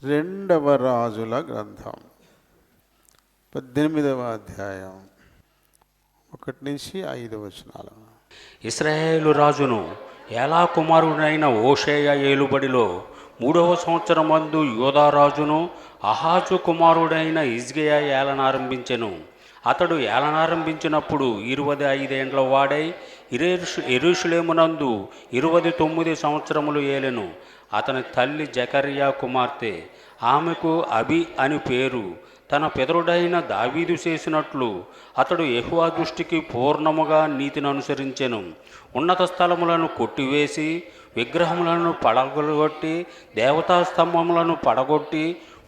రెండవ రాజుల గ్రంథం 18వ అధ్యాయం 1-5 ఇశ్రాయేలు రాజును ఏలా కుమారుడైన హోషేయ ఏలుబడిలో 3వ సంవత్సరమందు యూదారాజును అహాజు కుమారుడైన హిజ్కియా ఏలనారంభించెను. అతడు ఏలనారంభించినప్పుడు 25 ఏండ్ల వాడై యెరూషలేమునందు 29 సంవత్సరములు ఏలెను. అతని తల్లి జకర్యా కుమార్తె, ఆమెకు అబి అని పేరు. తన పితరుడైన దావీదు చేసినట్లు అతడు యెహోవా దృష్టికి పూర్ణముగా నీతిని అనుసరించెను. ఉన్నత స్థలములను కొట్టివేసి విగ్రహములను పడగొట్టి దేవతా స్తంభములను పడగొట్టి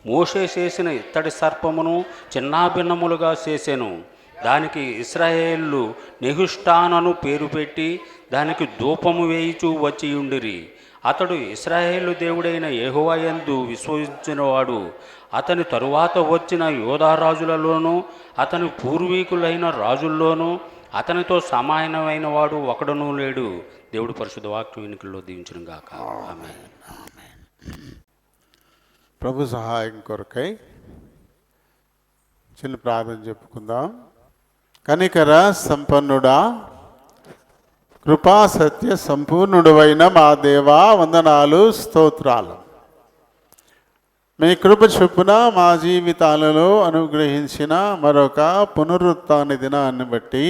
మోషే చేసిన ఇత్తడి సర్పమును చిన్నాభిన్నములుగా చేసెను. దానికి ఇశ్రాయేలు నెహుష్టానను పేరు పెట్టి దానికి ధూపము వేయిచూ వచ్చియుండిరి. అతడు ఇశ్రాయేలు దేవుడైన యెహోవా యందు విశ్వసించినవాడు. అతని తరువాత వచ్చిన యూదారాజులలోనూ అతని పూర్వీకులైన రాజుల్లోనూ అతనితో సమానమైన వాడు ఒకడునూ లేడు. దేవుడు పరిశుద్ధ వాక్యం ఎన్నికల్లో దీవించును గాక. ఆమేన్. ప్రభు సహాయం కొరకై చిన్న ప్రార్థన చెప్పుకుందాం. కనికర సంపన్నుడా, కృపా సత్య సంపూర్ణుడైన మా దేవా, వందనాలు, స్తోత్రాలు. మీ కృప చొప్పున మా జీవితాలలో అనుగ్రహించిన మరొక పునరుత్థాన దినాన్ని బట్టి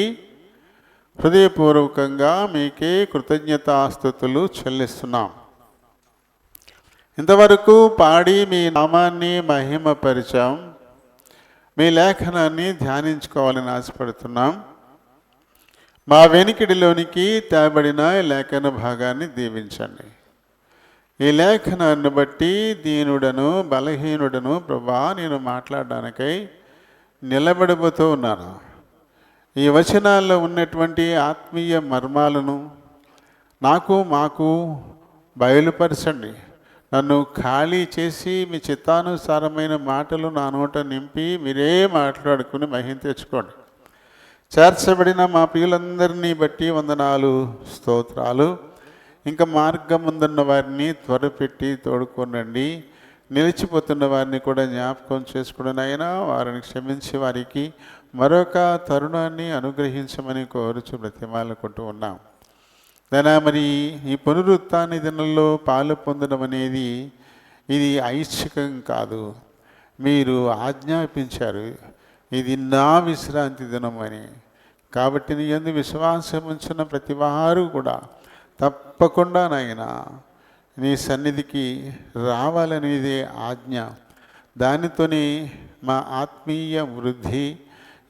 హృదయపూర్వకంగా మీకే కృతజ్ఞతాస్తుతులు చెల్లిస్తున్నాం. ఇంతవరకు పాడి మీ నామాన్ని మహిమపరిచాం. మీ లేఖనాన్ని ధ్యానించుకోవాలని ఆశపడుతున్నాం. మా వెనికిడిలోనికి తేబడిన లేఖన భాగాన్ని దీవించండి. ఈ లేఖనాన్ని బట్టి దీనుడను బలహీనుడను ప్రభా నేను మాట్లాడడానికై నిలబడిపోతూ ఉన్నాను. ఈ వచనాల్లో ఉన్నటువంటి ఆత్మీయ మర్మాలను మాకు బయలుపరచండి. నన్ను ఖాళీ చేసి మీ చిత్తానుసారమైన మాటలు నా నోట నింపి మీరే మాట్లాడుకుని మహిమ తెచ్చుకోండి. చేర్చబడిన మా ప్రియులందరినీ బట్టి వందనాలు, స్తోత్రాలు. ఇంకా మార్గం ముందున్న వారిని త్వరపెట్టి తోడుకోనండి. నిలిచిపోతున్న వారిని కూడా జ్ఞాపకం చేసుకోవడం అయినా వారిని క్షమించి వారికి మరొక తరుణాన్ని అనుగ్రహించమని కోరుచు బ్రతిమాలుకుంటూ ఉన్నాం. దాని మరి ఈ పునరుత్థాన దినంలో పాలు పొందడం అనేది ఇది ఐచ్ఛికం కాదు, మీరు ఆజ్ఞాపించారు. ఇది నా విశ్రాంతి దినం అని. కాబట్టి నీ యందు విశ్వాసం ఉంచిన ప్రతి వారు కూడా తప్పకుండా నాయనా నీ సన్నిధికి రావాలనేదే ఆజ్ఞ. దానితోనే మా ఆత్మీయ వృద్ధి,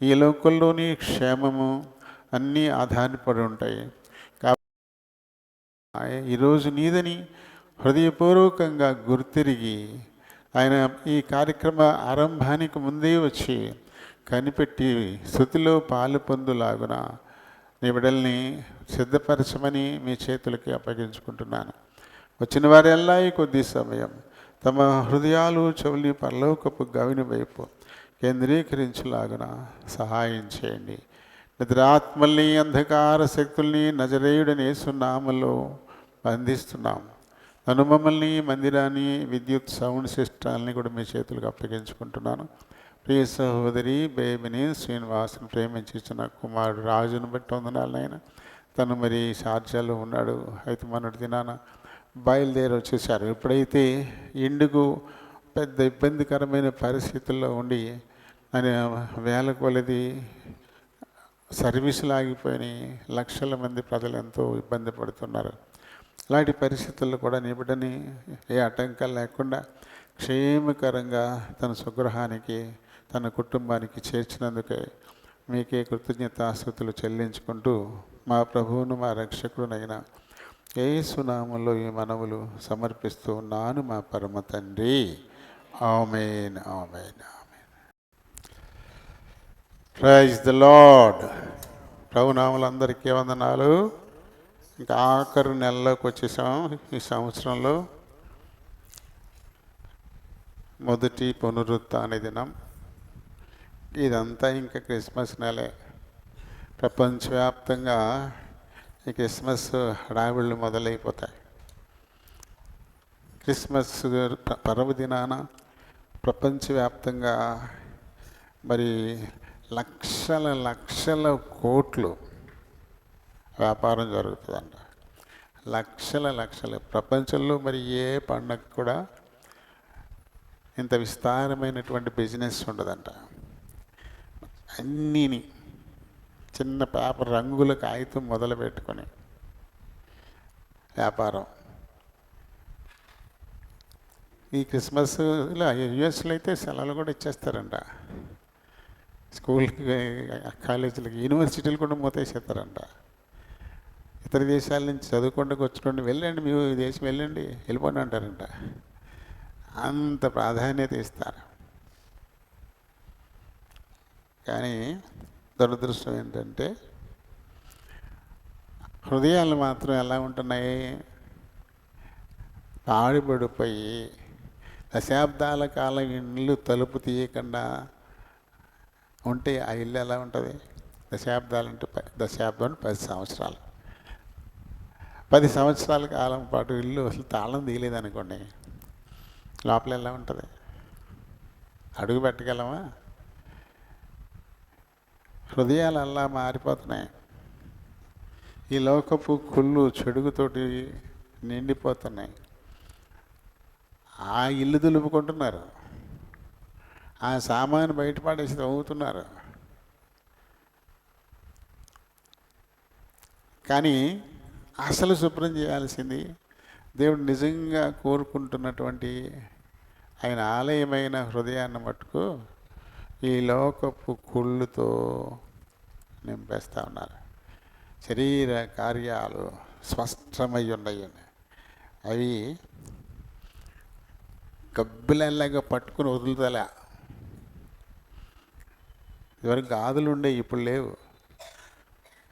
ఈ లోకంలోని క్షేమము అన్నీ ఆధారపడి ఉంటాయి. ఈరోజు నీదని హృదయపూర్వకంగా గుర్తిరిగి ఆయన ఈ కార్యక్రమ ఆరంభానికి ముందే వచ్చి కనిపెట్టి స్తుతిలో పాలు పొందులాగున నీ బిడ్డల్ని సిద్ధపరచమని మీ చేతులకి అప్పగించుకుంటున్నాను. వచ్చిన వారెల్లా ఈ కొద్ది సమయం తమ హృదయాలు చెవులి పరలోకపు గవిని వైపు కేంద్రీకరించలాగున సహాయం చేయండి. నిద్రాత్మల్ని, అంధకార శక్తుల్ని నజరేయుడని యేసు నామములో బంధిస్తున్నాం. నన్ను, మమ్మల్ని, మందిరాన్ని, విద్యుత్ సౌండ్ సిస్టాల్ని కూడా మీ చేతులకు అప్పగించుకుంటున్నాను. ప్రియ సహోదరి బేబిని శ్రీనివాసుని ప్రేమించిన కుమారుడు రాజును బట్టి వందనాలైనా. తను మరి షార్జాలో ఉన్నాడు. అయితే మొన్నటి దినాన బయలుదేరి వచ్చేసారు. ఎప్పుడైతే ఇండుకు పెద్ద ఇబ్బందికరమైన పరిస్థితుల్లో ఉండి ఆయన వేల కొలది సర్వీసులు ఆగిపోయినాయి. లక్షల మంది ప్రజలు ఎంతో ఇబ్బంది పడుతున్నారు. ఇలాంటి పరిస్థితుల్లో కూడా నీ బిడ్డని ఏ ఆటంకాలు లేకుండా క్షేమకరంగా తన స్వగృహానికి, తన కుటుంబానికి చేర్చినందుకే మీకే కృతజ్ఞతాస్తుతులు చెల్లించుకుంటూ మా ప్రభువును, మా రక్షకుడునైన యేసు నామములో ఈ మనవులు సమర్పిస్తూ ఉన్నాను మా పరమ తండ్రి. Amen, amen, amen. Praise the lord. ప్రభునామలందరికీ వందనాలు. ఇంకా ఆఖరు నెలలోకి వచ్చేసాం. ఈ సంవత్సరంలో మొదటి పునరుత్థాన దినం. ఇదంతా ఇంకా క్రిస్మస్ నెలే. ప్రపంచవ్యాప్తంగా ఈ క్రిస్మస్ హడావిళ్ళు మొదలైపోతాయి. క్రిస్మస్ పర్వదినాన ప్రపంచవ్యాప్తంగా మరి లక్షల లక్షల కోట్లు వ్యాపారం జరుగుతుందంట. లక్షల లక్షల ప్రపంచంలో మరి ఏ పండగ కూడా ఇంత విస్తారమైనటువంటి బిజినెస్ ఉండదంట. అన్నీని చిన్న పేపర్ రంగుల కాగితం మొదలు పెట్టుకొని వ్యాపారం. ఈ క్రిస్మస్ ఇలా యుఎస్లో అయితే సెలవులు కూడా ఇచ్చేస్తారంట. స్కూల్కి, కాలేజీలకి, యూనివర్సిటీలు కూడా మూతేసేస్తారంట. ఇతర దేశాల నుంచి చదువుకుంటూ వచ్చినోండి వెళ్ళండి, మీ దేశం వెళ్ళండి, వెళ్ళిపోండి అంటారంట. అంత ప్రాధాన్యత ఇస్తారు. కానీ దురదృష్టం ఏంటంటే హృదయాలు మాత్రం ఎలా ఉంటున్నాయి? పాడుపడిపోయి దశాబ్దాల కాలం ఇల్లు తలుపు తీయకుండా ఉంటే ఆ ఇల్లు ఎలా ఉంటుంది? దశాబ్దాలంటే దశాబ్దం 10 సంవత్సరాలు. 10 సంవత్సరాల కాలం పాటు ఇల్లు అసలు తాళం తీయలేదనుకోండి, లోపల ఎలా ఉంటుంది? అడుగు పెట్టగలమా? హృదయాలు అలా మారిపోతున్నాయి. ఈ లోకపు కుళ్ళు చెడుగుతోటి నిండిపోతున్నాయి. ఆ ఇల్లు దులుపుకుంటున్నారు, ఆ సామాను బయటపడేసి తవ్వుతున్నారు. కానీ అసలు శుభ్రం చేయాల్సింది దేవుడు నిజంగా కోరుకుంటున్నటువంటి ఆయన ఆలయమైన హృదయాన్ని మట్టుకు ఈ లోకపు కుళ్ళుతో నింపేస్తూ ఉన్నారు. శరీర కార్యాలు స్పష్టమై ఉన్నాయి. అవి గబ్బిలలాగా పట్టుకుని వదులుతలే. ఇదివరకు గాదులు ఉండే, ఇప్పుడు లేవు.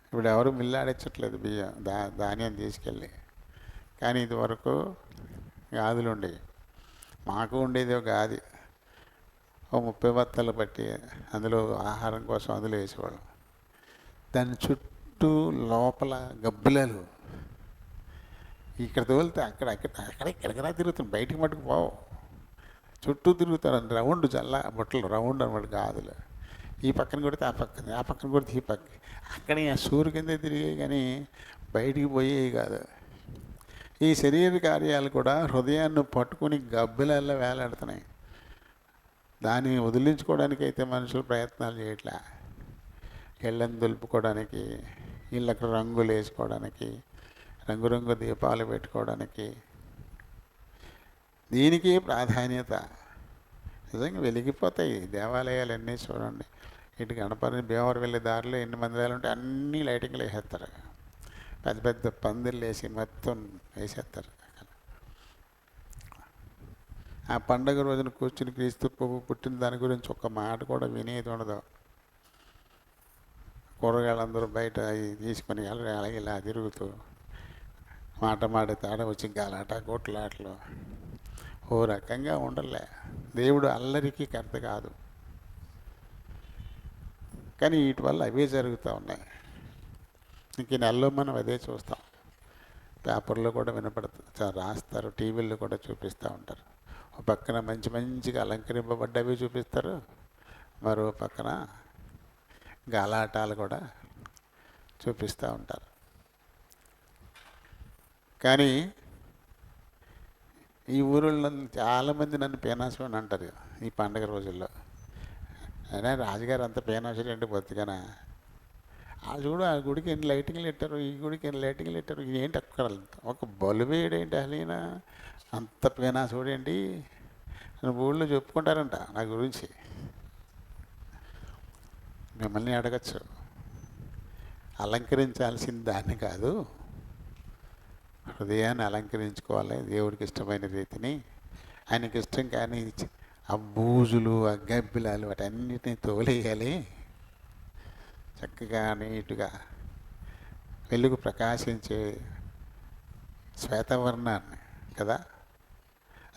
ఇప్పుడు ఎవరు మిల్లాడించట్లేదు బియ్యం, ధాన్యం తీసుకెళ్ళి. కానీ ఇదివరకు గాదులు ఉండేవి. మాకు ఉండేది ఒక గాది, ఓ 30 బత్తలు పట్టి అందులో ఆహారం కోసం అందులో వేసేవాళ్ళం. దాని చుట్టూ లోపల గబ్బిలాలు ఇక్కడ తోలితే అక్కడ ఇక్కడికరా తిరుగుతుంది, బయటికి మట్టుకు పోవు. చుట్టూ తిరుగుతారు, రౌండ్ చల్ల బొట్టలు రౌండ్ అనమాట గాదులు. ఈ పక్కన కొడితే ఆ పక్కన, ఆ పక్కన కొడితే ఈ పక్క, అక్కడే ఆ సూర్యు కింద తిరిగే కానీ బయటికి పోయేవి కాదు. ఈ శరీర కార్యాలు కూడా హృదయాన్ని పట్టుకుని గబ్బిలల్లో వేలాడుతున్నాయి. దాన్ని వదిలించుకోవడానికైతే మనుషులు ప్రయత్నాలు చేయట్లే. ఇళ్ళని దులుపుకోవడానికి, ఇళ్ళకు రంగులు వేసుకోవడానికి, రంగురంగు దీపాలు పెట్టుకోవడానికి, దీనికి ప్రాధాన్యత. నిజంగా వెలిగిపోతాయి దేవాలయాలు అన్నీ. చూడండి, ఇటు గణపతి భీమవరం వెళ్ళే దారిలో ఎన్ని మందిరాలు ఉంటే అన్నీ లైటింగ్లు వేసేస్తారు. పెద్ద పెద్ద పందిర్లు వేసి మొత్తం వేసేస్తారు. ఆ పండగ రోజున కూర్చుని క్రీస్తు పువ్వు పుట్టిన దాని గురించి ఒక్క మాట కూడా వినేది ఉండదు. కూరగాయలందరూ బయట తీసుకొని అలాగే ఇలా తిరుగుతూ మాట తేడా వచ్చి గలాట కొట్లాటలు ఓ రకంగా ఉండలే. దేవుడు అల్లరికి కర్త కాదు. కానీ వీటి వల్ల అవే జరుగుతూ ఉన్నాయి. ఇంక ఈ నెలలో మనం అదే చూస్తాం. పేపర్లో కూడా వినపడుతుంది, రాస్తారు, టీవీల్లో కూడా చూపిస్తూ ఉంటారు. ఒక పక్కన మంచిగా అలంకరింపబడ్డవి చూపిస్తారు, మరో పక్కన గాలాటాలు కూడా చూపిస్తూ ఉంటారు. కానీ ఈ ఊరిలో చాలామంది నన్ను పేనాసుడు అని అంటారు ఈ పండగ రోజుల్లో. అయినా రాజుగారు అంత పేనాసుడు అంటే బొత్తిగానా? ఆ చూడు, ఆ గుడికి ఎన్ని లైటింగ్లు పెట్టారు, ఈ గుడికి ఎన్ని లైటింగ్లు పెట్టారు, ఏంటి అక్కడ ఒక బల్బు వేయడేంటి, అసలు అంత పేనాసుడు ఏంటి అని ఊళ్ళో చెప్పుకుంటారంట నా గురించి. మిమ్మల్ని అడగచ్చు, అలంకరించాల్సిన దాన్ని కాదు, హృదయాన్ని అలంకరించుకోవాలి దేవుడికి ఇష్టమైన రీతిని. ఆయనకి ఇష్టం కానీ ఆ బూజులు, ఆ గబ్బిలాలు వాటన్నిటిని తోలేయాలి. చక్కగా నీటుగా వెలుగు ప్రకాశించే శ్వేతవర్ణాన్ని కదా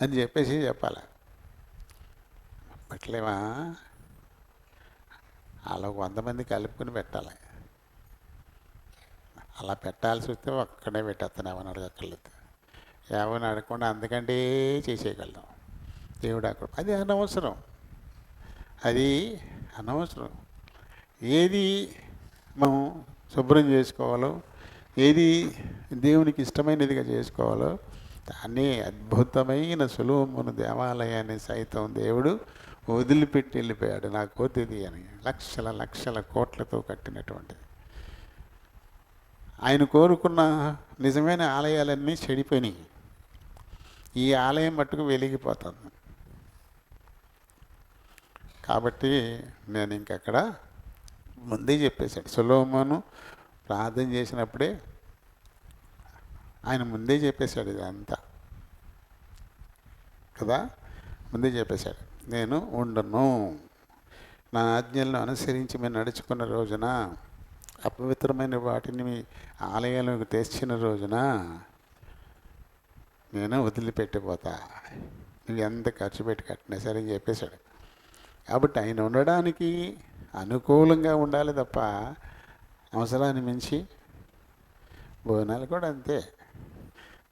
అని చెప్పాలి. పెట్టలేమా? అలా 100 మంది కలుపుకుని పెట్టాలి. అలా పెట్టాల్సి వస్తే ఒక్కడే పెట్టేస్తున్నామని అడగక్కర్లేదు. ఎవరిని అడగకుండా అంతకంటే చేసేయగలం. దేవుడు అక్కడ అది అనవసరం, అది అనవసరం. ఏది మనం శుభ్రం చేసుకోవాలో, ఏది దేవునికి ఇష్టమైనదిగా చేసుకోవాలో దాన్ని అద్భుతమైన సొలొమోను దేవాలయాన్ని సైతం దేవుడు వదిలిపెట్టి వెళ్ళిపోయాడు. నాకు వద్దు అని లక్షల లక్షల కోట్లతో కట్టినటువంటిది. ఆయన కోరుకున్న నిజమైన ఆలయాలన్నీ చెడిపోయినాయి. ఈ ఆలయం మట్టుకు వెలిగిపోతుంది. కాబట్టి నేను ఇంకక్కడ ముందే చెప్పేశాడు. సొలొమోను ప్రార్థన చేసినప్పుడే ఆయన ముందే చెప్పేశాడు ఇదంతా కదా, ముందే చెప్పేశాడు. నేను ఉండను, నా ఆజ్ఞలను అనుసరించి మీరు నడుచుకున్న రోజున, అపవిత్రమైన వాటిని మీ ఆలయాలకు తెచ్చిన రోజున నేను వదిలిపెట్టిపోతా, నువ్వు ఎంత ఖర్చు పెట్టి కట్టినా సరే అని చెప్పేశాడు. కాబట్టి ఆయన ఉండడానికి అనుకూలంగా ఉండాలి తప్ప అవసరాన్ని మించి. భోజనాలు కూడా అంతే,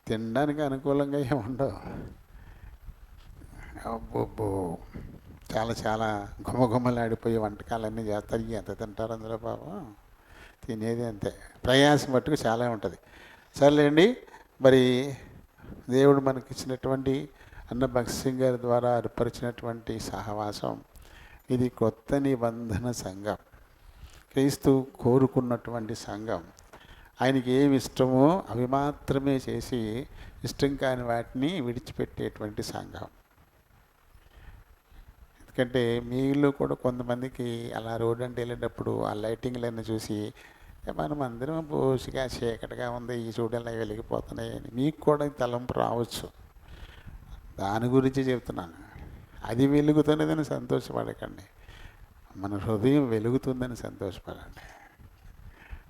తినడానికి అనుకూలంగా ఏమి ఉండవు. అబ్బో చాలా చాలా గుమగుమలాడిపోయి వంటకాలన్నీ చేస్తారు. ఎంత తింటారు అందులో పాపం, తినేది అంతే. ప్రయాసం మట్టుకు చాలా ఉంటుంది. సర్లేండి, మరి దేవుడు మనకి ఇచ్చినటువంటి అన్న భగత్ సింగ్ గారి ద్వారా ఏర్పరిచినటువంటి సహవాసం ఇది కొత్త నిబంధన సంఘం, క్రీస్తు కోరుకున్నటువంటి సంఘం. ఆయనకి ఏమి ఇష్టమో అవి మాత్రమే చేసి ఇష్టం కాని వాటిని విడిచిపెట్టేటువంటి సంఘం. ఎందుకంటే మీలో కూడా కొంతమందికి అలా రోడ్ అంటే వెళ్ళేటప్పుడు ఆ లైటింగ్లన్నీ చూసి మనం అందరం పోసిగా చీకటిగా ఉంది, ఈ చూడల్లా వెలిగిపోతున్నాయి అని మీకు కూడా తలంపు రావచ్చు. దాని గురించి చెప్తున్నాను. అది వెలుగుతున్నదని సంతోషపడకండి, మన హృదయం వెలుగుతుందని సంతోషపడండి.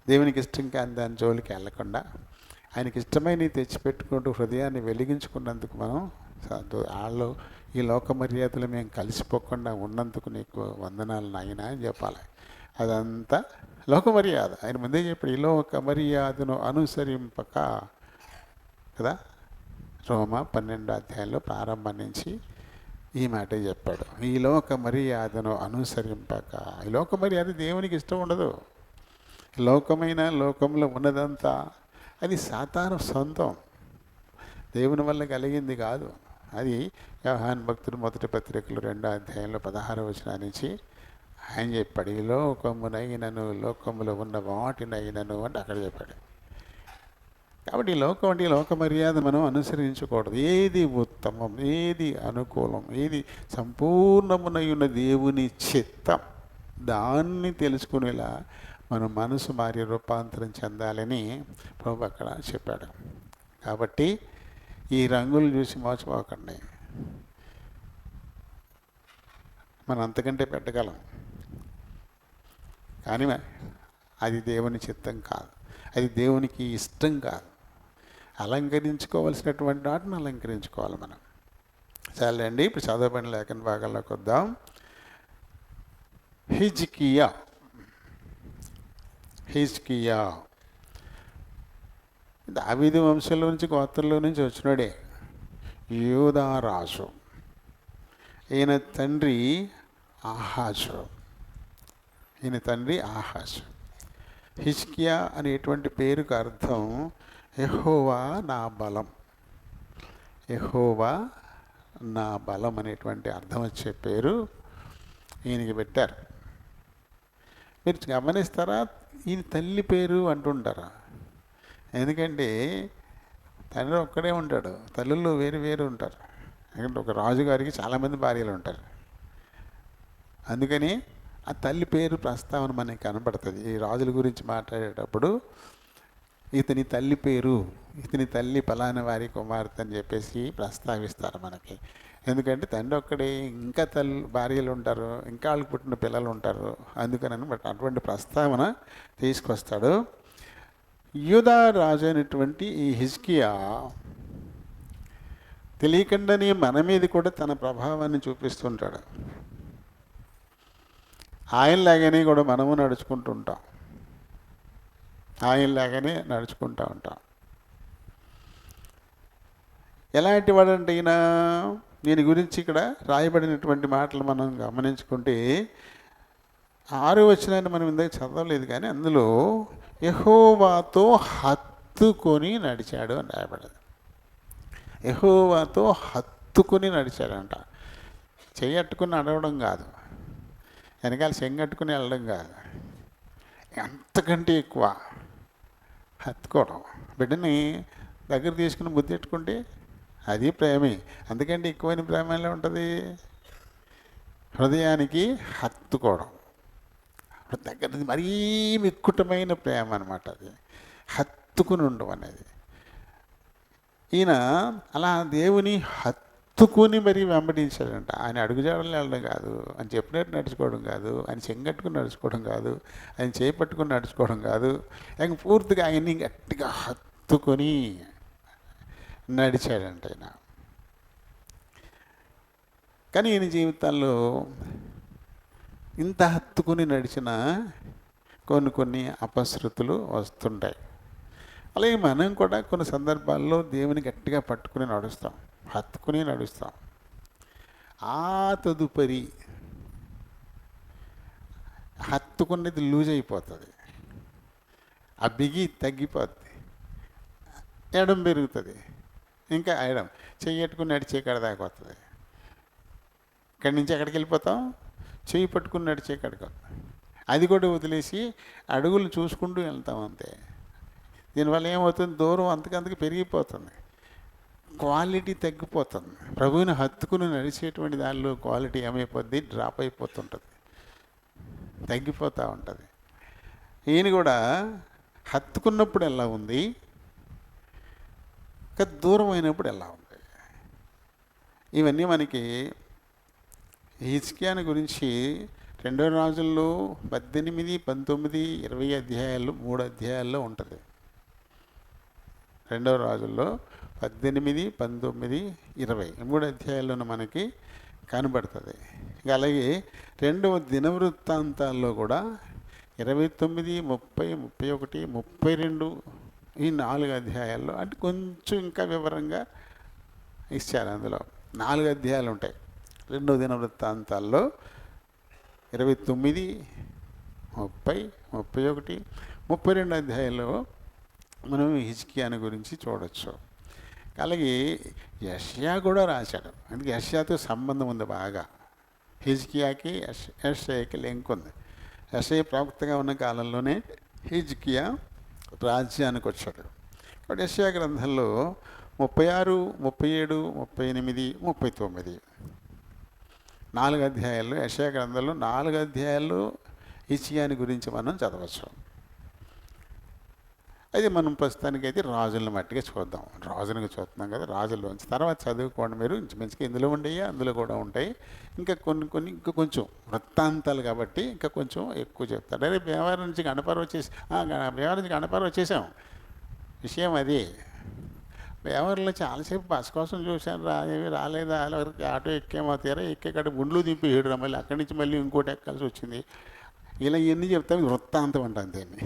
దేవునికి ఇష్టం కాని దాని జోలికి వెళ్ళకుండా ఆయనకి ఇష్టమైనవి తెచ్చిపెట్టుకుంటూ హృదయాన్ని వెలిగించుకున్నందుకు మనం వాళ్ళు ఈ లోక మర్యాదలు మేము కలిసిపోకుండా ఉన్నందుకు నీకు వందనాలు నాయనా అని చెప్పాలి. అదంతా లోక మర్యాద. ఆయన ముందే చెప్పాడు, ఈ లోక మర్యాదను అనుసరింపక కదా. రోమా 12వ అధ్యాయంలో ప్రారంభం నుంచి ఈ మాట చెప్పాడు, ఈ లోక మర్యాదను అనుసరింపక. ఈ లోక మర్యాద దేవునికి ఇష్టం ఉండదు. లోకమైన లోకంలో ఉన్నదంతా అది సాతాను సొంతం, దేవుని వల్ల కలిగింది కాదు. అది యోహాను భక్తుడు మొదటి పత్రికలు 2వ అధ్యాయంలో 16వ వచనం నుంచి ఆయన చెప్పాడు, ఈ లోకమునైనను లోకములో ఉన్న వాటినైనను అంటే అక్కడ చెప్పాడు. కాబట్టి ఈ లోకం అంటే ఈ లోక మర్యాద మనం అనుసరించకూడదు. ఏది ఉత్తమం, ఏది అనుకూలం, ఏది సంపూర్ణమునై ఉన్న దేవుని చిత్తం, దాన్ని తెలుసుకునేలా మన మనసు మారి రూపాంతరం చెందాలని ప్రభు అక్కడ చెప్పాడు. కాబట్టి ఈ రంగులు చూసి మోసపోకండి. మనం అంతకంటే పెట్టగలం, కానీ అది దేవుని చిత్తం కాదు, అది దేవునికి ఇష్టం కాదు. అలంకరించుకోవాల్సినటువంటి వాటిని అలంకరించుకోవాలి మనం. సరే అండి, ఇప్పుడు చదవబడిన లేఖన భాగాల్లోకి వద్దాం. హిజ్కియా దావీదు వంశంలో నుంచి గోత్రంలో నుంచి వచ్చినాడే, యూదా రాజు. ఈయన తండ్రి ఆహాజు. హిజ్కియా అనేటువంటి పేరుకు అర్థం యెహోవా నా బలం. యెహోవా నా బలం అనేటువంటి అర్థం వచ్చే పేరు ఈయనకి పెట్టారు. మీరు గమనిస్తారా, ఈయన తల్లి పేరు అంటుంటారా? ఎందుకంటే తండ్రి ఒక్కడే ఉంటాడు, తల్లులు వేరు వేరు ఉంటారు. ఎందుకంటే ఒక రాజుగారికి చాలామంది భార్యలు ఉంటారు. అందుకని ఆ తల్లి పేరు ప్రస్తావన మనకి కనబడుతుంది. ఈ రాజుల గురించి మాట్లాడేటప్పుడు ఇతని తల్లి పేరు, ఇతని తల్లి పలానా వారి కుమార్తె అని చెప్పేసి ప్రస్తావిస్తారు మనకి. ఎందుకంటే తండ్రి ఒక్కడే, ఇంకా భార్యలు ఉంటారు, ఇంకా వాళ్ళకి పుట్టిన పిల్లలు ఉంటారు. అందుకని అటువంటి ప్రస్తావన తీసుకొస్తాడు. యూదా రాజు అయినటువంటి ఈ హిజ్కియా తెలియకుండానే మన మీద కూడా తన ప్రభావాన్ని చూపిస్తుంటాడు. ఆయనలాగానే కూడా మనము నడుచుకుంటూ ఉంటాం, ఆయనలాగానే నడుచుకుంటూ ఉంటాం. ఎలాంటి వాడంటే ఈయన, దీని గురించి ఇక్కడ రాయబడినటువంటి మాటలు మనం గమనించుకుంటే 6వ వచనాన్ని మనం ఇందాక చదవలేదు, కానీ అందులో యెహోవాతో హత్తుకొని నడిచాడు అని రాయబడింది. యెహోవాతో హత్తుకొని నడిచాడంట. చెయ్యట్టుకుని నడవడం కాదు, వెనకాల చెంగట్టుకుని వెళ్ళడం కాదు, ఎంతకంటే ఎక్కువ హత్తుకోవడం. బిడ్డని దగ్గర తీసుకుని ముద్దెట్టుకుంటే అది ప్రేమే. అందుకంటే ఎక్కువైన ప్రేమ ఎలా ఉంటుంది? హృదయానికి హత్తుకోవడం, దగ్గర మరీ మిక్కుటమైన ప్రేమ అనమాట. అది హత్తుకుని ఉండడం అనేది. ఈయన అలా దేవుని హత్తుకుని మరీ వెంబడించాడంట. ఆయన అడుగుజాడలు వెళ్ళడం కాదు, ఆయన చెప్పినట్టు నడుచుకోవడం కాదు, ఆయన చెంగట్టుకుని నడుచుకోవడం కాదు, ఆయన చేపట్టుకుని నడుచుకోవడం కాదు, ఆయన పూర్తిగా ఆయన్ని గట్టిగా హత్తుకొని నడిచాడంట ఆయన. కానీ ఈయన జీవితాల్లో ఇంత హత్తుకుని నడిచిన కొన్ని అపశృతులు వస్తుంటాయి. అలాగే మనం కూడా కొన్ని సందర్భాల్లో దేవుని గట్టిగా పట్టుకుని నడుస్తాం, హత్తుకుని నడుస్తాం. ఆ తదుపరి హత్తుకున్నది లూజ్ అయిపోతుంది, ఆ బిగి తగ్గిపోతుంది, ఎడం పెరుగుతుంది, ఇంకా ఎడం చెయ్యట్టుకుని నడిచే కాడ దాకా వస్తుంది. ఇక్కడి నుంచి ఎక్కడికి వెళ్ళిపోతాం? చెయ్యి పట్టుకుని నడిచే కాడికి వస్తాం. అది కూడా వదిలేసి అడుగులు చూసుకుంటూ వెళ్తాం అంతే. దీనివల్ల ఏమవుతుంది? దూరం అంతకంతకు పెరిగిపోతుంది, క్వాలిటీ తగ్గిపోతుంది. ప్రభువుని హత్తుకుని నడిచేటువంటి దానిలో క్వాలిటీ ఏమైపోద్ది? డ్రాప్ అయిపోతుంటుంది, తగ్గిపోతూ ఉంటుంది. ఈయన కూడా హత్తుకున్నప్పుడు ఎలా ఉంది, ఇంకా దూరం అయినప్పుడు ఎలా ఉంది? ఇవన్నీ మనకి హిజ్కియాని గురించి 2వ రాజుల్లో 18, 19, 20 అధ్యాయాలు 3 అధ్యాయాల్లో ఉంటుంది. 2వ రాజుల్లో 18, 19, 20 3 అధ్యాయాల్లోనూ మనకి కనబడుతుంది. అలాగే 2వ దినవృత్తాంతాల్లో కూడా 29, 30, 31, 32 ఈ 4 అధ్యాయాల్లో, అంటే కొంచెం ఇంకా వివరంగా ఇచ్చారు. అందులో 4 అధ్యాయాలు ఉంటాయి 2వ దినవృత్తాంతాల్లో. 29, 30, 31, 32 అధ్యాయంలో మనం హిజ్కియాని గురించి చూడవచ్చు. అలాగే యెషయా కూడా రాశాడు. అందుకే యెషయాతో సంబంధం ఉంది బాగా. హిజ్కియాకి యెషయాకి లింక్ ఉంది. యెషయా ప్రవక్తగా ఉన్న కాలంలోనే హిజ్కియా రాజ్యానికి వచ్చాడు. కాబట్టి యెషయా గ్రంథంలో 36, 37, 38, 39 4 అధ్యాయాల్లో, యెషయా గ్రంథంలో 4 అధ్యాయాల్లో హిజ్కియాని గురించి మనం చదవచ్చు. అయితే మనం ప్రస్తుతానికైతే రాజులను మట్టిగా చూద్దాం. రాజునికి చూస్తున్నాం కదా, రాజుల్లోంచి తర్వాత చదువుకోండి మీరు. మంచిగా ఇందులో ఉండేవి అందులో కూడా ఉంటాయి. ఇంకా కొన్ని ఇంకా కొంచెం వృత్తాంతాలు కాబట్టి ఇంకా కొంచెం ఎక్కువ చెప్తాడు. అరే భీమవరం నుంచి గణపవరం వచ్చేసాం. విషయం అది. భీమవరంలో చాలాసేపు బస్ కోసం చూశాను, రాలేదా, ఎవరికి ఆటో ఎక్కేమో తీరా ఎక్కేకాడ గుండ్లు దింపి ఏడు మళ్ళీ అక్కడి నుంచి మళ్ళీ ఇంకోటి ఎక్కాల్సి వచ్చింది. ఇలా ఇవన్నీ చెప్తాం. వృత్తాంతం అంటాం దీన్ని.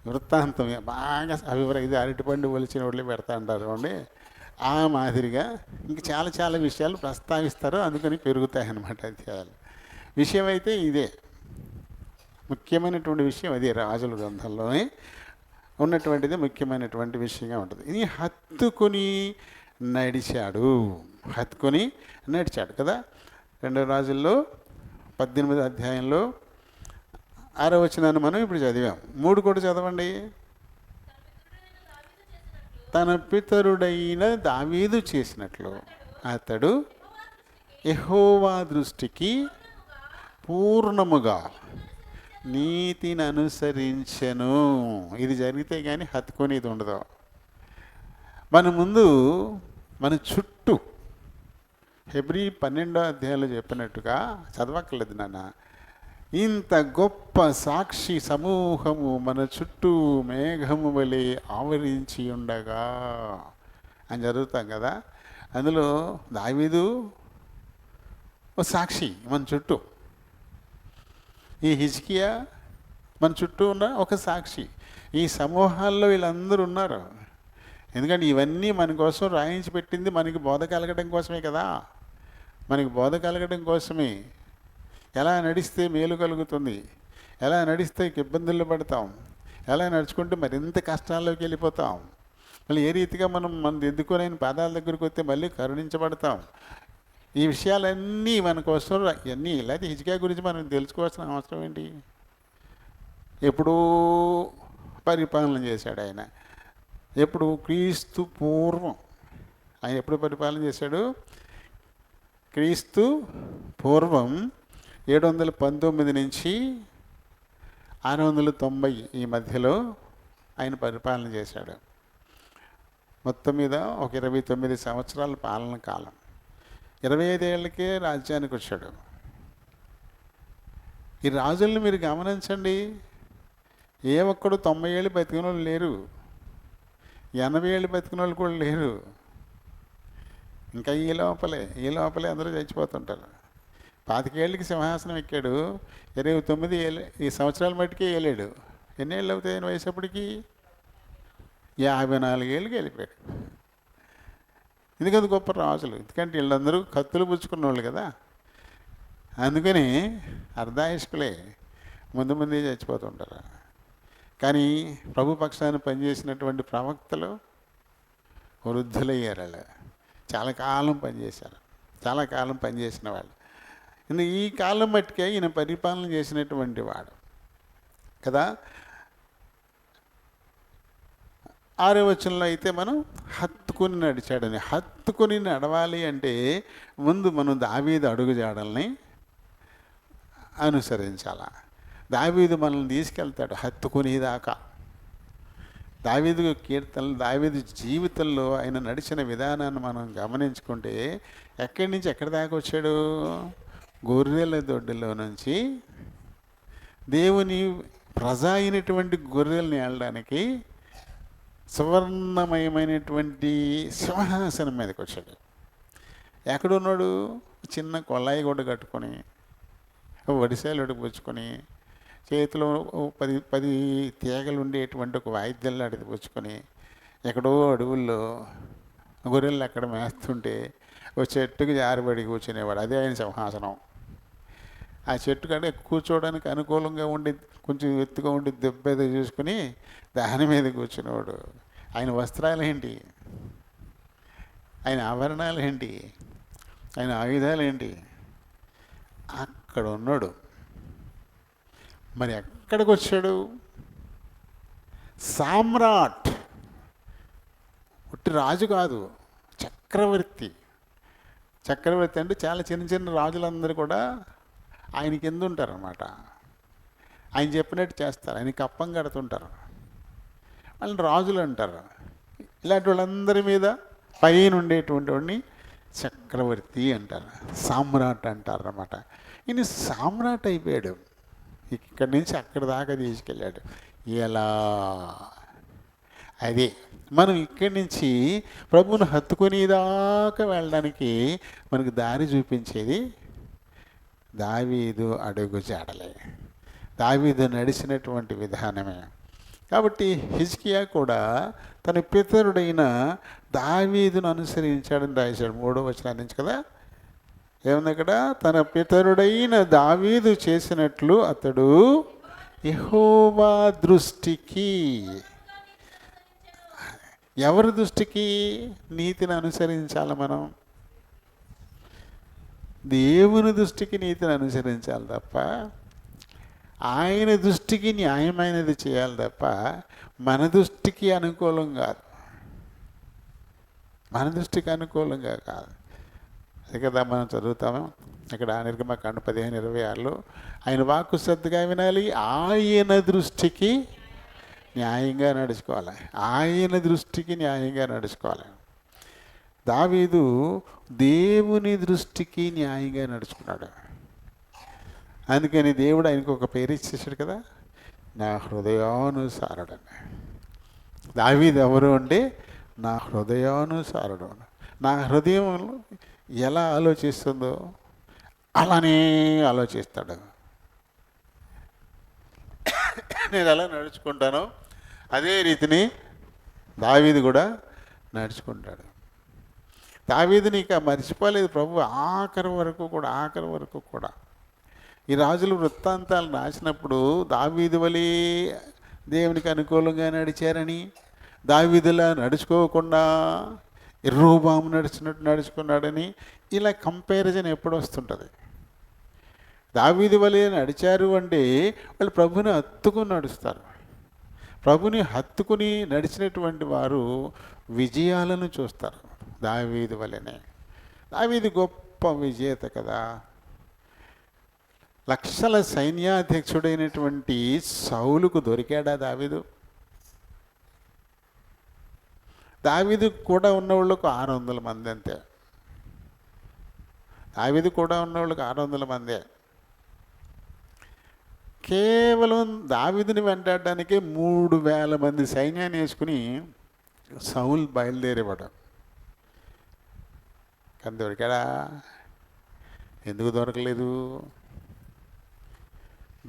వృత్తాంతం బాగా ఇది అరటిపండు ఒలిచిన ఒళ్ళి పెడతా అంటారు అండి. ఆ మాదిరిగా ఇంక చాలా విషయాలు ప్రస్తావిస్తారు, అందుకని పెరుగుతాయన్నమాట అధ్యాయాలు. విషయం అయితే ఇదే, ముఖ్యమైనటువంటి విషయం అదే. రాజుల గ్రంథంలోనే ఉన్నటువంటిది ముఖ్యమైనటువంటి విషయంగా ఉంటుంది. ఇది హత్తుకొని నడిచాడు కదా. 2వ రాజుల్లో 18వ అధ్యాయంలో 6వ వచనాన్ని మనం ఇప్పుడు చదివాం. 3 కూడా చదవండి. తన పితరుడైన దావీదు చేసినట్లు అతడు యెహోవా దృష్టికి పూర్ణముగా నీతిని అనుసరించెను. ఇది జరిగితే కానీ హత్తుకునేది ఉండదు. మన చుట్టూ హెబ్రీ 12వ అధ్యాయంలో చెప్పినట్టుగా చదవక్కర్లేదు నాన్న. ఇంత గొప్ప సాక్షి సమూహము మన చుట్టూ మేఘము వలె ఆవరించి ఉండగా అని చదువుతాం కదా. అందులో దావీదు ఓ సాక్షి మన చుట్టూ, ఈ హిజ్కియా మన చుట్టూ ఉన్న ఒక సాక్షి. ఈ సమూహాల్లో వీళ్ళందరూ ఉన్నారు. ఎందుకంటే ఇవన్నీ మన కోసం రాయించి పెట్టింది మనకి బోధ కలగడం కోసమే కదా. మనకి బోధ కలగడం కోసమే. ఎలా నడిస్తే మేలు కలుగుతుంది, ఎలా నడిస్తే ఇబ్బందుల్లో పడతాం, ఎలా నడుచుకుంటే మరింత కష్టాల్లోకి వెళ్ళిపోతాం, మళ్ళీ ఏ రీతిగా మనం దిద్దుకోలేని పాదాల దగ్గరికి వస్తే మళ్ళీ కరుణించబడతాం. ఈ విషయాలన్నీ మన కోసం ఇవన్నీ. లేకపోతే హిజ్కియా గురించి మనం తెలుసుకోవాల్సిన అవసరం ఏంటి? ఎప్పుడూ పరిపాలన చేశాడు ఆయన. ఎప్పుడు? క్రీస్తు పూర్వం. ఆయన ఎప్పుడు పరిపాలన చేశాడు? క్రీస్తు పూర్వం 719 నుంచి 690 ఈ మధ్యలో ఆయన పరిపాలన చేశాడు. మొత్తం మీద ఒక 29 సంవత్సరాల పాలన కాలం. 25 ఏళ్ళకే రాజ్యానికి వచ్చాడు. ఈ రాజుల్ని మీరు గమనించండి, ఏ ఒక్కడు 90 ఏళ్ళు బతికిన వాళ్ళు లేరు, 80 ఏళ్ళు బతికిన వాళ్ళు కూడా లేరు. ఇంకా ఈ లోపలే అందరూ చచ్చిపోతుంటారు. 25 ఏళ్ళకి సింహాసనం ఎక్కాడు, 29 ఈ సంవత్సరాల మట్టుకే వెళ్ళాడు. ఎన్ని ఏళ్ళు అవుతాయి ఆయన వయసప్పటికి? 54 ఏళ్ళకి వెళ్ళిపోయాడు. ఎందుకంటే గొప్ప రాజులు, ఎందుకంటే వీళ్ళందరూ కత్తులు పుచ్చుకున్న వాళ్ళు కదా. అందుకని అర్ధాయుష్కులే ముందే చచ్చిపోతుంటారు. కానీ ప్రభు పక్షాన్ని పనిచేసినటువంటి ప్రవక్తలు వృద్ధులయ్యారు. వాళ్ళు చాలా కాలం పనిచేసిన వాళ్ళు. ఈ కాలం మట్టుకే ఈయన పరిపాలన చేసినటువంటి వాడు కదా. 6వ వచనంలో అయితే మనం హత్తుకుని నడిచాడని. హత్తుకుని నడవాలి అంటే ముందు మనం దావీదు అడుగుజాడల్ని అనుసరించాల. దావీదు మనల్ని తీసుకెళ్తాడు హత్తుకుని దాకా. దావీదు కీర్తనలు, దావీదు జీవితంలో ఆయన నడిచిన విధానాన్ని మనం గమనించుకుంటే ఎక్కడి నుంచి ఎక్కడి దాకా వచ్చాడు? గొర్రెల దొడ్డిలో నుంచి దేవుని ప్రజ అయినటువంటి గొర్రెల్ని ఏళ్ళడానికి సువర్ణమయమైనటువంటి సింహాసనం మీదకి వచ్చాడు. ఎక్కడున్నాడు? చిన్న కొల్లాయి గుడ్డ కట్టుకొని, వడిసాలు పుచ్చుకొని, చేతిలో 10 తీగలు ఉండేటువంటి ఒక వాయిద్యాలు అడిగి పుచ్చుకొని, ఎక్కడో అడవుల్లో గొర్రెలు అక్కడ మేస్తుంటే ఓ చెట్టుకి జారిపడి కూర్చునేవాడు. అదే ఆయన సింహాసనం. ఆ చెట్టు కాడ కూర్చోవడానికి అనుకూలంగా ఉండి, కొంచెం ఎత్తుగా ఉండి దెబ్బ చూసుకుని దాని మీద కూర్చునేవాడు. ఆయన వస్త్రాలు ఏంటి, ఆయన ఆభరణాలు ఏంటి, ఆయన ఆయుధాలు ఏంటి? అక్కడ ఉన్నాడు. మరి ఎక్కడికి వచ్చాడు? సామ్రాట్. ఒట్టి రాజు కాదు, చక్రవర్తి. చక్రవర్తి అంటే చాలా చిన్న రాజులందరూ కూడా ఆయన కింద ఉంటారన్నమాట. ఆయన చెప్పినట్టు చేస్తారు, ఆయనకి కప్పం కడుతుంటారు, వాళ్ళని రాజులు అంటారు. ఇలాంటి వాళ్ళందరి మీద పైన ఉండేటువంటి వాడిని చక్రవర్తి అంటారు, సామ్రాట్ అంటారు అన్నమాట. ఈయన సామ్రాట్ అయిపోయాడు. ఇక్కడి నుంచి అక్కడి దాకా తీసుకెళ్ళాడు. ఎలా? అదే మనం ఇక్కడి నుంచి ప్రభువును హత్తుకునేదాకా వెళ్ళడానికి మనకు దారి చూపించేది దావీదు అడుగుజాడలే, దావీదు నడిచినటువంటి విధానమే. కాబట్టి హిజ్కియా కూడా తన పితరుడైన దావీదును అనుసరించాడని రాశాడు 3వ వచనం నుంచి కదా. ఏముంది అక్కడ? తన పితరుడైన దావీదు చేసినట్లు అతడు యెహోవా దృష్టికి. ఎవరి దృష్టికి? నీతిని అనుసరించాలి మనం. దేవుని దృష్టికి నీతిని అనుసరించాలి తప్ప, ఆయన దృష్టికి న్యాయమైనది చేయాలి తప్ప మన దృష్టికి అనుకూలం కాదు, మన దృష్టికి అనుకూలంగా కాదు. అది కదా మనం చదువుతాము ఇక్కడ నిర్గమకాండ 15:26లో ఆయన వాక్కు శ్రద్ధగా వినాలి, ఆయన దృష్టికి న్యాయంగా నడుచుకోవాలి, ఆయన దృష్టికి న్యాయంగా నడుచుకోవాలి. దావీదు దేవుని దృష్టికి న్యాయంగా నడుచుకున్నాడు. అందుకని దేవుడు ఆయనకు ఒక పేరు ఇచ్చేసాడు కదా, నా హృదయానుసారుడని. దావీదు ఎవరు అంటే నా హృదయానుసారుడు. నా హృదయం ఎలా ఆలోచిస్తుందో అలానే ఆలోచిస్తాడు. నేను ఎలా నడుచుకుంటానో అదే రీతిని దావీదు కూడా నడుచుకుంటాడు. దావీదుని ఇక మర్చిపోలేదు ప్రభు ఆఖరి వరకు కూడా. ఈ రాజులు వృత్తాంతాలు రాసినప్పుడు దావీదు వలె దేవునికి అనుకూలంగా నడిచారని, దావీదులా నడుచుకోకుండా యెరొబాము నడిచినట్టు నడుచుకున్నాడని ఇలా కంపారిజన్ ఎప్పుడు వస్తుంటుంది. దావీదు వలె నడిచారు అంటే వాళ్ళు ప్రభుని హత్తుకుని నడుస్తారు. ప్రభుని హత్తుకుని నడిచినటువంటి వారు విజయాలను చూస్తారు. దావీదు వలెనే. దావీదు గొప్ప విజేత కదా. లక్షల సైన్యాధ్యక్షుడైనటువంటి సౌలుకు దొరికాడా దావీదు? దావీదు కూడా ఉన్నవాళ్ళకు 600 మంది అంతే. దావీదు కూడా ఉన్నవాళ్ళకు 600 మందే. కేవలం దావీదుని వెంటాడడానికి 3000 మంది సైన్యాన్ని వేసుకుని సౌలు బయలుదేరేవాడు. కానీ దొరికాడా? ఎందుకు దొరకలేదు?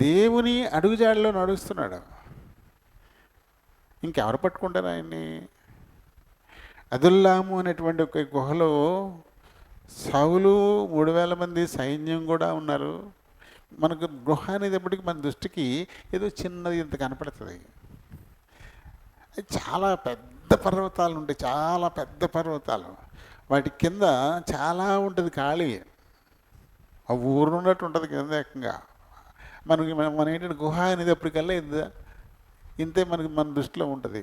దేవుని అడుగుజాడలో నడుస్తున్నాడు. ఇంకెవరు పట్టుకుంటారు ఆయన్ని? అదుల్లాము అనేటువంటి ఒక గుహలో సౌలు 3000 మంది సైన్యం కూడా ఉన్నారు. మనకు గుహ అనేటప్పటికి మన దృష్టికి ఏదో చిన్నది ఇంత కనపడుతుంది. చాలా పెద్ద పర్వతాలు ఉంటాయి, చాలా పెద్ద పర్వతాలు. వాటి కింద చాలా ఉంటుంది ఖాళీ. ఆ ఊరు ఉన్నట్టు ఉంటుంది కింద ఏకంగా. మన ఏంటంటే గుహ అనేటప్పటికల్లా ఇంతే మన దృష్టిలో ఉంటుంది.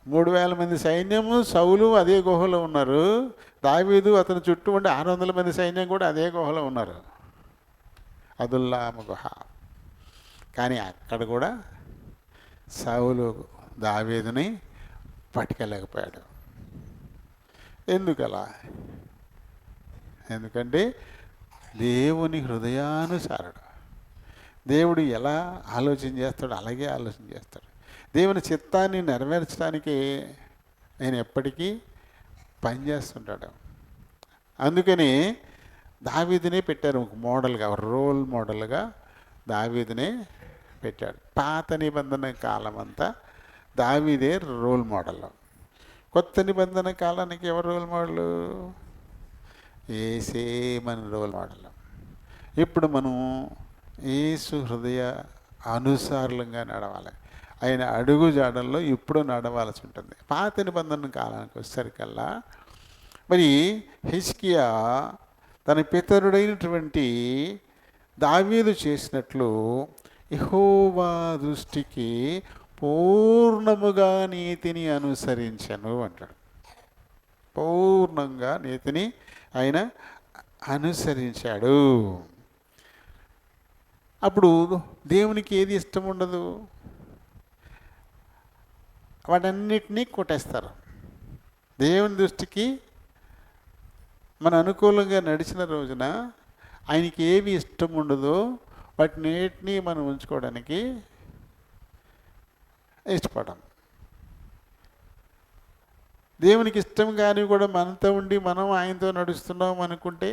3000 మంది సైన్యము, సౌలు అదే గుహలో ఉన్నారు. దావీదు అతని చుట్టూ ఉండే 600 మంది సైన్యం కూడా అదే గుహలో ఉన్నారు, అదుల్లాము గుహ. కానీ అక్కడ కూడా సౌలు దావీదుని పట్టుకెళ్ళకపోయాడు. ఎందుకలా? ఎందుకంటే దేవుని హృదయానుసారుడు. దేవుడు ఎలా ఆలోచన చేస్తాడో అలాగే ఆలోచన చేస్తాడు. దేవుని చిత్తాన్ని నెరవేర్చడానికి ఆయన ఎప్పటికీ పనిచేస్తుంటాడు. అందుకని దావీదునే పెట్టారు ఒక మోడల్గా, రోల్ మోడల్గా దావీదునే పెట్టాడు. పాత నిబంధన కాలం అంతా దావీదే రోల్ మోడల్. కొత్త నిబంధన కాలానికి ఎవరు రోల్ మోడల్? యేసే మన రోల్ మోడల్. ఇప్పుడు మనం యేసు హృదయ అనుసారులంగా నడవాలి. ఆయన అడుగు జాడల్లో ఇప్పుడు నడవాల్సి ఉంటుంది. పాత నిబంధన కాలానికి వచ్చేసరికల్లా మరి హిజ్కియా తన పితరుడైనటువంటి దావీదు చేసినట్లు యెహోవా దృష్టికి పూర్ణముగా నీతిని అనుసరించను అంటాడు. పూర్ణంగా నీతిని ఆయన అనుసరించాడు. అప్పుడు దేవునికి ఏది ఇష్టం ఉండదు, వాటన్నిటినీ కొట్టేస్తారు. దేవుని దృష్టికి మన అనుకూలంగా నడిచిన రోజున ఆయనకి ఏవి ఇష్టం ఉండదో వాటినేటిని మనం ఉంచుకోవడానికి ఇష్టపడం. దేవునికి ఇష్టం కానీ కూడా మనతో ఉండి మనం ఆయనతో నడుస్తున్నాం అనుకుంటే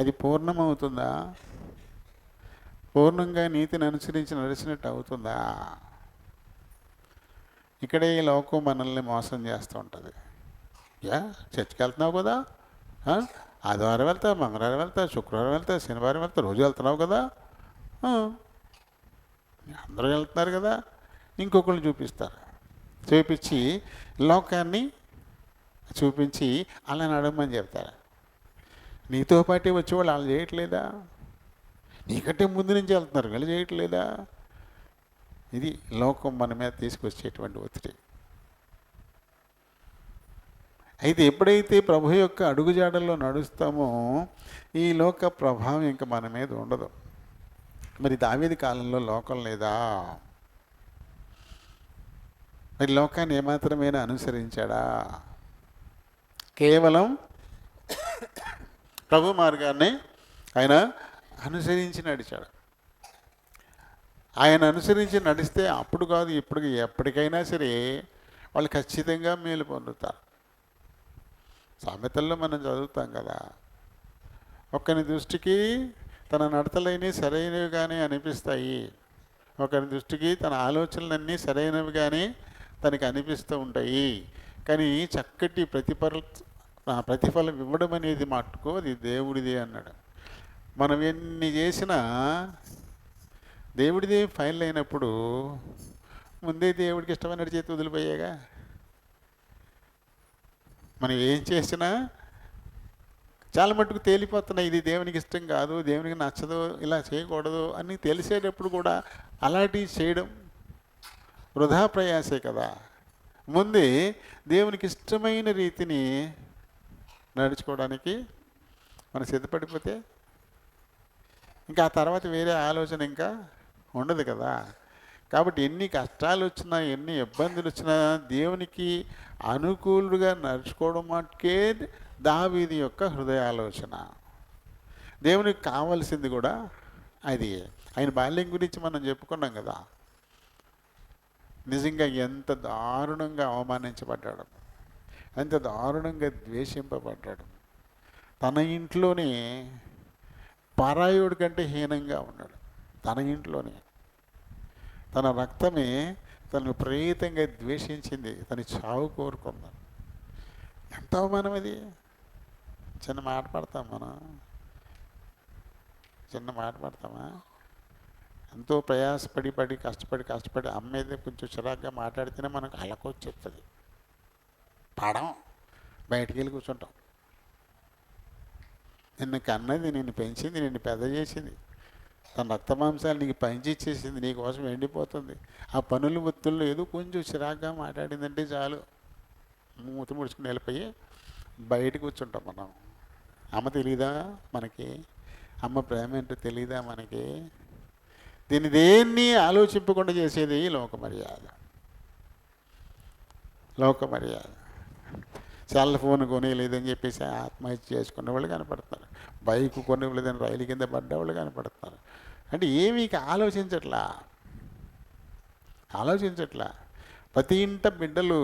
అది పూర్ణమవుతుందా? పూర్ణంగా నీతిని అనుసరించి నడిచినట్టు అవుతుందా? ఇక్కడే ఈ లోకం మనల్ని మోసం చేస్తూ ఉంటుంది. చర్చికి వెళ్తున్నావు కదా, ఆదివారం వెళ్తా, మంగళవారం వెళ్తా, శుక్రవారం వెళ్తా, శనివారం వెళ్తా, రోజు వెళ్తున్నావు కదా, అందరూ వెళ్తున్నారు కదా, ఇంకొకళ్ళు చూపిస్తారు. చూపించి లోకాన్ని చూపించి అలా నడమని చెప్తారు. నీతో పాటే వచ్చేవాళ్ళు వాళ్ళు చేయట్లేదా? నీకంటే ముందు నుంచి వెళ్తున్నారు వాళ్ళు చేయట్లేదా? ఇది లోకం మన మీద తీసుకొచ్చేటువంటి ఒత్తిడి. అయితే ఎప్పుడైతే ప్రభు యొక్క అడుగుజాడల్లో నడుస్తామో ఈ లోక ప్రభావం ఇంకా మన మీద ఉండదు. మరి దావీదు కాలంలో లోకం లేదా? మరి లోకాన్ని ఏమాత్రమైనా అనుసరించాడా? కేవలం ప్రభు మార్గాన్ని ఆయన అనుసరించి నడిచాడు. ఆయన అనుసరించి నడిస్తే అప్పుడు కాదు ఇప్పుడు ఎప్పటికైనా సరే వాళ్ళు ఖచ్చితంగా మేలు పొందుతారు. సామెతల్లో మనం చదువుతాం కదా, ఒకరి దృష్టికి తన నడతలన్నీ సరైనవిగానే అనిపిస్తాయి, ఒకరి దృష్టికి తన ఆలోచనలన్నీ సరైనవిగానే తనకి అనిపిస్తూ ఉంటాయి. కానీ చక్కటి ప్రతిఫలం ఇవ్వడం అనేది మట్టుకు అది దేవుడిదే అన్నాడు. మనం ఎన్ని చేసినా దేవుడిదే ఫైనల్ అయినప్పుడు ముందే దేవుడికి ఇష్టమైన చేతి వదిలిపోయాగా. మనం ఏం చేసినా చాలా మట్టుకు తేలిపోతున్నాయి. ఇది దేవునికి ఇష్టం కాదు, దేవునికి నచ్చదు, ఇలా చేయకూడదు అని తెలిసేటప్పుడు కూడా అలాంటివి చేయడం వృధా ప్రయాసే కదా. ముందే దేవునికి ఇష్టమైన రీతిని నడుచుకోవడానికి మనం సిద్ధపడిపోతే ఇంకా ఆ తర్వాత వేరే ఆలోచన ఇంకా ఉండదు కదా. కాబట్టి ఎన్ని కష్టాలు వచ్చినా, ఎన్ని ఇబ్బందులు వచ్చినా దేవునికి అనుకూలుగా నడుచుకోవడం మటుకే దావీదు యొక్క హృదయ ఆలోచన. దేవునికి కావాల్సింది కూడా అది. ఆయన బాల్యం గురించి మనం చెప్పుకున్నాం కదా. నిజంగా ఎంత దారుణంగా అవమానించబడ్డాడు, ఎంత దారుణంగా ద్వేషింపబడ్డాడు. తన ఇంట్లోనే పరాయుడి కంటే హీనంగా ఉన్నాడు. తన ఇంట్లోనే తన రక్తమే తను విపరీతంగా ద్వేషించింది, తన చావు కోరుకున్నాడు. ఎంత అవమానం అది. చిన్న మాట పడతాం మనం, చిన్న మాట పడతామా? ఎంతో ప్రయాసపడి కష్టపడి అమ్మ మీద కొంచెం చిరాగ్గా మాట్లాడితేనే మనకు అలకొచ్చి చెప్తుంది. పడం, బయటికి వెళ్ళి కూర్చుంటాం. నిన్ను కన్నది, నిన్ను పెంచింది, నిన్ను పెద్ద చేసింది, తన రక్తమాంసాలు నీకు పంచిచ్చేసింది, నీకోసం ఎండిపోతుంది. ఆ పనులు ఒత్తుల్లో ఏదో కొంచెం చిరాగ్గా మాట్లాడిందంటే చాలు, మూతి ముడుచుకుని వెళ్ళిపోయి బయటకు కూర్చుంటాం మనం. అమ్మ తెలీదా మనకి? అమ్మ ప్రేమ ఏంటో తెలీదా మనకి? దేన్ని ఆలోచింపకుండా చేసేది లోక మర్యాద. లోక మర్యాద. సెల్ ఫోన్ కొనేలేదని చెప్పేసి ఆత్మహత్య చేసుకునే వాళ్ళు కనపడుతున్నారు. బైక్ కొనేలేదని రైలు కింద పడ్డవాళ్ళు కనపడుతున్నారు. అంటే ఏమీ ఆలోచించట్లా. ప్రతి ఇంట బిడ్డలు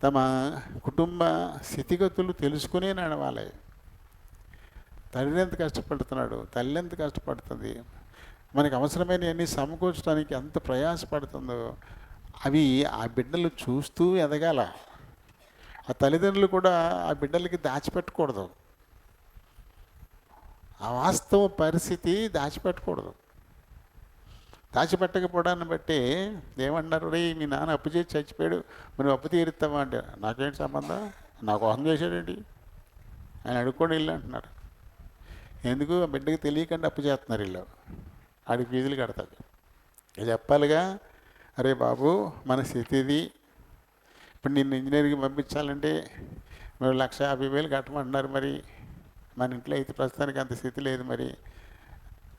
తమ కుటుంబ స్థితిగతులు తెలుసుకునే నడవాలి. తండ్రి ఎంత కష్టపడుతున్నాడు, తల్లి ఎంత కష్టపడుతుంది, మనకు అవసరమైనవన్నీ సమకూర్చడానికి ఎంత ప్రయాసపడుతుందో అవి ఆ బిడ్డలు చూస్తూ ఎదగాల. ఆ తల్లిదండ్రులు కూడా ఆ బిడ్డలకి దాచిపెట్టకూడదు. ఆ వాస్తవ పరిస్థితి దాచిపెట్టకూడదు. దాచిపెట్టకపోవడాన్ని బట్టి ఏమన్నారు, రే మీ నాన్న అప్పు చేసి చచ్చిపోయాడు, మరి అప్పు తీరుస్తావా అంటే, నాకేంటి సంబంధం, నా కోసం చేశాడేంటి ఆయన అడుక్కోండి ఇల్లు అంటున్నారు. ఎందుకు? ఆ బిడ్డకి తెలియకుండా అప్పు చేస్తున్నారు ఇల్లు, ఆడికి ఫీజులు కడతాడు. చెప్పాలిగా, అరే బాబు మన స్థితి ఇది, ఇప్పుడు నిన్ను ఇంజనీరింగ్కి పంపించాలంటే మీరు 1,50,000 కట్టమంటున్నారు, మరి మన ఇంట్లో అయితే ప్రస్తుతానికి అంత స్థితి లేదు, మరి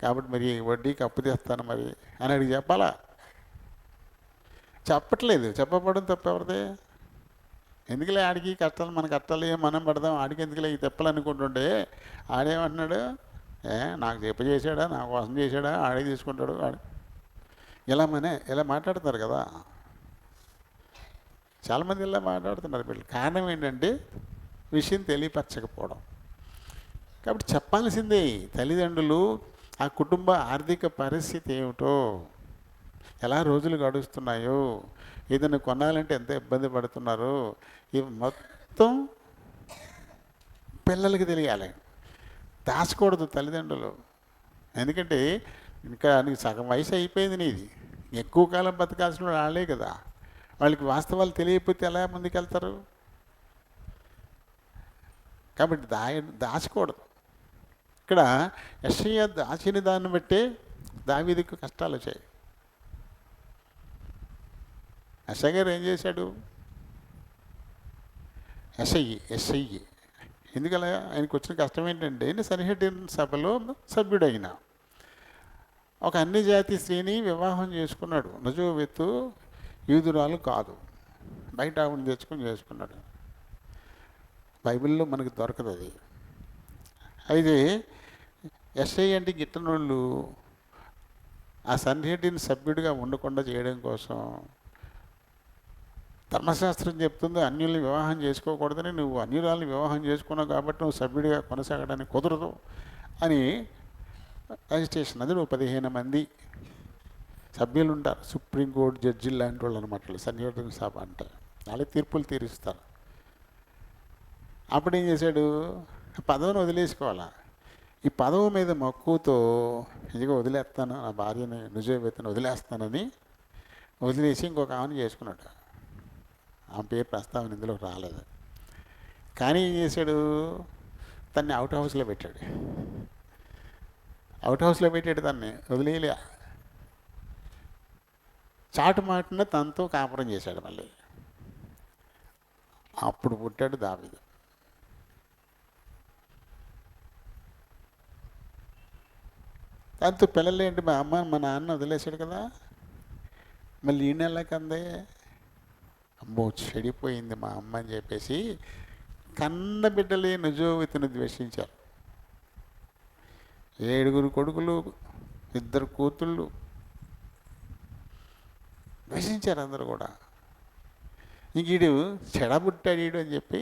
కాబట్టి మరి వడ్డీకి అప్పు తెస్తాను మరి అని అడిగి చెప్పాలా? చెప్పట్లేదు. చెప్పబడడం తప్ప ఎవరిదే? ఎందుకులే ఆడికి కష్టాలు, మన కష్టాలు ఏం మనం పడదాం, ఆడికి ఎందుకులే ఈ తెప్పాలనుకుంటుంటే ఆడేమంటున్నాడు, నాకు చెప్ప చేశాడా, నా కోసం చేశాడా, ఆడే తీసుకుంటాడు ఆడు, ఇలా మాట్లాడుతున్నారు కదా. చాలామంది ఇలా మాట్లాడుతున్నారు వీళ్ళు. కారణం ఏంటంటే విషయం తెలియపరచకపోవడం. కాబట్టి చెప్పాల్సిందే. తల్లిదండ్రులు ఆ కుటుంబ ఆర్థిక పరిస్థితి ఏమిటో, ఎలా రోజులు గడుస్తున్నాయో, ఏదైనా కొనాలంటే ఎంత ఇబ్బంది పడుతున్నారో, ఇవి మొత్తం పిల్లలకి తెలియాలి. దాచకూడదు తల్లిదండ్రులు. ఎందుకంటే ఇంకా నీకు సగం వయసు అయిపోయింది, నీది ఎక్కువ కాలం బతకాల్సిన వాళ్ళు వాళ్ళే కదా. వాళ్ళకి వాస్తవాలు తెలియకపోతే ఎలా ముందుకెళ్తారు? కాబట్టి దాచకూడదు. ఇక్కడ యెషయా దాచిన దాన్ని బట్టే దావీదుకు కష్టాలు వచ్చాయి. యెషయా గారు ఏం చేశాడు? యెషయి ఎందుకలా ఆయనకు వచ్చిన కష్టం ఏంటంటే, సన్హెడ్రిన్ సభలో సభ్యుడైన ఒక అన్ని జాతి స్త్రీని వివాహం చేసుకున్నాడు. నజోవెతు యూదురాలు కాదు, బయట ఆవిడని తెచ్చుకొని చేసుకున్నాడు. బైబిల్లో మనకు దొరకదు అది. అయితే యెషయా అంటే గిట్టనోళ్ళు ఆ సన్హెడ్రిన్ సభ్యుడిగా ఉండకుండా చేయడం కోసం ధర్మశాస్త్రం చెప్తుంది అన్యుల్ని వివాహం చేసుకోకూడదని, నువ్వు అన్యురాలని వివాహం చేసుకున్నావు కాబట్టి నువ్వు సభ్యుడిగా కొనసాగడానికి కుదరదు అని అజిటేషన్. అది నువ్వు 15 మంది సభ్యులు ఉంటారు, సుప్రీంకోర్టు జడ్జిలు లాంటి వాళ్ళు అనమాట, సంయోజన సభ అంటే వాళ్ళే తీర్పులు తీరుస్తారు. అప్పుడు ఏం చేశాడు, పదవిని వదిలేసుకోవాలా. ఈ పదవి మీద మక్కువతో ఇదిగో వదిలేస్తాను, నా భార్యని నిజవేతను వదిలేస్తానని వదిలేసి ఇంకొక ఆమెను చేసుకున్నాడు. ఆమె పేరు ప్రస్తావన ఇందులో రాలేదు. కానీ ఏం చేశాడు, తన్ని అవుట్ హౌస్లో పెట్టాడు. అవుట్ హౌస్లో పెట్టాడు, తన్ని వదిలేయలే. చాటు మాటున తనతో కాపురం చేశాడు మళ్ళీ. అప్పుడు పుట్టాడు దావీదు. దాంతో పిల్లలేంటి, మా అమ్మ మా నాన్న వదిలేశాడు కదా, మళ్ళీ ఈ నెల కందే, అమ్మో చెడిపోయింది మా అమ్మ అని చెప్పేసి కన్న బిడ్డలే నిజోవితిని ద్వేషించారు. 7 కొడుకులు 2 కూతుళ్ళు ద్వేషించారు అందరూ కూడా. ఇంక ఈడు చెడబుట్టాడు ఈడు అని చెప్పి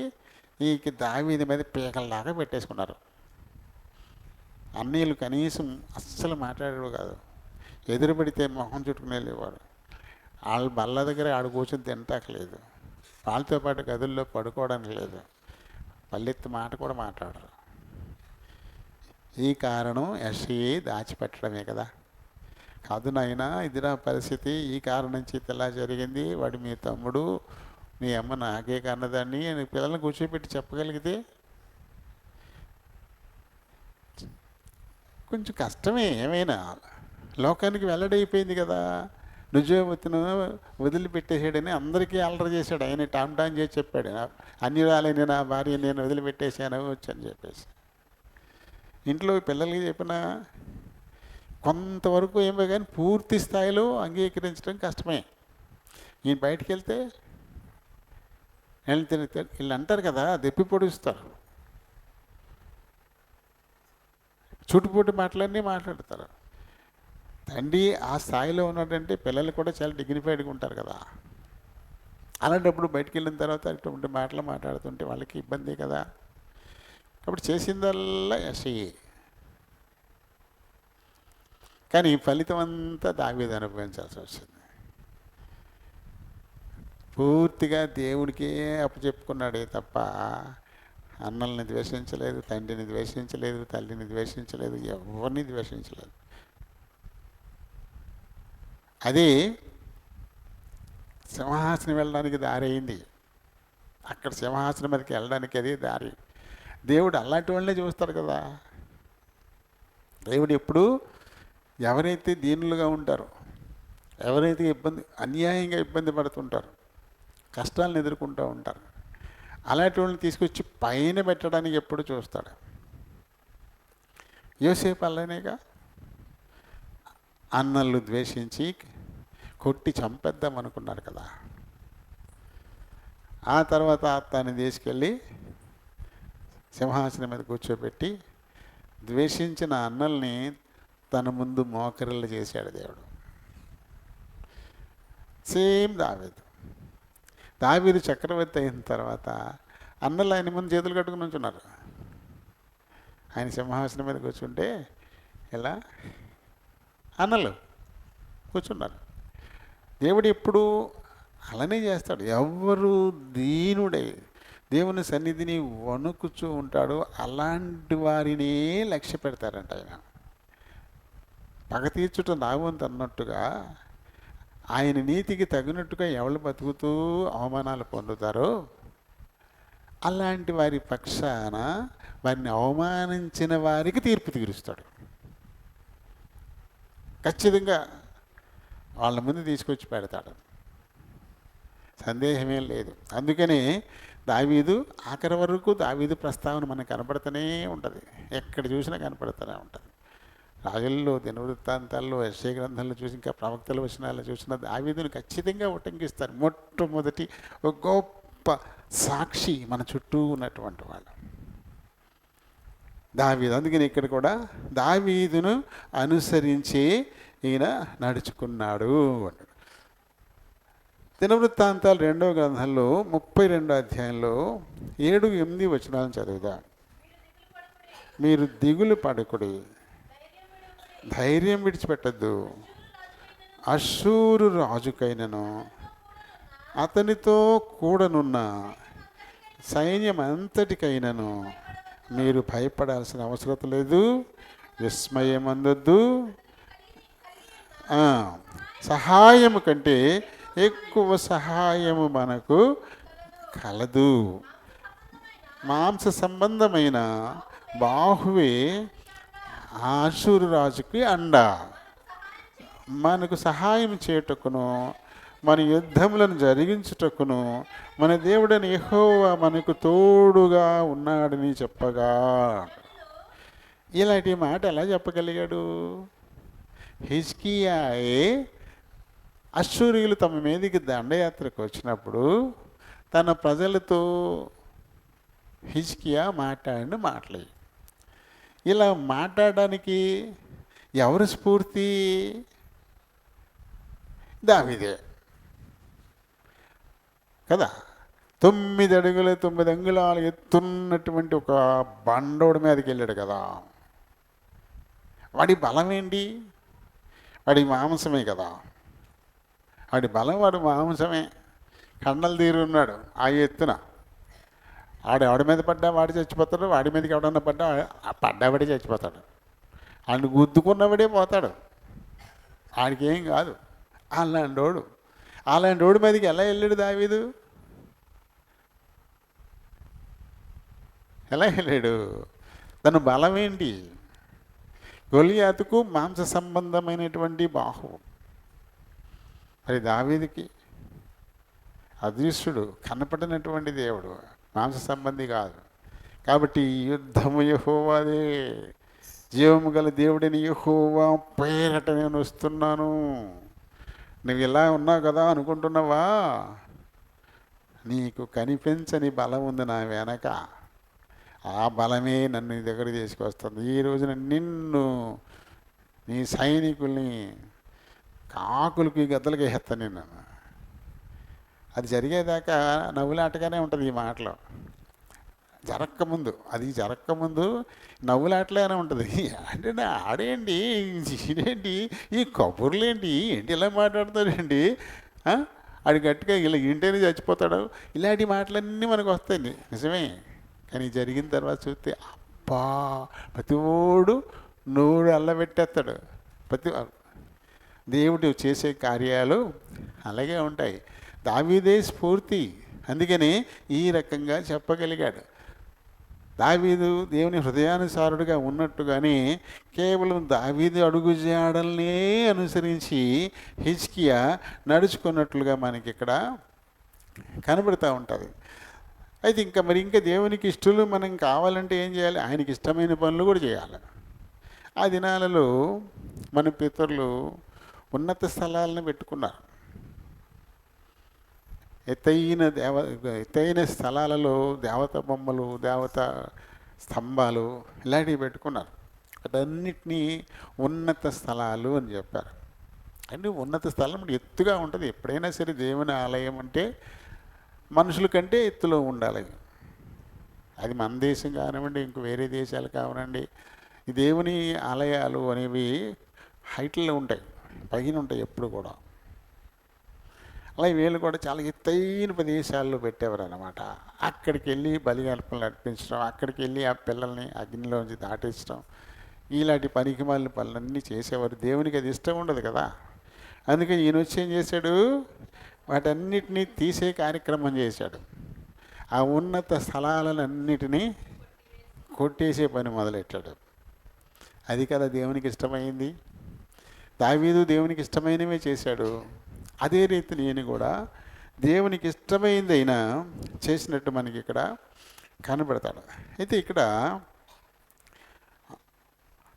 ఈ దావీదు మీద పీకల్లాగా పెట్టేసుకున్నారు. అన్నయ్యలు కనీసం అస్సలు మాట్లాడేవాడు కాదు, ఎదురుపడితే మొహం చుట్టుకుని వెళ్ళేవాడు. వాళ్ళ బల్ల దగ్గర ఆడు కూర్చొని తింటాకలేదు, వాళ్ళతో పాటు గదుల్లో పడుకోవడానికి లేదు, పల్లెత్తి మాట కూడా మాట్లాడరు. ఈ కారణం యెషయా దాచిపెట్టడమే కదా. కాదు నాయనా, ఇది నా పరిస్థితి, ఈ కారణం చేతి ఇలా జరిగింది, వాడు మీ తమ్ముడు, మీ అమ్మ నాకే కన్నదాన్ని అని పిల్లల్ని కూర్చోబెట్టి చెప్పగలిగితే కొంచెం కష్టమే. ఏమైనా లోకానికి వెల్లడైపోయింది కదా, నిజవతిను వదిలిపెట్టేసాడని అందరికీ అల్లరి చేశాడు. ఆయన టామ్ చేసి చెప్పాడు, అన్యురాలైన నా భార్య నేను వదిలిపెట్టేశాను వచ్చని చెప్పేసి. ఇంట్లో పిల్లలకి చెప్పిన కొంతవరకు ఏమో కానీ పూర్తి స్థాయిలో అంగీకరించడం కష్టమే. ఈయన బయటికి వెళ్తే వీళ్ళు అంటారు కదా, దెప్పి పొడుస్తారు, చుట్టుపొట్టు మాటలన్నీ మాట్లాడతారు. తండ్రి ఆ స్థాయిలో ఉన్నాడంటే పిల్లలు కూడా చాలా డిగ్నిఫైడ్గా ఉంటారు కదా. అలాంటప్పుడు బయటికి వెళ్ళిన తర్వాత అటువంటి మాటలు మాట్లాడుతుంటే వాళ్ళకి ఇబ్బంది కదా. కాబట్టి చేసిందల్లా యెషయా, కానీ ఫలితం అంతా దావీదు అనుభవించాల్సి వచ్చింది. పూర్తిగా దేవుడికే అప్పచెప్పుకున్నాడే తప్ప అన్నల్ని ద్వేషించలేదు, తండ్రిని ద్వేషించలేదు, తల్లిని ద్వేషించలేదు, ఎవరిని ద్వేషించలేదు. అది సింహాసనం వెళ్ళడానికి దారి అయింది. అక్కడ సింహాసనం మీదకి వెళ్ళడానికి అది దారి. దేవుడు అలాంటి వాళ్ళనే చూస్తారు కదా. దేవుడు ఎప్పుడు ఎవరైతే దీనులుగా ఉంటారో, ఎవరైతే అన్యాయంగా ఇబ్బంది పడుతుంటారో, కష్టాలను ఎదుర్కొంటూ ఉంటారు, అలాంటి వాళ్ళని తీసుకొచ్చి పైన పెట్టడానికి ఎప్పుడు చూస్తాడు. యోసేపు అలానేగా, అన్నలు ద్వేషించి కొట్టి చంపేద్దాం అనుకున్నారు కదా. ఆ తర్వాత తను తీసుకెళ్ళి సింహాసనం మీద కూర్చోబెట్టి ద్వేషించిన అన్నల్ని తన ముందు మోకరిల్లు చేశాడు దేవుడు. సేమ్ దావీదు చక్రవర్తి అయిన తర్వాత అన్నలు ఆయన ముందు చేతులు కట్టుకుని ఉంచున్నారు. ఆయన సింహాసనం మీద కూర్చుంటే ఇలా అన్నలు కూర్చున్నారు. దేవుడు ఎప్పుడు అలానే చేస్తాడు. ఎవరు దీనుడై దేవుని సన్నిధిని వణుకుచూ ఉంటాడో అలాంటి వారినే లక్ష్య పెడతారంట ఆయన. పగ తీర్చుట నావంతు అన్నట్టుగా ఆయన నీతికి తగినట్టుగా ఎవరు బతుకుతూ అవమానాలు పొందుతారో అలాంటి వారి పక్షాన వారిని అవమానించిన వారికి తీర్పు తీరుస్తాడు. ఖచ్చితంగా వాళ్ళ ముందు తీసుకొచ్చి పెడతాడు, సందేహమేం లేదు. అందుకని దావీదు ఆఖరి వరకు దావీదు ప్రస్తావన మనకు కనపడుతూనే ఉంటుంది, ఎక్కడ చూసినా కనపడుతూనే ఉంటుంది. రాజుల్లో, దినవృత్తాంతాల్లో, యెషయా గ్రంథంలో చూసి, ఇంకా ప్రవక్తల వచనాల్లో చూసిన దావీదును ఖచ్చితంగా ఉటంకిస్తారు. మొట్టమొదటి ఒక గొప్ప సాక్షి మన చుట్టూ ఉన్నటువంటి వాళ్ళు దావీదు. అందుకని ఇక్కడ కూడా దావీదును అనుసరించి ఈయన నడుచుకున్నాడు అన్నాడు. దినవృత్తాంతాలు 2వ గ్రంథంలో 32వ అధ్యాయంలో 7-8 వచనాలను చదువుదాం. మీరు దిగులు పడకుడి, ధైర్యం విడిచిపెట్టద్దు, అష్షూరు రాజుకైనను అతనితో కూడనున్న సైన్యం అంతటికైనను మీరు భయపడాల్సిన అవసరం లేదు, విస్మయం అందొద్దు. సహాయము కంటే ఎక్కువ సహాయము మనకు కలదు. మాంస సంబంధమైన బాహువే అష్షూరు రాజుకి అండ. మనకు సహాయం చేయుటకును మన యుద్ధములను జరిగించుటకును మన దేవుడని యెహోవా మనకు తోడుగా ఉన్నాడని చెప్పగా. ఇలాంటి మాట ఎలా చెప్పగలిగాడు? హిజ్కియాయే అష్షూరీయులు తమ మీదకి దండయాత్రకు వచ్చినప్పుడు తన ప్రజలతో హిజ్కియా మాట్లాడిన మాటలు. ఇలా మాట్లాడడానికి ఎవరు స్ఫూర్తి? దావీదే కదా. 9 అడుగులు 9 అంగుళాలు ఎత్తున్నటువంటి ఒక బండోడి మీదకి వెళ్ళాడు కదా. వాడి బలం ఏంటి? వాడి మాంసమే కదా. వాడి బలం వాడి మాంసమే. కండలు తీరు ఉన్నాడు ఆ ఎత్తున. ఆవిడ మీద పడ్డా వాడు చచ్చిపోతాడు, వాడి మీదకి ఎవడన్నా పడ్డావాడే చచ్చిపోతాడు. ఆయన గుద్దుకున్నవాడే పోతాడు, ఆడికి ఏం కాదు. అలాంటి రోడ్డు మీదకి ఎలా వెళ్ళాడు దావీదు? ఎలా వెళ్ళాడు? తన బలం ఏంటి? గొలియాతుకు మాంస సంబంధమైనటువంటి బాహు. మరి దావీదుకి అదృశ్యుడు, కనపడినటువంటి దేవుడు, మాంస సంబంధి కాదు. కాబట్టి యుద్ధము యెహోవాదే. జీవము గల దేవుడిని యెహోవా పేరట నేను వస్తున్నాను. నువ్వు ఇలా ఉన్నావు కదా అనుకుంటున్నావా? నీకు కనిపించని బలం ఉంది నా వెనక. ఆ బలమే నన్ను నీ దగ్గర తీసుకొస్తుంది. ఈ రోజున నిన్ను, నీ సైనికుల్ని కాకులకి గద్దలకి వేస్తాను నేను. అది జరిగేదాకా నవ్వులాటగానే ఉంటుంది ఈ మాటలో. జరక్కముందు నవ్వులాటలానే ఉంటుంది. అంటే ఆడేంటి, ఇదేంటి, ఈ కబుర్లేంటి, ఏంటి ఇలా మాట్లాడతాడండి, ఆడు గట్టిగా ఇలా ఇంటేనే చచ్చిపోతాడు, ఇలాంటి మాటలన్నీ మనకు వస్తాయి. నిజమే. కానీ జరిగిన తర్వాత చూస్తే అబ్బా, ప్రతివాడు నోరు అల్లబెట్టేస్తాడు. దేవుడు చేసే కార్యాలు అలాగే ఉంటాయి. దావీదే స్ఫూర్తి. అందుకని ఈ రకంగా చెప్పగలిగాడు. దావీదు దేవుని హృదయానుసారుడిగా ఉన్నట్టుగానే కేవలం దావీదు అడుగుజాడల్నే అనుసరించి హిజ్కియా నడుచుకున్నట్లుగా మనకి ఇక్కడ కనబడుతూ ఉంటుంది. అయితే ఇంకా దేవునికి ఇష్టలు మనం కావాలంటే ఏం చేయాలి? ఆయనకి ఇష్టమైన పనులు కూడా చేయాలి. ఆ దినాలలో మన పితరులు ఉన్నత స్థలాలను పెట్టుకున్నారు. ఎత్తైన స్థలాలలో దేవత బొమ్మలు, దేవత స్తంభాలు ఇలాంటివి పెట్టుకున్నారు. వాటన్నిటినీ ఉన్నత స్థలాలు అని చెప్పారు. అంటే ఉన్నత స్థలం ఎత్తుగా ఉంటుంది. ఎప్పుడైనా సరే దేవుని ఆలయం అంటే మనుషుల కంటే ఎత్తులో ఉండాలి. అది మన దేశం కానివ్వండి, ఇంక వేరే దేశాలు కానివ్వండి, ఈ దేవుని ఆలయాలు అనేవి హైట్లో ఉంటాయి, పైన ఉంటాయి ఎప్పుడు కూడా. అలాగే వీళ్ళు కూడా చాలా ఎత్తైన ప్రదేశాల్లో పెట్టేవారు అన్నమాట. అక్కడికి వెళ్ళి బలిగల్పనలు అర్పించడం, అక్కడికి వెళ్ళి ఆ పిల్లల్ని అగ్నిలోంచి దాటించడం, ఇలాంటి పనికిమాలిన పనులన్నీ చేసేవారు. దేవునికి అది ఇష్టం ఉండదు కదా. అందుకని ఈయన వచ్చి ఏం చేశాడు? వాటన్నిటినీ తీసే కార్యక్రమం చేశాడు. ఆ ఉన్నత స్థలాలన్నిటినీ కొట్టేసే పని మొదలెట్టాడు. అది కదా దేవునికి ఇష్టమైంది. దావీదు దేవునికి ఇష్టమైనవే చేశాడు. అదే రీతి నేను కూడా దేవునికి ఇష్టమైందైనా చేసినట్టు మనకి ఇక్కడ కనబడతాడు. అయితే ఇక్కడ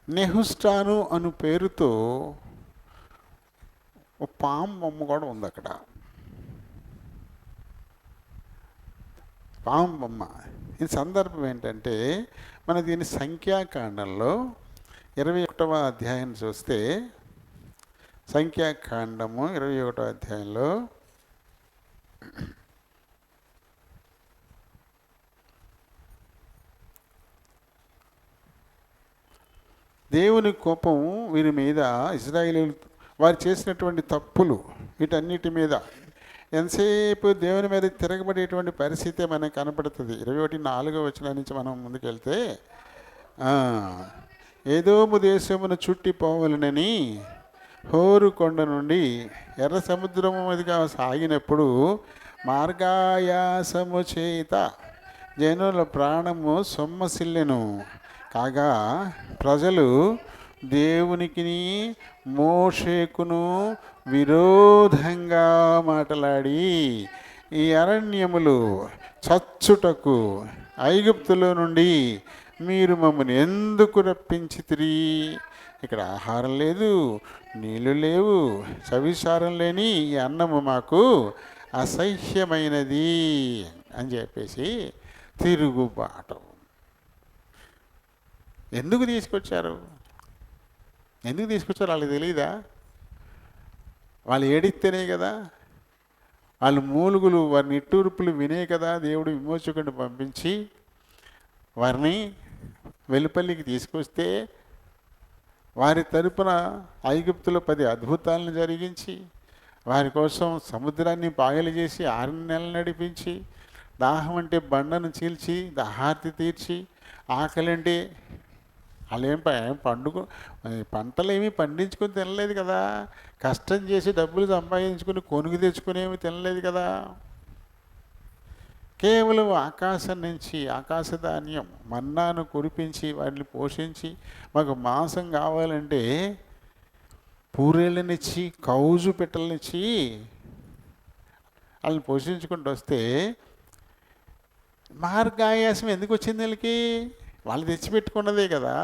నెహుష్టాను అను పేరుతో ఒక పాము బొమ్మ కూడా ఉంది అక్కడ. పాము బొమ్మ. ఈ సందర్భం ఏంటంటే మన దీని సంఖ్యాకాండంలో 21వ అధ్యాయం చూస్తే, సంఖ్యాకాండము 21వ అధ్యాయంలో దేవుని కోపం వీరి మీద, ఇశ్రాయేలీయులు వారు చేసినటువంటి తప్పులు వీటన్నిటి మీద ఎంతసేపు దేవుని మీద తిరగబడేటువంటి పరిస్థితే మనకు కనపడుతుంది. 21:4 నుంచి మనం ముందుకెళ్తే, ఏదోము దేశమును చుట్టి పోవలనని హోరు కొండ నుండి ఎర్ర సముద్రము మీదుగా సాగినప్పుడు మార్గాయాసము చేత జనుల ప్రాణము సొమ్మసిల్లెను. కాగా ప్రజలు దేవునికి మోషేకును విరోధంగా మాట్లాడి, ఈ అరణ్యములు చచ్చుటకు ఐగుప్తులో నుండి మీరు మమ్మల్ని ఎందుకు రప్పించితిరి? ఇక్కడ ఆహారం లేదు, నీళ్ళు లేవు, సవిసారం లేని ఈ అన్నము మాకు అసహ్యమైనది అని చెప్పేసి తిరుగుబాటు. ఎందుకు తీసుకొచ్చారు వాళ్ళకి తెలియదా? వాళ్ళు ఏడిస్తేనే కదా, వాళ్ళు మూలుగులు, వారి నిట్టూర్పులు వినే కదా దేవుడు విమోచకుడిని పంపించి వారిని వెలుపల్లికి తీసుకొస్తే, వారి తరపున ఐగుప్తులో 10 అద్భుతాలను జరిగించి, వారి కోసం సముద్రాన్ని పాయలు చేసి 6 నెలలు నడిపించి, దాహం అంటే బండను చీల్చి దాహార్తి తీర్చి, ఆకలంటే వాళ్ళేం పంటలు ఏమీ పండించుకొని తినలేదు కదా, కష్టం చేసి డబ్బులు సంపాదించుకుని కొనుగు తెచ్చుకునేమి తినలేదు కదా. కేవలం ఆకాశం నుంచి ఆకాశధాన్యం మన్నాను కురిపించి వాటిని పోషించి, మాకు మాంసం కావాలంటే పూరేళ్ళనిచ్చి కౌజు పిట్టలనిచ్చి వాళ్ళని పోషించుకుంటూ వస్తే మార్గాయాసం ఎందుకు వచ్చింది వీళ్ళకి? వాళ్ళు తెచ్చిపెట్టుకున్నదే కదా.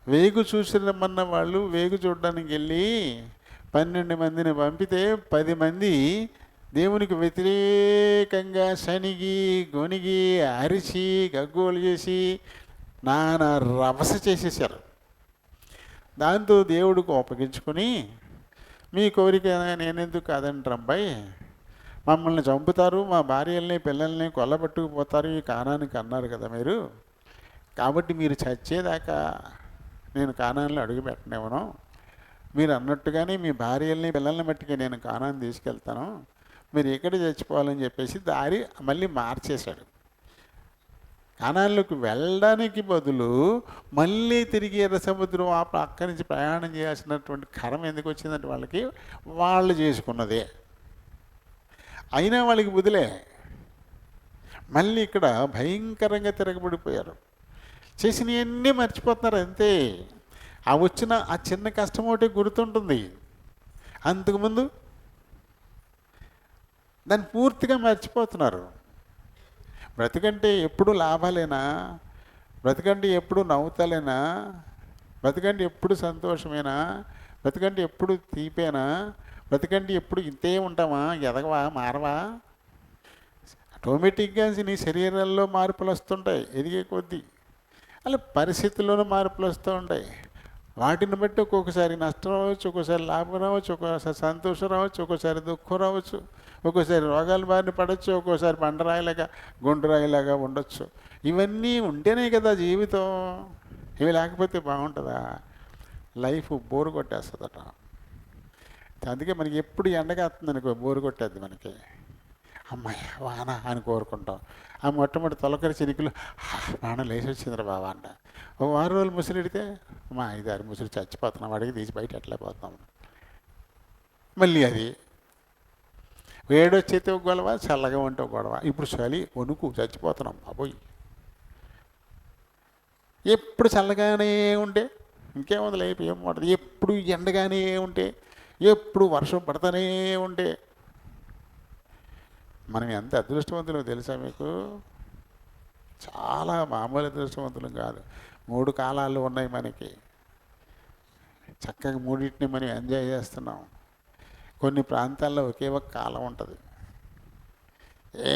వేగు చూసిరమ్మన్న వాళ్ళు వేగు చూడడానికి వెళ్ళి 12 మందిని పంపితే 10 మంది దేవునికి వ్యతిరేకంగా శనిగి గొనిగి అరిచి గగ్గోలు చేసి నానా రభస చేసేసారు. దాంతో దేవుడు కోపగించుకొని, మీ కోరిక నేనెందుకు కాదంటారంబాయి, మమ్మల్ని చంపుతారు, మా భార్యల్ని పిల్లల్ని కొల్లబట్టుకుపోతారు ఈ కానానికి అన్నారు కదా మీరు, కాబట్టి మీరు చచ్చేదాకా నేను కానాన్ని అడుగు పెట్టనివ్వను, మీరు అన్నట్టుగానే మీ భార్యల్ని పిల్లల్ని మట్టికి నేను కానాన్ని తీసుకెళ్తాను, మీరు ఎక్కడ చచ్చిపోవాలని చెప్పేసి దారి మళ్ళీ మార్చేశాడు. కానాన్లోకి వెళ్ళడానికి బదులు మళ్ళీ తిరిగి ఎర్ర సముద్రం అక్కడి నుంచి ప్రయాణం చేయాల్సినటువంటి కరం ఎందుకు వచ్చిందంటే వాళ్ళకి, వాళ్ళు చేసుకున్నదే. అయినా వాళ్ళకి బుదిలే, మళ్ళీ ఇక్కడ భయంకరంగా తిరగబడిపోయారు. చేసినవన్నీ మర్చిపోతున్నారు అంతే. ఆ వచ్చిన ఆ చిన్న కష్టం ఒకటి గుర్తుంటుంది, అంతకుముందు దాన్ని పూర్తిగా మర్చిపోతున్నారు. బ్రతుకంటే ఎప్పుడు లాభాలేనా? బ్రతుకంటే ఎప్పుడు నవ్వుతాలేనా? బ్రతుకంటే ఎప్పుడు సంతోషమేనా? బ్రతుకంటే ఎప్పుడు తీపేనా? బ్రతుకంటే ఎప్పుడు ఇంతే ఉంటామా? ఎదగవా? మారవా? ఆటోమేటిక్గా నీ శరీరాల్లో మార్పులు వస్తుంటాయి ఎదిగే కొద్దీ, అలా పరిస్థితుల్లోనూ మార్పులు వస్తూ ఉంటాయి. వాటిని బట్టి ఒక్కొక్కసారి నష్టం రావచ్చు, ఒక్కోసారి లాభం రావచ్చు, ఒక్కోసారి సంతోషం రావచ్చు, ఒక్కోసారి దుఃఖం రావచ్చు, ఒక్కోసారి రోగాల బారిన పడవచ్చు, ఒక్కోసారి బండరాయిలాగా గుండ్రాయిలాగా ఉండొచ్చు. ఇవన్నీ ఉంటేనే కదా జీవితం. ఇవి లేకపోతే బాగుంటుందా? లైఫ్ బోరు కొట్టేస్తుందట. అందుకే మనకి ఎప్పుడు ఎండగాస్తుంది అనుకో, బోరు కొట్టేద్ది మనకి. అమ్మాయి వాన అని కోరుకుంటాం. ఆ మొట్టమొదటి తొలకరి చినికులు వాన లేచి వచ్చిందిరా బాబా అంట. ఓ 6 రోజులు ముసిరిడితే మా 5-6 ముసిరి చచ్చిపోతున్నాం, వాడికి తీసి బయట ఎట్లా పోతున్నాం. మళ్ళీ అది వేడొచ్చైతే ఒక గొడవ, చల్లగా ఉంటే ఒక గొడవ. ఇప్పుడు చలి వణుకు చచ్చిపోతున్నాం బాబోయ్. ఎప్పుడు చల్లగానే ఉంటే ఇంకేముంది లైఫ్, ఏం ఉంటుంది. ఎప్పుడు ఎండగానే ఉంటే, ఎప్పుడు వర్షం పడతానే ఉంటే మనం ఎంత అదృష్టవంతులు తెలుసా మీకు? చాలా మామూలు అదృష్టవంతులు కాదు. 3 కాలాలు ఉన్నాయి మనకి, చక్కగా మూడింటిని మనం ఎంజాయ్ చేస్తున్నాం. కొన్ని ప్రాంతాల్లో ఒకే ఒక కాలం ఉంటుంది,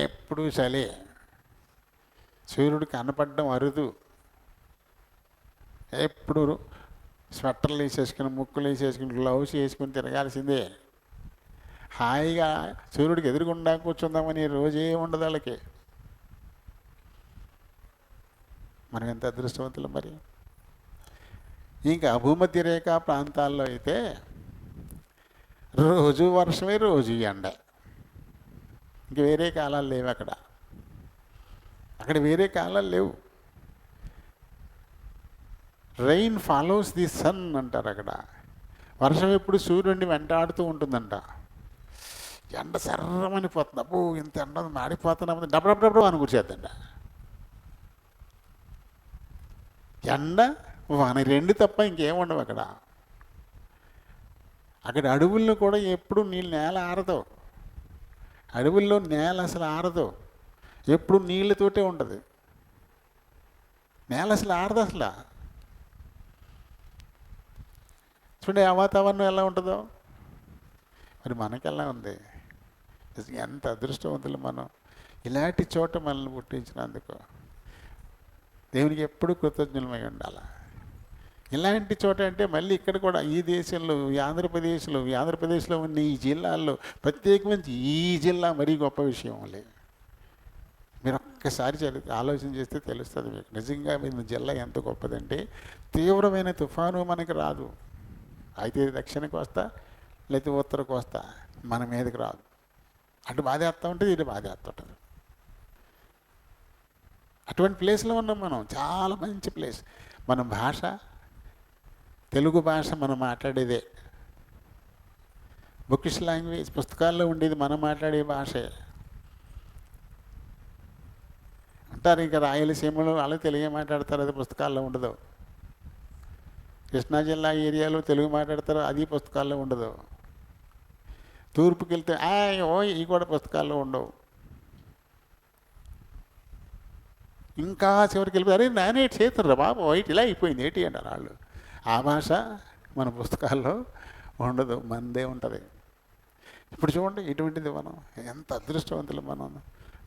ఎప్పుడు చలి, సూర్యుడు కనపడడం అరుదు, ఎప్పుడు స్వెట్టర్లు వేసేసుకుని ముక్కులు వేసేసుకుని గ్లౌస్ వేసుకుని తిరగాల్సిందే. హాయిగా సూర్యుడికి ఎదురుగుండా కూర్చుందామని రోజే ఉండదు వాళ్ళకి. మనం ఎంత అదృష్టవంతులు మరి. ఇంకా భూమధ్య రేఖ ప్రాంతాల్లో అయితే రోజు వర్షమే, రోజు ఎండ. ఇంక వేరే కాలాలు లేవు అక్కడ. అక్కడ వేరే కాలాలు లేవు. రెయిన్ ఫాలోస్ ది సన్ అంటారు అక్కడ. వర్షం ఎప్పుడు సూర్యుడిని వెంటాడుతూ ఉంటుందంట. ఎండ సర్రమని పోతుంది. అబ్బో ఇంత ఎండ మాడిపోతున్నామని డబ్బు అని కూర్చేద్దంట. ఎండ వాన రెండు తప్ప ఇంకేముండవు అక్కడ. అక్కడ అడవుల్లో కూడా ఎప్పుడు నేల ఆరదు. అడవుల్లో నేల అసలు ఆరదు, ఎప్పుడు నీళ్ళతోటే ఉంటుంది. నేల అసలు ఆరదు అసలు. చూడండి ఆ వాతావరణం ఎలా ఉంటుందో. మరి మనకెలా ఉంది? ఎంత అదృష్టవంతులు మనం, ఇలాంటి చోట మనల్ని పుట్టించినందుకు దేవునికి ఎప్పుడు కృతజ్ఞులమై ఉండాలి. ఇలాంటి చోట అంటే మళ్ళీ ఇక్కడ కూడా ఈ దేశంలో, ఈ ఆంధ్రప్రదేశ్లో ఉన్న ఈ జిల్లాల్లో ప్రత్యేకించి ఈ జిల్లా మరీ గొప్ప విషయం లేదు. మీరు ఒక్కసారి ఆలోచన చేస్తే తెలుస్తుంది మీకు. నిజంగా మీ జిల్లా ఎంత గొప్పదంటే, తీవ్రమైన తుఫాను మనకి రాదు. అయితే దక్షిణ కోస్తా లేకపోతే ఉత్తర కోస్తా, మన మీదకి రాదు. అటు బాధేస్తూ ఉంటుంది, ఇటు బాధేస్తూ ఉంటుంది. అటువంటి ప్లేస్లో ఉన్నాం మనం. చాలా మంచి ప్లేస్. మన భాష, తెలుగు భాష మనం మాట్లాడేదే. బుకిష్ లాంగ్వేజ్, పుస్తకాల్లో ఉండేది మనం మాట్లాడే భాషే. అంటారు ఇంకా రాయలసీమలో వాళ్ళు తెలుగే మాట్లాడతారు, అది పుస్తకాల్లో ఉండదు. కృష్ణా జిల్లా ఏరియాలో తెలుగు మాట్లాడతారు, అది పుస్తకాల్లో ఉండదు. తూర్పుకి వెళ్తే ఓ ఇవి కూడా పుస్తకాల్లో ఉండవు. ఇంకా చివరికి వెళ్ళిపోయి అరే నానే చేతుర్రా బాబు వైట్ ఇలా అయిపోయింది ఏంటి అంటారు వాళ్ళు. ఆ భాష మన పుస్తకాల్లో ఉండదు, మనదే ఉంటుంది. ఇప్పుడు చూడండి ఇటువంటిది మనం ఎంత అదృష్టవంతులు మనం.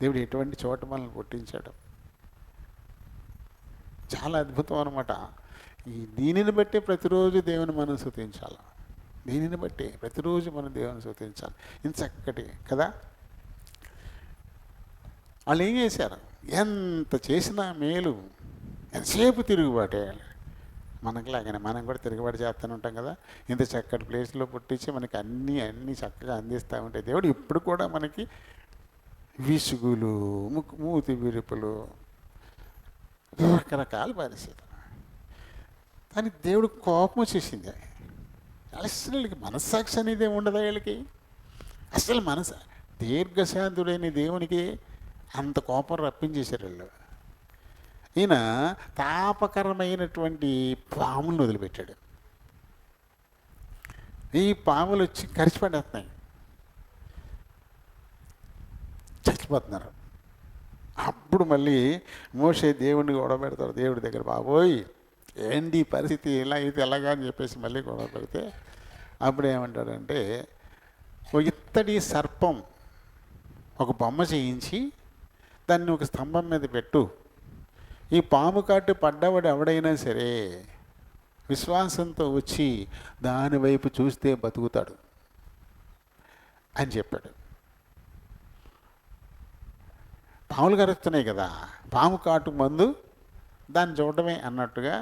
దేవుడు ఎటువంటి చోట మనల్ని పుట్టించాడు. చాలా అద్భుతం అనమాట. దీనిని బట్టి ప్రతిరోజు దేవుని మనం స్తుతించాలి. దీనిని బట్టి ప్రతిరోజు మనం దేవుని స్తుతించాలి. ఇంత చక్కటి కదా. వాళ్ళు ఏం చేశారు? ఎంత చేసినా మేలు, ఎంతసేపు తిరుగుబాటే. మనకులాగానే మనం కూడా తిరుగుబాటు చేస్తూనే ఉంటాం కదా. ఇంత చక్కటి ప్లేస్లో పుట్టించి మనకి అన్నీ చక్కగా అందిస్తూ ఉంటాయి. దేవుడు ఇప్పుడు కూడా మనకి విసుగులు, మూతి విరుపులు, రకరకాల పరిస్థితులు. కానీ దేవుడు కోపం వచ్చేసింది. అసలు వీళ్ళకి మనస్సాక్షి అనేది ఉండదా వీళ్ళకి? అసలు దీర్ఘశాంతుడైన దేవునికి అంత కోపం రప్పించేశారు వీళ్ళు. ఈయన తాపకరమైనటువంటి పాములను వదిలిపెట్టాడు. ఈ పాములు వచ్చి కరిచిపడేస్తున్నాయి, చచ్చిపోతున్నారు. అప్పుడు మళ్ళీ మోషే దేవుడిని గొడవ పెడతారు దేవుడి దగ్గర. బాబోయ్ ఏంటి పరిస్థితి, ఇలా అయితే ఎలాగా అని చెప్పేసి మళ్ళీ గొడవ పెడితే అప్పుడు ఏమంటాడంటే, ఒక ఇత్తడి సర్పం ఒక బొమ్మ చేయించి దాన్ని ఒక స్తంభం మీద పెట్టు. ఈ పాము కాటు పడ్డవాడు ఎవడైనా సరే విశ్వాసంతో వచ్చి దాని వైపు చూస్తే బతుకుతాడు అని చెప్పాడు. పాములు కరుస్తున్నాయి కదా, పాము కాటు మందు దాన్ని చూడటమే అన్నట్టుగా.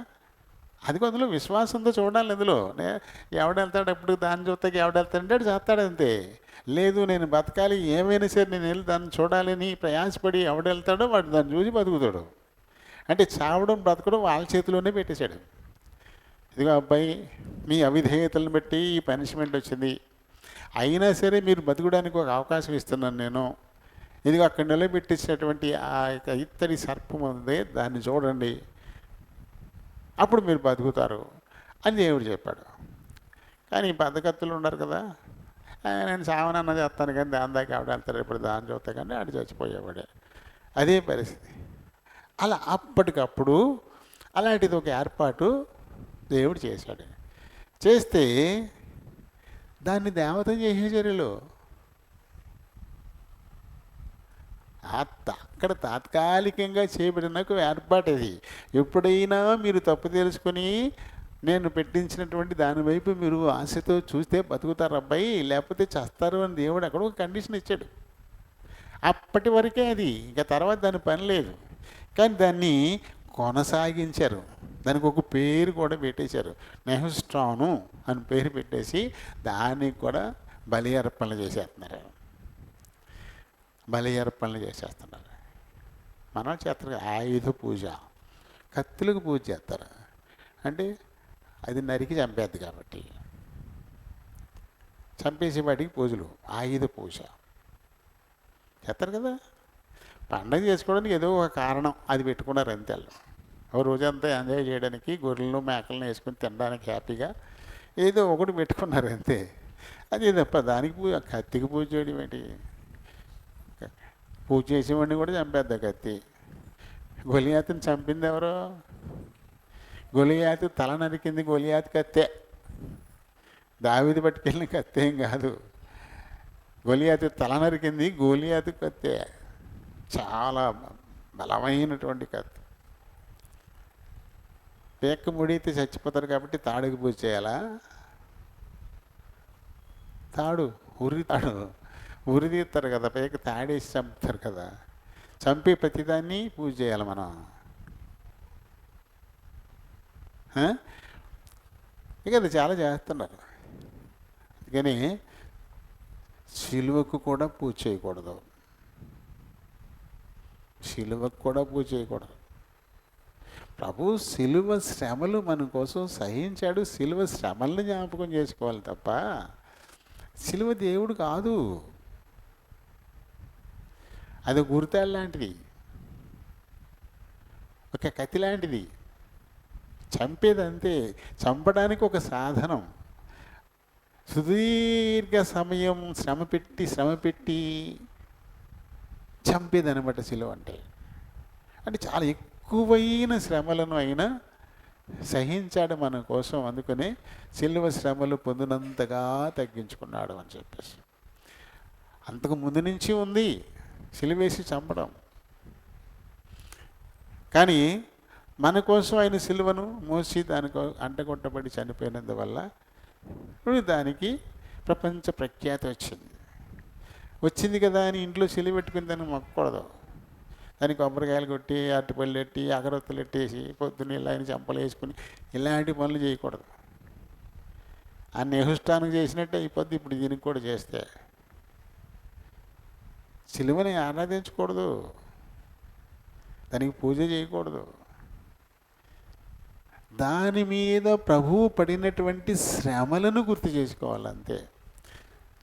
అది అందులో విశ్వాసంతో చూడాలి. అందులో ఎవడెళ్తాడు ఎప్పుడు దాన్ని చూస్తాకి, ఎవడెళ్తాడంటే చేస్తాడు అంతే. లేదు నేను బతకాలి, ఏమైనా సరే నేను వెళ్ళి దాన్ని చూడాలని ప్రయాసపడి ఎవడెళ్తాడో వాడు దాన్ని చూసి బతుకుతాడు. అంటే చావడం బ్రతకడం వాళ్ళ చేతిలోనే పెట్టేశాడు. ఇదిగో అబ్బాయి మీ అవిధేయతలను బట్టి ఈ పనిష్మెంట్ వచ్చింది, అయినా సరే మీరు బతుకడానికి ఒక అవకాశం ఇస్తున్నాను నేను. ఇదిగో అక్కడ నిలబెట్టించినటువంటి ఆ యొక్క ఇత్తడి సర్పం ఉంది, దాన్ని చూడండి, అప్పుడు మీరు బతుకుతారు అని దేవుడు చెప్పాడు. కానీ బద్దకత్తులు ఉన్నారు కదా, నేను సావనన్న చేస్తాను కానీ దాని దాకా ఆవిడ వెళ్తారు, ఇప్పుడు దాన్ని చూస్తా కానీ ఆడు చచ్చిపోయేవాడే. అదే పరిస్థితి. అలా అప్పటికప్పుడు అలాంటిది ఒక ఏర్పాటు దేవుడు చేశాడు. చేస్తే దాన్ని దేవతం చేసేసారు. అక్కడ తాత్కాలికంగా చేయబడిన ఒక ఏర్పాటు అది. ఎప్పుడైనా మీరు తప్పు తెలుసుకొని నేను పెట్టించినటువంటి దాని వైపు మీరు ఆశతో చూస్తే బతుకుతారు అబ్బాయి, లేకపోతే చేస్తారు అని దేవుడు అక్కడ ఒక కండిషన్ ఇచ్చాడు. అప్పటి వరకే అది, ఇంకా తర్వాత దాని పని లేదు. కానీ దాన్ని కొనసాగించారు. దానికి ఒక పేరు కూడా పెట్టేశారు. నెహుష్టాను అని పేరు పెట్టేసి దానికి కూడా బలి అర్పణలు చేసేస్తున్నారు. బలి అర్పణలు చేసేస్తున్నారు. మనం చేస్తారు ఆయుధ పూజ, కత్తులకు పూజ చేస్తారు. అంటే అది నరికి చంపేద్ది కాబట్టి చంపేసే వాటికి పూజలు, ఆయుధ పూజ చేస్తారు కదా. పండగ చేసుకోవడానికి ఏదో ఒక కారణం అది పెట్టుకున్నారు అంతే. వాళ్ళు ఒక రోజంతా ఎంజాయ్ చేయడానికి గొర్రెలను మేకలను వేసుకొని తినడానికి హ్యాపీగా ఏదో ఒకటి పెట్టుకున్నారు అంతే. అదే తప్ప దానికి పూజ, కత్తికి పూజ చేయడం ఏంటి? పూజ చేసేవాడిని కూడా చంపేద్దా కత్తి. గొలియాతుని చంపింది ఎవరో? గొలియాతు తల నరికింది గొలియాతు కత్తే, దావీదు పట్టుకెళ్ళిన కత్తేం కాదు. గొలియాతు తల నరికింది గొలియాతు కత్తే, చాలా బలమైనటువంటి కత్తి. పేక ముడితే చచ్చిపోతారు కాబట్టి తాడుకి పూజ చేయాలా? తాడు ఉరి తీస్తారు కదా, పేక తాడేసి చంపుతారు కదా. చంపే ప్రతిదాన్ని పూజ చేయాలి మనం. ఇక అది చాలా చేస్తున్నారు. అందుకని సిలువకు కూడా పూజ చేయకూడదు. సిలువకు కూడా పూజ చేయకూడదు. ప్రభు సిలువ శ్రమలు మన కోసం సహించాడు. సిలువ శ్రమల్ని జ్ఞాపకం చేసుకోవాలి తప్ప సిలువ దేవుడు కాదు. అది గుర్తాడు లాంటిది, ఒక కత్తి లాంటిది. చంపేదంతే, చంపడానికి ఒక సాధనం. సుదీర్ఘ సమయం శ్రమ పెట్టి చంపేదనమాట సిలువ అంటే. అంటే చాలా ఎక్కువైన శ్రమలను అయినా సహించాడు మన కోసం. అందుకనే సిలువ శ్రమలు పొందినంతగా తగ్గించుకున్నాడు అని చెప్పేసి. అంతకు ముందు నుంచి ఉంది సిలువేసి చంపడం. కానీ మన కోసం ఆయన సిలువను మోసి దానికి అంటగొట్టబడి చనిపోయినందువల్ల దానికి ప్రపంచ ప్రఖ్యాతి వచ్చింది కదా అని ఇంట్లో సిలువ పెట్టుకుని దాన్ని మొక్కకూడదు. దానికి కొబ్బరికాయలు కొట్టి, అరటిపళ్ళు ఎట్టి, అగరొత్తులు ఎట్టేసి పొద్దున్న ఇలా ఆయన చెంపలు వేసుకుని ఇలాంటి పనులు చేయకూడదు. ఆ నెహుష్టానికి చేసినట్టే అయిపోద్ది ఇప్పుడు దీనికి కూడా చేస్తే. సిలువని ఆరాధించకూడదు, దానికి పూజ చేయకూడదు. దాని మీద ప్రభువు పడినటువంటి శ్రమలను గుర్తు చేసుకోవాలంతే.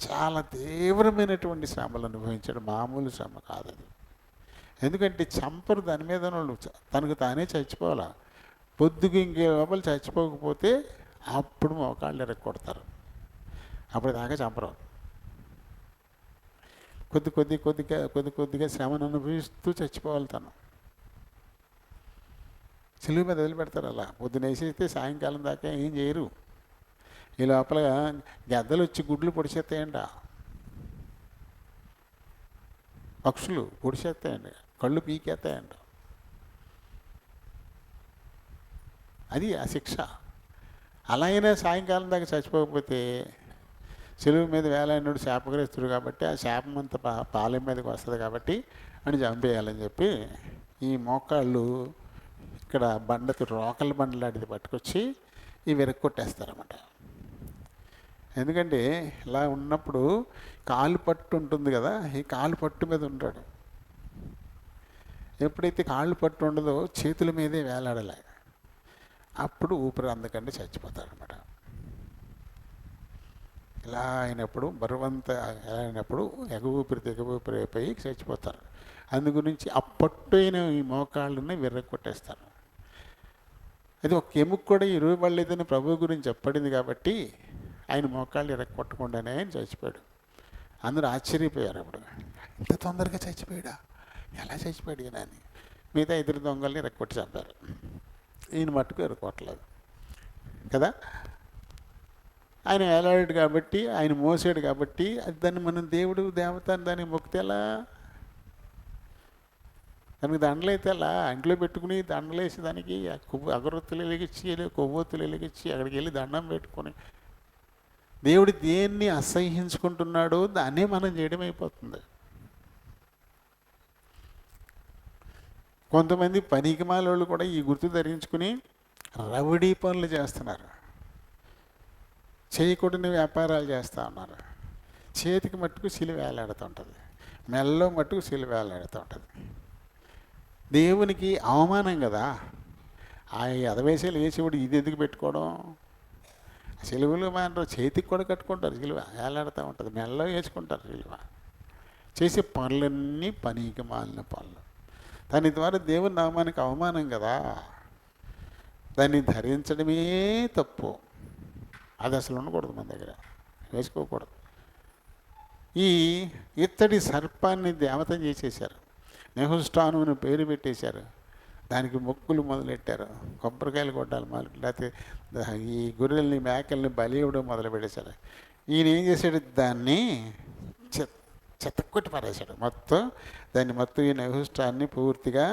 చాలా తీవ్రమైనటువంటి శ్రమలు అనుభవించాడు, మామూలు శ్రమ కాదు అది. ఎందుకంటే చంపరు దాని మీద, తనకు తానే చచ్చిపోవాలా. పొద్దుకు ఇంకే లోపల చచ్చిపోకపోతే అప్పుడు మోకాళ్ళు ఎరగొడతారు, అప్పుడు దాకా చంపరు. కొద్దిగా శ్రమను అనుభవిస్తూ చచ్చిపోవాలి తను. సిలువ మీద వదిలిపెడతారు. అలా పొద్దున వేసేస్తే సాయంకాలం దాకా ఏం చేయరు. ఈ లోపల గద్దలు వచ్చి గుడ్లు పొడిచేస్తాయంట, పక్షులు పొడిచేస్తాయండి, కళ్ళు పీకేస్తాయంట. అది ఆ శిక్ష. అలా అయినా సాయంకాలం దాకా చచ్చిపోకపోతే సిలువ మీద వేలాడినోడు శాపగ్రస్తుడు కాబట్టి ఆ శాపం అంతా పాలెం మీదకి వస్తుంది కాబట్టి అని చంపేయాలని చెప్పి ఈ మోకాళ్ళు ఇక్కడ బండతో రోకల బండలాంటిది పట్టుకొచ్చి ఇవి విరక్కొట్టేస్తారన్నమాట. ఎందుకంటే ఇలా ఉన్నప్పుడు కాలు పట్టు ఉంటుంది కదా, ఈ కాలు పట్టు మీద ఉంటాడు. ఎప్పుడైతే కాళ్ళు పట్టు ఉండదో చేతుల మీదే వేలాడలే, అప్పుడు ఊపిరి అందకంటే చచ్చిపోతాడనమాట. ఇలా అయినప్పుడు బరువంతా ఎలా అయినప్పుడు ఎగ ఊపిరి అయిపోయి చచ్చిపోతారు. అందు గురించి అప్పట్టైన ఈ మోకాళ్ళని విర్రకొట్టేస్తారు. అది ఒక ఎముక కూడా ఇరువబడలేదని ప్రభు గురించి చెప్పడింది కాబట్టి ఆయన మోకాళ్ళు ఇరక్కొట్టకుండానే ఆయన చచ్చిపోయాడు. అందరూ ఆశ్చర్యపోయారు. అప్పుడు ఇంత తొందరగా చచ్చిపోయాడా, ఎలా చచ్చిపోయాడు ఈయన అని. మిగతా ఇద్దరు దొంగల్ని ఇరక్కొట్టి చంపారు, ఈయన మట్టుకు ఇరక్కొట్టలేదు కదా. ఆయన వేలాడాడు కాబట్టి, ఆయన మోసాడు కాబట్టి అది దాన్ని మనం దేవుడు దేవత అని దాన్ని మొక్కితే ఎలా? దానికి దండలు అయితే అలా ఇంట్లో పెట్టుకుని దండలు వేసి దానికి అగరొత్తులు వెలిగించి కొవ్వొత్తులు వెలిగించి అక్కడికి వెళ్ళి దండం పెట్టుకొని దేవుడు దేన్ని అసహ్యించుకుంటున్నాడో దాన్నే మనం చేయడం అయిపోతుంది. కొంతమంది పనికిమాలోళ్ళు కూడా ఈ గుర్తు ధరించుకుని రౌడీ పనులు చేస్తున్నారు, చేయకూడని వ్యాపారాలు చేస్తూ ఉన్నారు. చేతికి మట్టుకు సిలువ వేలాడుతుంటుంది, మెల్లో మట్టుకు సిలువ వేలాడుతూ ఉంటుంది. దేవునికి అవమానం కదా. ఆ ఎదవేసేలు వేసేవాడు ఇది ఎందుకు పెట్టుకోవడం? సిలువలు మాత్రం చేతికి కూడా కట్టుకుంటారు, సిలువ వేలాడుతూ ఉంటుంది, మెల్లో వేసుకుంటారు సిలువ. చేసే పనులన్నీ పనికి మాలిన పనులు. దాని ద్వారా దేవుని నామానికి అవమానం కదా. దాన్ని ధరించడమే తప్పు. అది అసలు ఉండకూడదు, మన దగ్గర వేసుకోకూడదు. ఈ ఇత్తడి సర్పాన్ని దేవత చేసేశారు, నెహుష్టాను అని పేరు పెట్టేశారు, దానికి మొక్కులు మొదలెట్టారు, కొబ్బరికాయలు కొట్టాలి మొదలు, లేకపోతే ఈ గొర్రెల్ని మేకల్ని బలి ఇవ్వడం మొదలు పెట్టేశారు. ఈయన ఏం చేశాడు, దాన్ని చెత్తకొట్టి పారేశాడు మొత్తం. దాన్ని మొత్తం ఈ నెహుష్టాన్ని పూర్తిగా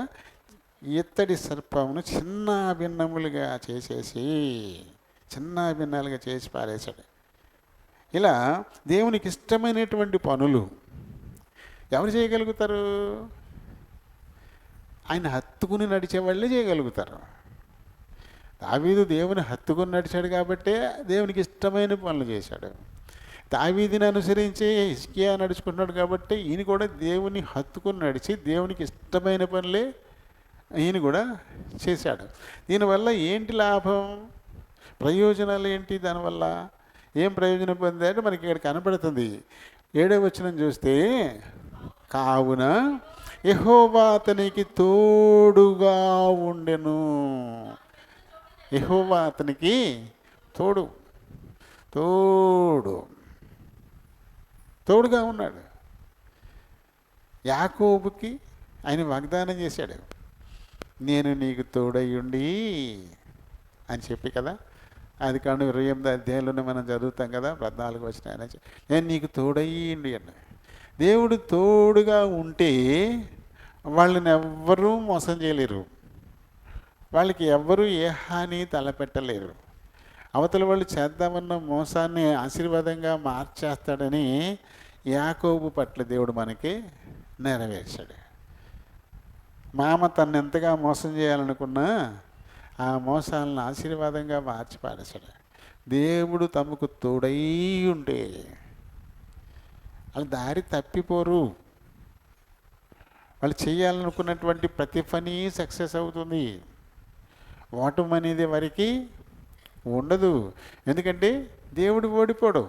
ఇత్తడి సర్పమును చిన్న భిన్నములుగా చేసేసి చిన్న భిన్నాలుగా చేసి పారేశాడు. ఇలా దేవునికి ఇష్టమైనటువంటి పనులు ఎవరు చేయగలుగుతారు? ఆయన హత్తుకుని నడిచే వాళ్ళే చేయగలుగుతారు. దావీదు దేవుని హత్తుకుని నడిచాడు కాబట్టే దేవునికి ఇష్టమైన పనులు చేశాడు. దావీదుని అనుసరించి హిజ్కియా నడుచుకుంటున్నాడు కాబట్టి ఈయన కూడా దేవుని హత్తుకుని నడిచి దేవునికి ఇష్టమైన పనులే ఈయన కూడా చేశాడు. దీనివల్ల ఏంటి లాభం, ప్రయోజనాలు ఏంటి? దానివల్ల ఏం ప్రయోజనం పొందారంటే మనకి ఇక్కడ కనపడుతుంది. 7వ వచనం చూస్తే, కావున యెహోవా అతనికి తోడుగా ఉండెను. యెహోవా అతనికి తోడుగా ఉన్నాడు. యాకోబుకి ఆయన వాగ్దానం చేశాడు, నేను నీకు తోడయ్యుండి అని చెప్పి కదా. అది కాను 28వ అధ్యాయంలోనే మనం చదువుతాం కదా, 14 వచనం ఆయన నేను నీకు తోడయ్యండి అన్న. దేవుడు తోడుగా ఉంటే వాళ్ళని ఎవ్వరూ మోసం చేయలేరు, వాళ్ళకి ఎవ్వరూ ఏ హాని తలపెట్టలేరు. అవతల వాళ్ళు చేద్దామన్న మోసాన్ని ఆశీర్వాదంగా మార్చేస్తాడని యాకోబు పట్ల దేవుడు మనకి నెరవేర్చాడు. మామ తను ఎంతగా మోసం చేయాలనుకున్నా ఆ మోసాలను ఆశీర్వాదంగా మార్చి పారేశాడు. దేవుడు తమకు తోడై ఉంటే వాళ్ళు దారి తప్పిపోరు. వాళ్ళు చేయాలనుకున్నటువంటి ప్రతి పని సక్సెస్ అవుతుంది. ఓటమి అనేది వారికి ఉండదు. ఎందుకంటే దేవుడు ఓడిపోడు,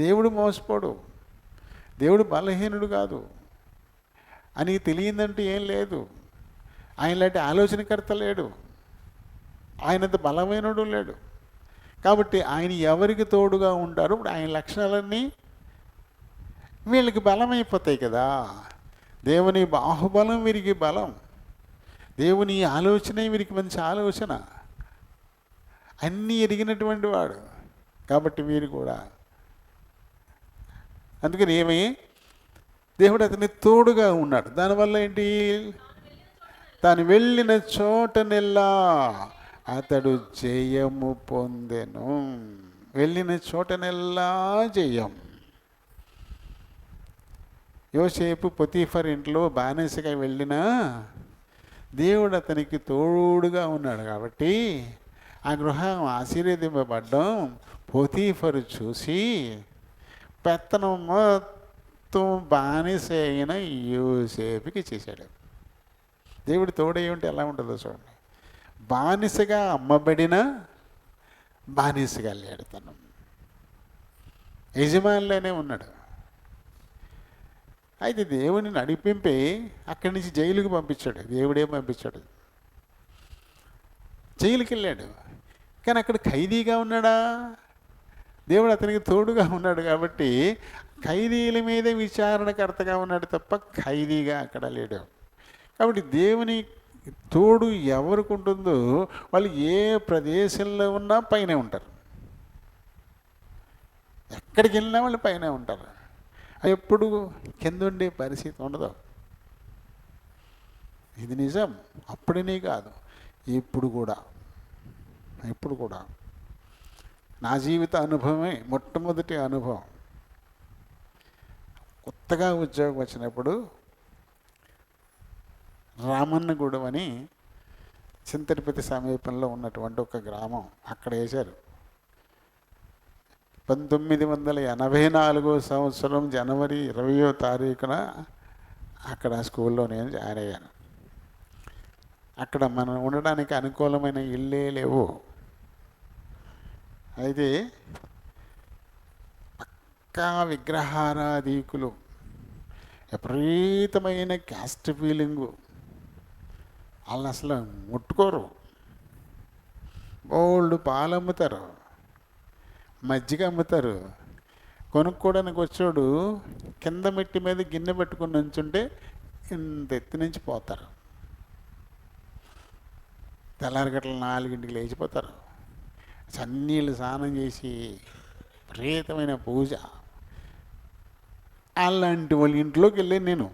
దేవుడు మోసపోడు, దేవుడు బలహీనుడు కాదు అని తెలియందంటే ఏం లేదు. ఆయన లాంటి ఆలోచనకర్త లేడు, ఆయనంత బలమైనడు లేడు. కాబట్టి ఆయన ఎవరికి తోడుగా ఉంటారో ఇప్పుడు ఆయన లక్షణాలన్నీ వీళ్ళకి బలమైపోతాయి కదా. దేవుని బాహుబలం వీరికి బలం, దేవుని ఆలోచన వీరికి మంచి ఆలోచన, అన్నీ ఎరిగినటువంటి వాడు కాబట్టి వీరు కూడా. అందుకని ఏమి దేవుడు అతని తోడుగా ఉన్నాడు. దానివల్ల ఏంటి, తాను వెళ్ళిన చోటనెల్లా అతడు జయము పొందెను. వెళ్ళిన చోటనెల్లా జయం. యోసేపు పొతీఫర్ ఇంట్లో బానిసగా వెళ్ళినా దేవుడు అతనికి తోడుగా ఉన్నాడు కాబట్టి ఆ గృహం ఆశీర్వదింపబడ్డం పొతీఫరు చూసి పెత్తనం మొత్తం బానిస అయిన యోసేపుకి చేశాడు. దేవుడు తోడై ఉంటే ఎలా ఉంటుందో చూడండి. బానిసగా అమ్మబడిన బానిసగా లేడు, తను యజమానిలోనే ఉన్నాడు. అయితే దేవుని నడిపింపి అక్కడి నుంచి జైలుకి పంపించాడు. దేవుడే పంపించాడు, జైలుకి వెళ్ళాడు. కానీ అక్కడ ఖైదీగా ఉన్నాడా? దేవుడు అతనికి తోడుగా ఉన్నాడు కాబట్టి ఖైదీల మీదే విచారణకర్తగా ఉన్నాడు తప్ప ఖైదీగా అక్కడ లేడు. కాబట్టి దేవుని తోడు ఎవరికి ఉంటుందో వాళ్ళు ఏ ప్రదేశంలో ఉన్నా పైనే ఉంటారు, ఎక్కడికి వెళ్ళినా వాళ్ళు పైనే ఉంటారు. అది ఎప్పుడు కింద ఉండే పరిస్థితి ఉండదు. ఇది నిజం, అప్పుడనే కాదు, ఇప్పుడు కూడా. నా జీవిత అనుభవమే మొట్టమొదటి అనుభవం. కొత్తగా ఉద్యోగం వచ్చినప్పుడు రామన్నగూడెం అని చింతటిపతి సమీపంలో ఉన్నటువంటి ఒక గ్రామం, అక్కడ వేశారు. 1984 సంవత్సరం జనవరి 20వ తారీఖున అక్కడ స్కూల్లో నేను జాయిన్ అయ్యాను. అక్కడ మనం ఉండడానికి అనుకూలమైన ఇళ్ళే లేవు. అయితే పక్కా విగ్రహారాధీకులు, విపరీతమైన క్యాస్ట్ ఫీలింగు, వాళ్ళని అసలు ముట్టుకోరు. బోల్డ్ పాలు అమ్ముతారు, మజ్జిగ అమ్ముతారు. కొనుక్కోవడానికి వచ్చాడు కింద మెట్టి మీద గిన్నె పెట్టుకుని నుంచుంటే ఇంత ఎత్తు నుంచి పోతారు. తెల్లారిగట్ల 4ంటికి లేచిపోతారు. చన్నీళ్ళు స్నానం చేసి విపరీతమైన పూజ. అలాంటి వాళ్ళ ఇంట్లోకి వెళ్ళాను నేను.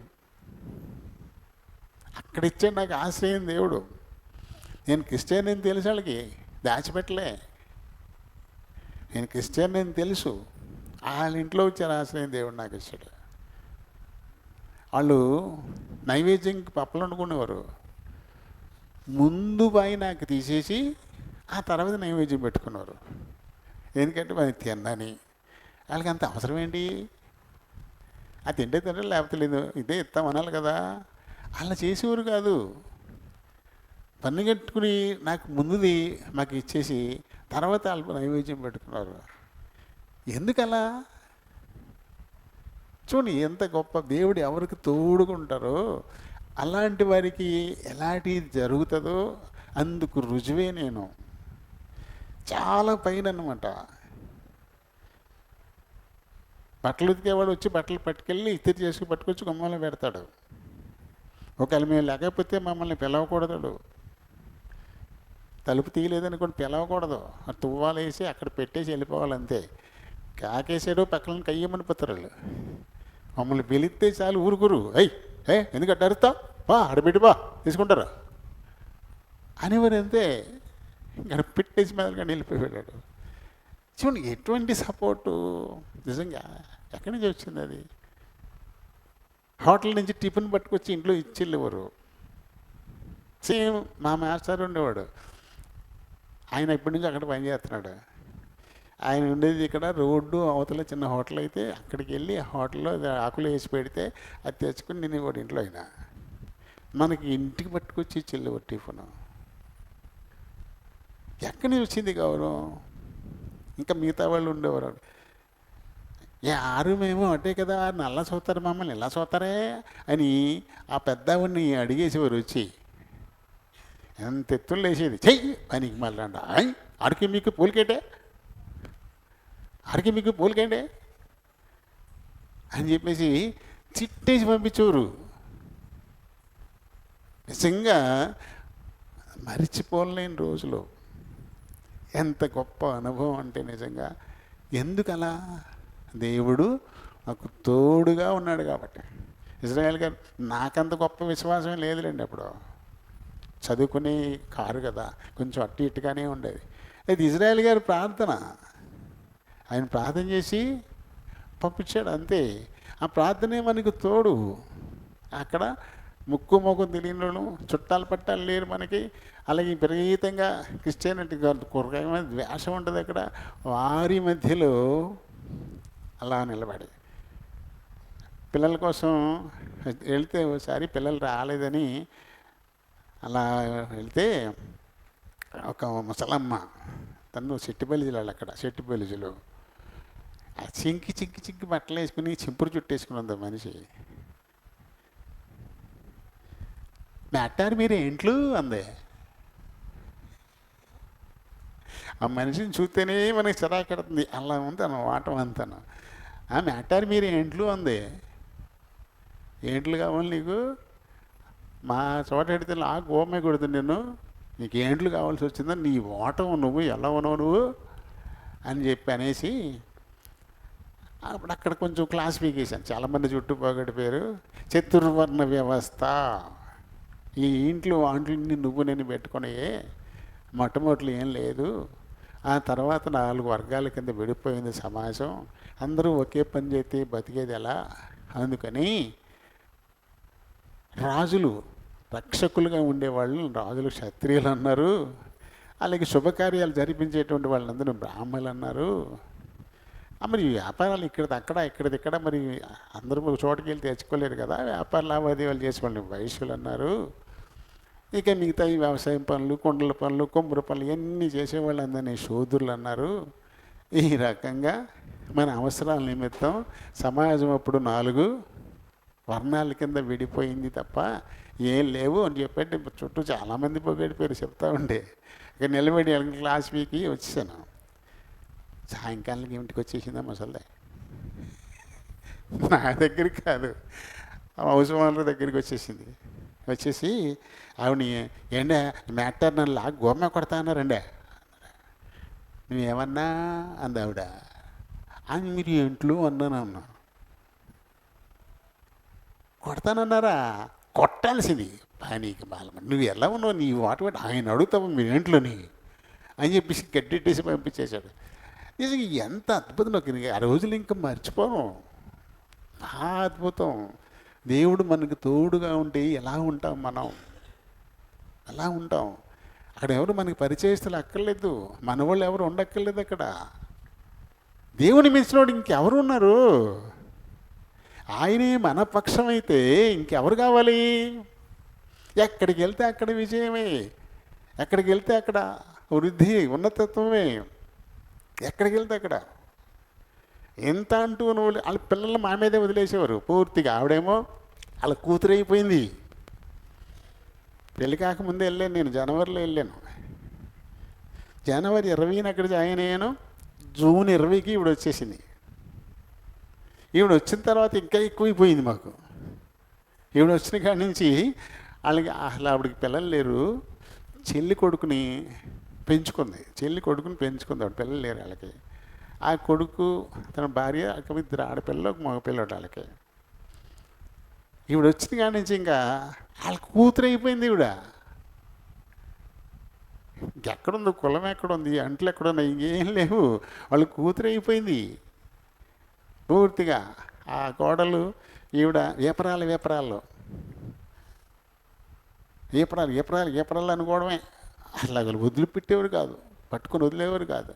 అక్కడ ఇచ్చాడు నాకు ఆశ్రయం దేవుడు. నేను క్రిస్టియన్ అని తెలుసు వాళ్ళకి, దాచిపెట్టలే. నేను క్రిస్టియన్ అని తెలుసు, వాళ్ళ ఇంట్లో వచ్చారు ఆశ్రయం దేవుడు నాకు ఇచ్చాడు. వాళ్ళు నైవేద్యంకి పప్పలు వండుకునేవారు. ముందు బాయి నాకు తీసేసి ఆ తర్వాత నైవేద్యం పెట్టుకున్నారు. ఎందుకంటే మరి తిన్నని వాళ్ళకి అంత అవసరం ఏంటి? అది తింటే తింటే లేకపోతే లేదు, ఇదే ఇస్తామనాలి కదా. అలా చేసేవారు కాదు. పన్ను కట్టుకుని నాకు ముందుది మాకు ఇచ్చేసి తర్వాత వాళ్ళు నైవేద్యం పెట్టుకున్నారు. ఎందుకలా? చూడండి ఎంత గొప్ప దేవుడు ఎవరికి తోడుకుంటారో అలాంటి వారికి ఎలాంటిది జరుగుతుందో అందుకు రుజువే నేను. చాలా పైన అన్నమాట. బట్టలు ఉతికేవాడు వచ్చి బట్టలు పట్టుకెళ్ళి ఇస్త్రీ చేసుకుని పట్టుకొచ్చి గుమ్మంలో పెడతాడు. ఒకవేళ మేము లేకపోతే మమ్మల్ని పిలవకూడదు. తలుపు తీయలేదనుకోండి పిలవకూడదు. తువ్వాలు వేసి అక్కడ పెట్టేసి వెళ్ళిపోవాలంతే. కాకేసాడో పక్కన కయ్యమని పోతారు వాళ్ళు. మమ్మల్ని పిలిస్తే చాలు ఊరుకురు. ఎందుకంటే అరుతా బా ఆడబెట్టి బా తీసుకుంటారా అనేవారు అంతే. ఇంకా పెట్టేసి మీద కానీ వెళ్ళిపోయాడు. చూడండి ఎటువంటి సపోర్టు నిజంగా ఎక్కడి నుంచి వచ్చింది అది. హోటల్ నుంచి టిఫిన్ పట్టుకొచ్చి ఇంట్లో ఇచ్చెళ్ళేవారు. సేమ్ మా మాస్టర్ ఉండేవాడు. ఆయన ఇప్పటి నుంచి అక్కడ పనిచేస్తున్నాడు. ఆయన ఉండేది ఇక్కడ రోడ్డు అవతల చిన్న హోటల్ అయితే అక్కడికి వెళ్ళి ఆ హోటల్లో ఆకులు వేసి పెడితే అది తెచ్చుకుని నేను ఇవ్వడు ఇంట్లో. అయినా మనకి ఇంటికి పట్టుకొచ్చి ఇచ్చెళ్ళేవారు టిఫిన్. ఎక్కడి నుంచి వచ్చింది గౌరవం? ఇంకా మిగతా వాళ్ళు ఉండేవారు. యారు మేము అటే కదా నల్ల చూస్తారు మమ్మల్ని ఇలా చూస్తారే అని ఆ పెద్దవాడిని అడిగేసేవారు వచ్చి. ఎంత ఎత్తులు వేసేది చెయ్యి పనికి మళ్ళీ ఆడికి మీకు పూలికేటే ఆడికి మీకు పూలికేంటే అని చెప్పేసి చిట్టేసి పంపించేవారు. నిజంగా మరిచిపోలేని రోజులు. ఎంత గొప్ప అనుభవం అంటే నిజంగా. ఎందుకలా? దేవుడు నాకు తోడుగా ఉన్నాడు కాబట్టి. ఇజ్రాయేల్ గారు నాకంత గొప్ప విశ్వాసం లేదులేండి. అప్పుడు చదువుకునే కారు కదా, కొంచెం అట్టి ఇట్టుగానే ఉండేది. అయితే ఇజ్రాయేల్ గారి ప్రార్థన, ఆయన ప్రార్థన చేసి పంపించాడు అంతే. ఆ ప్రార్థనే మనకు తోడు. అక్కడ ముక్కు మొక్కు తెలియని వాళ్ళు, చుట్టాలు పట్టాలు లేరు మనకి. అలాగే విపరీతంగా క్రిస్టియానిటీ కూరగాయ ద్వేషం ఉంటుంది అక్కడ. వారి మధ్యలో అలా నిలబడి పిల్లల కోసం వెళ్తే ఒకసారి పిల్లలు రాలేదని అలా వెళ్తే ఒక ముసలమ్మ, తను చెట్టుబలిజులు వాళ్ళు అక్కడ చెట్టుబలిజులు, ఆ చింకి బట్టలు వేసుకుని చింపురు చుట్టేసుకుని ఉంది మనిషి. మెట్టారు మీరు ఏంట్లు అందే. ఆ మనిషిని చూస్తేనే మనకి చిరాకెడుతుంది. అలా ఉంది అన్న వాటం అంతాను. ఆ మెట్టారు మీరు ఏంట్లు అంది. ఏంట్లు కావాలి నీకు? మా చోట పెడితే ఆ గోమే కొడుతుంది నేను, నీకు ఏంట్లు కావాల్సి వచ్చిందా? నీ ఓటం నువ్వు ఎలా ఉన్నావు నువ్వు అని చెప్పి అనేసి అప్పుడు అక్కడ కొంచెం క్లాసిఫికేషన్ చాలామంది చుట్టూ పోగొట్టిపోయారు. చతుర్వర్ణ వ్యవస్థ. ఈ ఇంట్లో వాంట్లని నువ్వు నేను పెట్టుకునే మొట్టమొదటి ఏం లేదు. ఆ తర్వాత 4 వర్గాల కింద విడిపోయింది సమాజం. అందరూ ఒకే పని చేస్తే బతికేది ఎలా? అందుకని రాజులు రక్షకులుగా ఉండేవాళ్ళు రాజులు క్షత్రియులు అన్నారు, అలాగే శుభకార్యాలు జరిపించేటువంటి వాళ్ళందరూ బ్రాహ్మణులు అన్నారు. మరి వ్యాపారాలు ఇక్కడిక్కడ మరి అందరూ ఒక చోటుకి వెళ్ళి తెచ్చుకోలేరు కదా, వ్యాపార లావాదేవీలు చేసుకోండి వైశ్యులు అన్నారు. ఇక మిగతా ఈ వ్యవసాయం పనులు, కొండల పనులు, కొమ్మరి పనులు ఇవన్నీ చేసేవాళ్ళందరినీ శూద్రులు అన్నారు. ఈ రకంగా మన అవసరాల నిమిత్తం సమాజం అప్పుడు 4 వర్ణాల కింద విడిపోయింది తప్ప ఏం లేవు అని చెప్పండి. చుట్టూ చాలామంది పొగడిపోయారు చెప్తా ఉండే. ఇక నిలబడి క్లాస్ వీకి వచ్చేసాను. సాయంకాలానికి ఇంటికి వచ్చేసిందా ముసలిదే, నా దగ్గరికి కాదు, హౌస్ ఓనర్ దగ్గరికి వచ్చేసింది. వచ్చేసి ఆవిడ, ఏండే మ్యాటర్ నన్ను లాగా గోమ కొడతా అన్నారండే. నువ్వేమన్నా అంది ఆవిడ. అని మీరు ఇంట్లో అన్నా కొడతానన్నారా? కొట్టాల్సింది పనికి బాలమ్మ. నువ్వు ఎలా ఉన్నావు, నీ వాటి ఆయన అడుగుతావు మీ ఇంట్లోని అని చెప్పేసి గడ్డెట్టేసి పంపించేశాడు. నిజంగా ఎంత అద్భుతం. ఆ రోజులు ఇంకా మర్చిపోను. అద్భుతం. దేవుడు మనకు తోడుగా ఉంటే ఎలా ఉంటాం మనం, అలా ఉంటాం. అక్కడ ఎవరు మనకి పరిచయస్తులు అక్కర్లేదు, మన వాళ్ళు ఎవరు ఉండక్కర్లేదు. అక్కడ దేవుని మించినోడు ఇంకెవరు ఉన్నారు? ఆయనే మన పక్షం అయితే ఇంకెవరు కావాలి? ఎక్కడికి వెళ్తే అక్కడ విజయమే, ఎక్కడికి వెళ్తే అక్కడ వృద్ధి, ఉన్నతత్వమే, ఎక్కడికి వెళ్తే అక్కడ. ఎంత అంటూ నువ్వు వాళ్ళ పిల్లలు మా మీదే వదిలేసేవారు పూర్తిగా. ఆవిడేమో వాళ్ళ కూతురు అయిపోయింది. పెళ్ళి కాకముందే వెళ్ళాను నేను, జనవరిలో వెళ్ళాను. జనవరి 20న అక్కడ జాయిన్ అయ్యాను. జూన్ 20కి ఈవిడ వచ్చేసింది. ఈవిడ వచ్చిన తర్వాత ఇంకా ఎక్కువైపోయింది మాకు. ఈవిడ వచ్చిన కాడి నుంచి వాళ్ళకి అసలు ఆవిడకి పిల్లలు లేరు. చెల్లి కొడుకుని పెంచుకుంది ఆవిడ, పిల్లలు లేరు వాళ్ళకి. ఆ కొడుకు, తన భార్య, ఇద్దరు ఆడపిల్లలు, ఒక మగ పిల్లడు వాళ్ళకి. ఈవిడ వచ్చిన కాడి నుంచి ఇంకా వాళ్ళ కూతురు అయిపోయింది ఈవిడ. ఎక్కడుంది, కులం ఎక్కడుంది, అంట్లు ఎక్కడున్నాయి, ఇంకేం లేవు. వాళ్ళ కూతురు అయిపోయింది పూర్తిగా. ఆ కోడలు ఈవిడ ఏపరాలు అనుకోవడమే. అసలు వదిలిపెట్టేవారు కాదు, పట్టుకొని వదిలేవారు కాదు.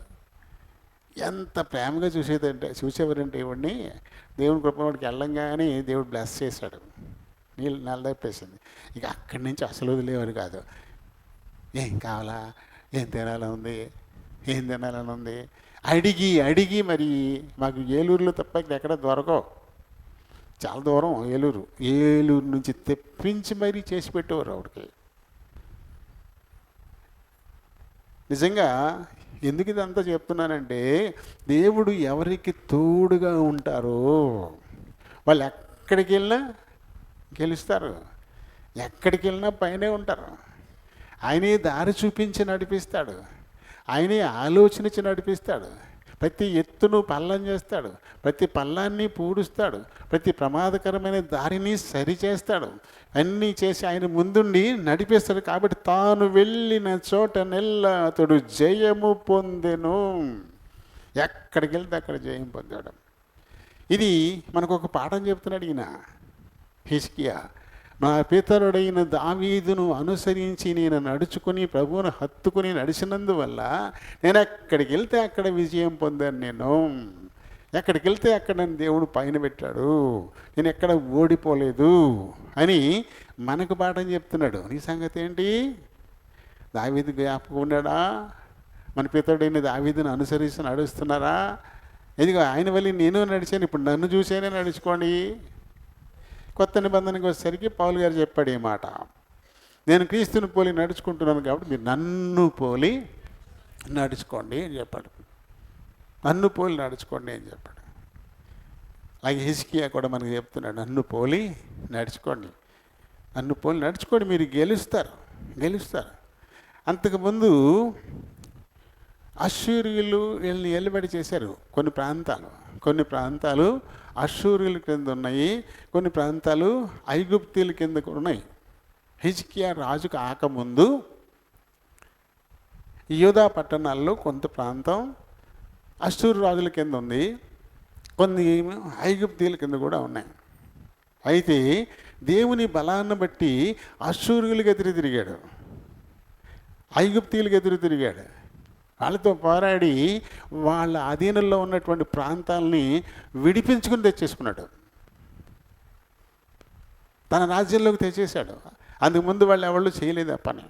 ఎంత ప్రేమగా చూసేవారంటే ఇవన్నీ. దేవుని కృపకి వెళ్ళంగానే దేవుడు బ్లెస్ చేశాడు, నీళ్ళు నెలదప్పేసింది. ఇక అక్కడి నుంచి అసలు వదిలేవారు కాదు. ఏం కావాలా, ఏం తినాలని ఉంది అడిగి మరి మాకు ఏలూరులో తప్ప ఇక్కడ ఎక్కడ దొరకవు, చాలా దూరం ఏలూరు నుంచి తెప్పించి మరీ చేసి పెట్టేవారు ఆవిడకి. నిజంగా ఎందుకు ఇదంతా చెప్తున్నానంటే, దేవుడు ఎవరికి తోడుగా ఉంటారో వాళ్ళు ఎక్కడికి వెళ్ళినా గెలుస్తారు, ఎక్కడికి వెళ్ళినా పైనే ఉంటారు. ఆయనే దారి చూపించి నడిపిస్తాడు, ఆయనే ఆలోచనించి నడిపిస్తాడు. ప్రతి ఎత్తును పల్లం చేస్తాడు, ప్రతి పల్లాన్ని పూడుస్తాడు, ప్రతి ప్రమాదకరమైన దారిని సరిచేస్తాడు. అన్నీ చేసి ఆయన ముందుండి నడిపిస్తాడు. కాబట్టి తాను వెళ్ళిన చోట నెల్ల అతడు జయము పొందెను. ఎక్కడికి వెళ్తే అక్కడ జయం పొందాడు. ఇది మనకు ఒక పాఠం చెప్తున్నాడు ఈయన హిజ్కియా. నా పితరుడైన దావీదును అనుసరించి నేను నడుచుకుని ప్రభువును హత్తుకుని నడిచినందువల్ల నేను ఎక్కడికి వెళ్తే అక్కడ విజయం పొందాను. నేను ఎక్కడికి వెళ్తే అక్కడ నన్ను దేవుడు పైన పెట్టాడు, నేను ఎక్కడ ఓడిపోలేదు అని మనకు పాఠం చెప్తున్నాడు. నీ సంగతి ఏంటి? దావీదు జ్ఞాపకం ఉన్నాడా? మన పితరుడైన దావీదును అనుసరిస్తూ నడుస్తున్నారా? ఇదిగో ఆయన వల్ల నేను నడిచాను, ఇప్పుడు నన్ను చూసేనే నడుచుకోండి. కొత్త నిబంధనకు వచ్చేసరికి పౌలు గారు చెప్పాడు ఈ మాట, నేను క్రీస్తుని పోలి నడుచుకుంటున్నాను కాబట్టి మీరు నన్ను పోలి నడుచుకోండి అని చెప్పాడు. నన్ను పోలి నడుచుకోండి అని చెప్పాడు. అలాగే హిజ్కియా కూడా మనకు చెప్తున్నాడు, నన్ను పోలి నడుచుకోండి, మీరు గెలుస్తారు. అంతకుముందు అశ్షూరీయులు వీళ్ళని ఏలుబడి చేశారు. కొన్ని ప్రాంతాలు అశ్షూరీయుల కింద ఉన్నాయి, కొన్ని ప్రాంతాలు ఐగుప్తీయుల కింద ఉన్నాయి. హిజ్కియా రాజు కాకముందు యూదా పట్టణాల్లో కొంత ప్రాంతం అశ్షూరు రాజుల కింద ఉంది, కొన్ని ఐగుప్తీయుల కింద కూడా ఉన్నాయి. అయితే దేవుని బలాన్ని బట్టి అశ్షూరులకు ఎదురు తిరిగాడు, ఐగుప్తీయులకు ఎదురు తిరిగాడు. వాళ్ళతో పోరాడి వాళ్ళ అధీనంలో ఉన్నటువంటి ప్రాంతాలని విడిపించుకుని తెచ్చేసుకున్నాడు, తన రాజ్యంలోకి తెచ్చేశాడు. అందుకుముందు వాళ్ళు ఎవళ్ళు చేయలేదు ఆ పని.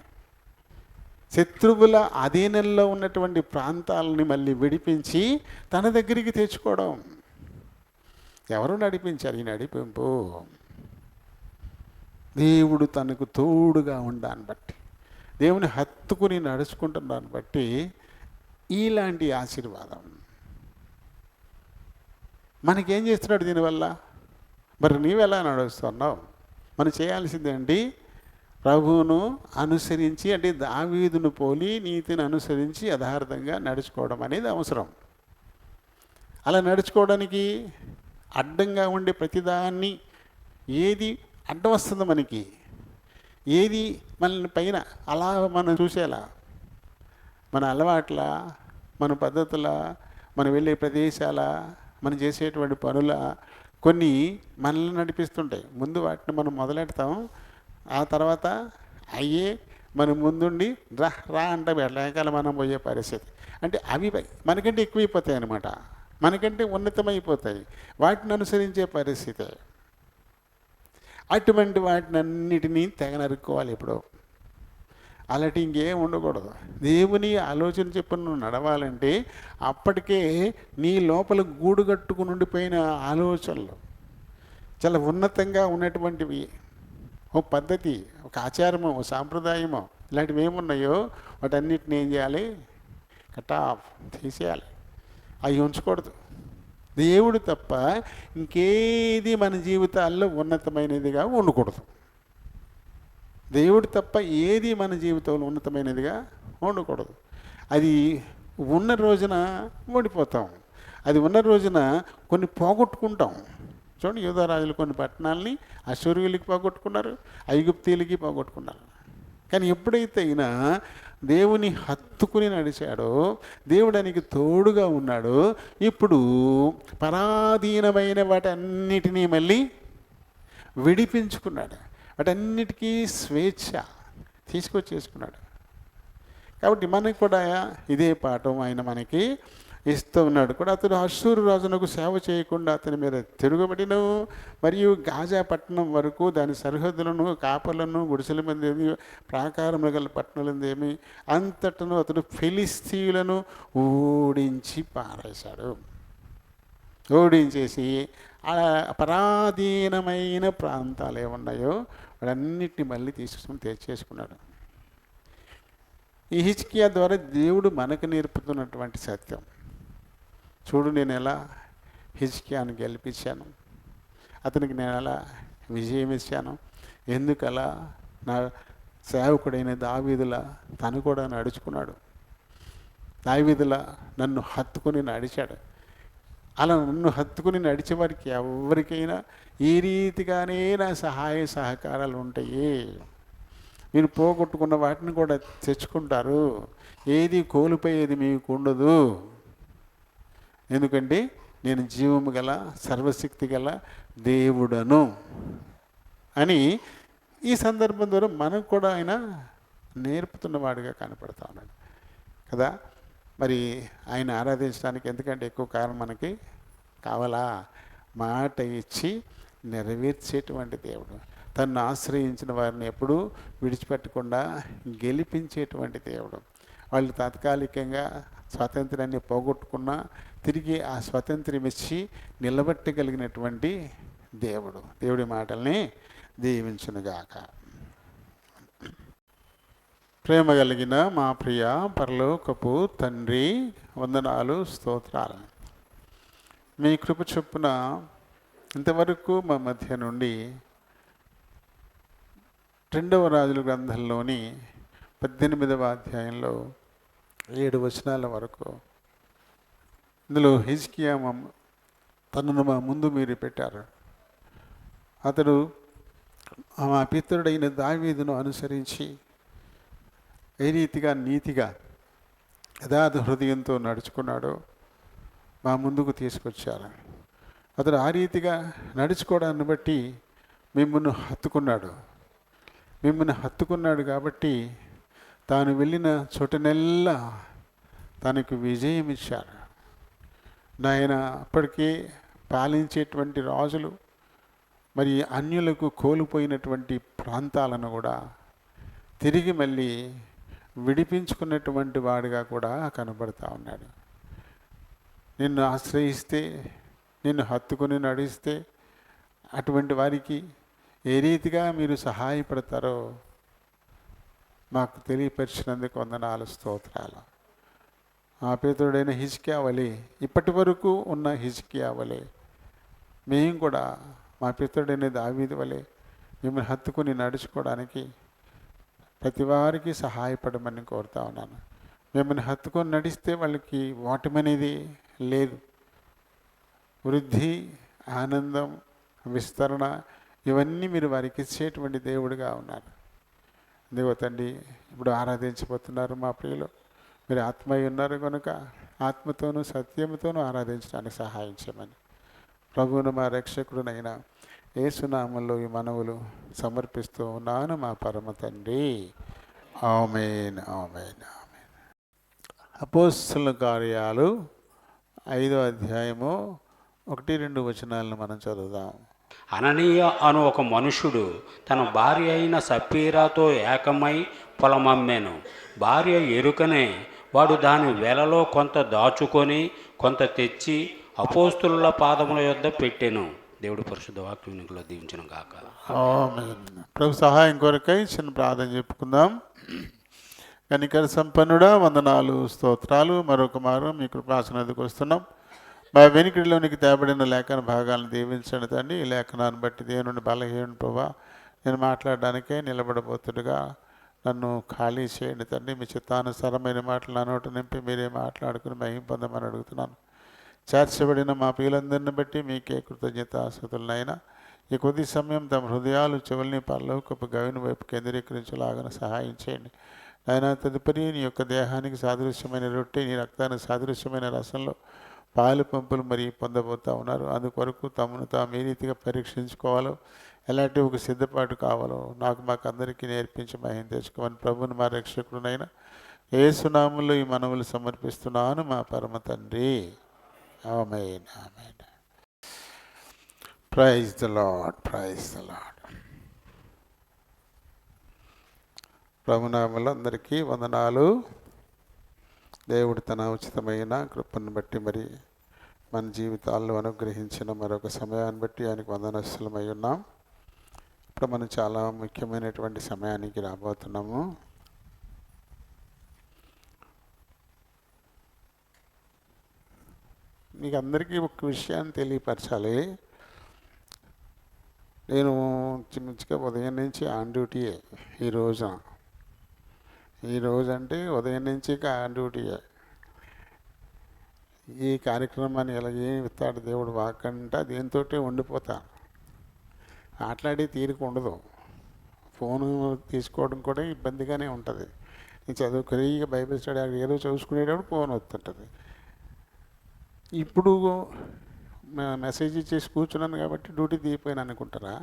శత్రువుల అధీనంలో ఉన్నటువంటి ప్రాంతాలని మళ్ళీ విడిపించి తన దగ్గరికి తెచ్చుకోవడం. ఎవరు నడిపించారు ఈ నడిపింపు? దేవుడు తనకు తోడుగా ఉండాన్ని బట్టి, దేవుని హత్తుకుని నడుచుకుంటున్నాన్ని బట్టి ఇలాంటి ఆశీర్వాదం మనకేం చేస్తున్నాడు దీనివల్ల? మరి నీవెలా నడుస్తున్నావు? మనం చేయాల్సిందేంటి? ప్రభువును అనుసరించి, అంటే దావీదును పోలి నీతిని అనుసరించి యథార్థంగా నడుచుకోవడం అనేది అవసరం. అలా నడుచుకోవడానికి అడ్డంగా ఉండే ప్రతిదాన్ని, ఏది అడ్డం వస్తుందో మనకి, ఏది మనల్ని పైన అలా మనం చూసేలా, మన అలవాట్ల, మన పద్ధతుల, మనం వెళ్ళే ప్రదేశాల, మనం చేసేటువంటి పనుల కొన్ని మనల్ని నడిపిస్తుంటాయి. ముందు వాటిని మనం మొదలెడతాం, ఆ తర్వాత అయ్యే మన ముందుండి రా రా అంటే లేకాల మనం పోయే పరిస్థితి. అంటే అవి మనకంటే ఎక్కువైపోతాయి అన్నమాట, మనకంటే ఉన్నతమైపోతాయి, వాటిని అనుసరించే పరిస్థితి. అటువంటి వాటిని అన్నిటినీ తెగ నరుక్కోవాలి ఇప్పుడు. అలాంటి ఇంకేం ఉండకూడదు. దేవుని ఆలోచన చెప్పి నువ్వు నడవాలంటే అప్పటికే నీ లోపల గూడు కట్టుకుని ఉండిపోయిన ఆలోచనలు చాలా ఉన్నతంగా ఉన్నటువంటివి, ఒక పద్ధతి, ఒక ఆచారమో, ఒక సాంప్రదాయమో, ఇలాంటివి ఏమున్నాయో వాటన్నిటిని ఏం చేయాలి? కట్ ఆఫ్ తీసేయాలి, అవి ఉంచకూడదు. దేవుడు తప్ప ఇంకేది మన జీవితాల్లో ఉన్నతమైనదిగా ఉండకూడదు. దేవుడు తప్ప ఏది మన జీవితంలో ఉన్నతమైనదిగా ఉండకూడదు. అది ఉన్న రోజున ఓడిపోతాం, అది ఉన్న రోజున కొన్ని పోగొట్టుకుంటాం. చూడండి, యూదా రాజులు కొన్ని పట్టణాలని అశ్షూరీయులకి పోగొట్టుకున్నారు, ఐగుప్తీయులకి పోగొట్టుకున్నారు. కానీ ఎప్పుడైతే అయినా దేవుని హత్తుకుని నడిచాడో, దేవుడు ఆయనకి తోడుగా ఉన్నాడో, ఇప్పుడు పరాధీనమైన వాటన్నిటినీ మళ్ళీ విడిపించుకున్నాడు, వాటన్నిటికీ స్వేచ్ఛ తీసుకొచ్చేసుకున్నాడు. కాబట్టి మనకి కూడా ఇదే పాఠం ఆయన మనకి ఇస్తూ ఉన్నాడు కూడా. అతడు అశ్షూరు రాజునకు సేవ చేయకుండా అతని మీద తిరుగుబడిను, మరియు గాజా పట్టణం వరకు దాని సరిహద్దులను, కాపలను, గుడిసెల మంది, ప్రాకారములు గల పట్టణాలందేమి అంతటను అతడు ఫిలిస్తీయులను ఓడించి పారేశాడు. ఓడించేసి ఆ పరాధీనమైన ప్రాంతాలు ఏమున్నాయో వాటన్నిటిని మళ్ళీ తీసుకుని తెచ్చేసుకున్నాడు. ఈ హిజ్కియా ద్వారా దేవుడు మనకు నేర్పుతున్నటువంటి సత్యం చూడు, నేను ఎలా హిజ్కియాను గెలిపించాను, అతనికి నేను ఎలా విజయం ఇచ్చాను, ఎందుకలా నా సేవకుడైన దావీదులా తను కూడా నడుచుకున్నాడు, దావీదులా నన్ను హత్తుకుని నడిచాడు. అలా నన్ను హత్తుకుని నడిచే వారికి ఎవరికైనా ఈ రీతిగానే నా సహాయ సహకారాలు ఉంటాయి. మీరు పోగొట్టుకున్న వాటిని కూడా తెచ్చుకుంటారు, ఏది కోల్పోయేది మీకు ఉండదు. ఎందుకంటే నేను జీవము గల సర్వశక్తి గల దేవుడను అని ఈ సందర్భం ద్వారా మనకు కూడా ఆయన నేర్పుతున్నవాడిగా కనపడతా ఉన్నాడు కదా. మరి ఆయన ఆరాధించడానికి ఎందుకంటే ఎక్కువ కారణం మనకి కావాలా? మాట ఇచ్చి నెరవేర్చేటువంటి దేవుడు, తను ఆశ్రయించిన వారిని ఎప్పుడూ విడిచిపెట్టకుండా గెలిపించేటువంటి దేవుడు. వాళ్ళు తాత్కాలికంగా స్వాతంత్రాన్ని పోగొట్టుకున్నా తిరిగి ఆ స్వాతంత్ర్యం ఇచ్చి నిలబెట్టగలిగినటువంటి దేవుడు. దేవుడి మాటల్ని దీవించునుగాక. ప్రేమ కలిగిన మా ప్రియ పరలోకపు తండ్రి, వందనాలు, స్తోత్రాలు. మీ కృప చొప్పున ఇంతవరకు మా మధ్య నుండి 2వ రాజుల గ్రంథంలోని 18వ అధ్యాయంలో 7 వచనాల వరకు ఇందులో హిజ్కియా తనను మా ముందు మీరు పెట్టారు. అతడు మా పితరుడైన దావీదును అనుసరించి ఏ రీతిగా నీతిగా యథార్థ హృదయంతో నడుచుకున్నాడో మా ముందుకు తీసుకొచ్చారు. అతడు ఆ రీతిగా నడుచుకోవడాన్ని బట్టి మిమ్మల్ని హత్తుకున్నాడు. మిమ్మల్ని హత్తుకున్నాడు కాబట్టి తాను వెళ్ళిన చోటనెల్లా తనకు విజయం ఇచ్చారు. నాయన అప్పటికే పాలించేటువంటి రాజులు మరి అన్యులకు కోల్పోయినటువంటి ప్రాంతాలను కూడా తిరిగి మళ్ళీ విడిపించుకున్నటువంటి వాడిగా కూడా కనబడతా ఉన్నాడు. నిన్ను ఆశ్రయిస్తే, నిన్ను హత్తుకుని నడిస్తే అటువంటి వారికి ఏ రీతిగా మీరు సహాయపడతారో మాకు తెలియపరిచినందుకు వందనాలు, స్తోత్రాలు. ఆ పేదోడైన హిజ్కియా వలె, ఇప్పటి వరకు ఉన్న హిజ్కియా వలె మేము కూడా మా పితరుడైన దావీదు వలె మిమ్మల్ని హత్తుకుని నడుచుకోవడానికి ప్రతి వారికి సహాయపడమని కోరుతా ఉన్నాను. మిమ్మల్ని హత్తుకొని నడిస్తే వాళ్ళకి ఓటమి అనేది లేదు. వృద్ధి, ఆనందం, విస్తరణ ఇవన్నీ మీరు వారికి ఇచ్చేటువంటి దేవుడిగా ఉన్నారు. దేవ తండ్రి, ఇప్పుడు ఆరాధించబోతున్నారు మా ప్రియులు. మీరు ఆత్మయ్య ఉన్నారు కనుక ఆత్మతోనూ సత్యముతోనూ ఆరాధించడానికి సహాయం చేయమని ప్రభువును మా రక్షకుడునైనా యేసునామంలో ఈ మనవులు సమర్పిస్తూ ఉన్నాను మా పరమ తండ్రి. ఆమేన్, ఆమేన్, ఆమేన్. అపోస్తలుల కార్యాలు 5వ అధ్యాయము 1-2 వచనాలను మనం చదువుదాం. అననీయ అను ఒక మనుషుడు తన భార్య అయిన సప్పీరాతో ఏకమై పొలమమ్మెను. భార్య ఎరుకనే వాడు దాని వెలలో కొంత దాచుకొని కొంత తెచ్చి అపోస్తుల పాదముల యొద్ద పెట్టెను. దేవుడి పరిశుద్ధ వాక్యంలో దీవించను గాక. ఆమేన్. ప్రభు సహాయం కొరకై చిన్న ప్రార్థన చెప్పుకుందాం. కనికర సంపన్నుడా, వందనాలు, స్తోత్రాలు. మరొక మారు మీ కృపాసనదికి వస్తున్నాం. మా వెనుకడిలోనికి తేబడిన లేఖన భాగాలను దీవించండి తండ్రి. ఈ లేఖనాన్ని బట్టి దేవుని బలహీన ప్రభా నేను మాట్లాడడానికే నిలబడబోతుండగా నన్ను ఖాళీ చేయండి తండ్రి. మీ చిత్తానుసారమైన మాటలు నా నోట నింపి మీరే మాట్లాడుకుని మహిమ పొందమని అడుగుతున్నాను. చేర్చబడిన మా ప్రియులందరిని బట్టి మీకే కృతజ్ఞతాస్తుతులనైనా ఈ కొద్ది సమయం తమ హృదయాలు చెవుల్ని పరలోకపు గవిని వైపు కేంద్రీకరించలాగా సహాయం చేయండి. ఆయన తదుపరి నీ యొక్క దేహానికి సాదృశ్యమైన రొట్టె, నీ రక్తానికి సాదృశ్యమైన రసంలో పాలు పంపులు మరి పొందబోతూ ఉన్నారు. అందుకొరకు తమను తాము ఏ రీతిగా పరీక్షించుకోవాలో, ఎలాంటి ఒక సిద్ధపాటు కావాలో మాకు అందరికీ నేర్పించి మహిమ తెచ్చుకోమని ప్రభువుని మా రక్షకుడునైనా యేసునామములో ఈ మనవులు సమర్పిస్తున్నాను మా పరమ తండ్రి. Amen, amen. Praise the lord, praise the lord. ప్రభునామములో అందరికీ వందనాలు. దేవుడు తన ఉచితమైన కృపను బట్టి మరి మన జీవితాల్లో అనుగ్రహించిన మరొక సమయాన్ని బట్టి ఆయనకు వందనస్తులమై ఉన్నాం. ఇప్పుడు మనం చాలా ముఖ్యమైనటువంటి సమయానికి రాబోతున్నాము. మీకు అందరికీ ఒక విషయాన్ని తెలియపరచాలి. నేను చిన్నగా ఉదయం నుంచి ఆన్ డ్యూటీయే ఈరోజు అంటే ఉదయం నుంచి ఆన్ డ్యూటీయే. ఈ కార్యక్రమాన్ని ఎలా ఏమి ఇస్తాడు దేవుడు వాకంట దీంతో ఉండిపోతా. మాట్లాడి తీరిక ఉండదు. ఫోను తీసుకోవడం కూడా ఇబ్బందిగానే ఉంటుంది. నేను చదువుకుని బైబిల్ స్టడీ అక్కడ ఏదో చూసుకునేటప్పుడు ఫోన్ వస్తుంటుంది. ఇప్పుడు మెసేజ్ ఇచ్చేసి కూర్చున్నాను కాబట్టి డ్యూటీ దిగిపోయాను అనుకుంటారా?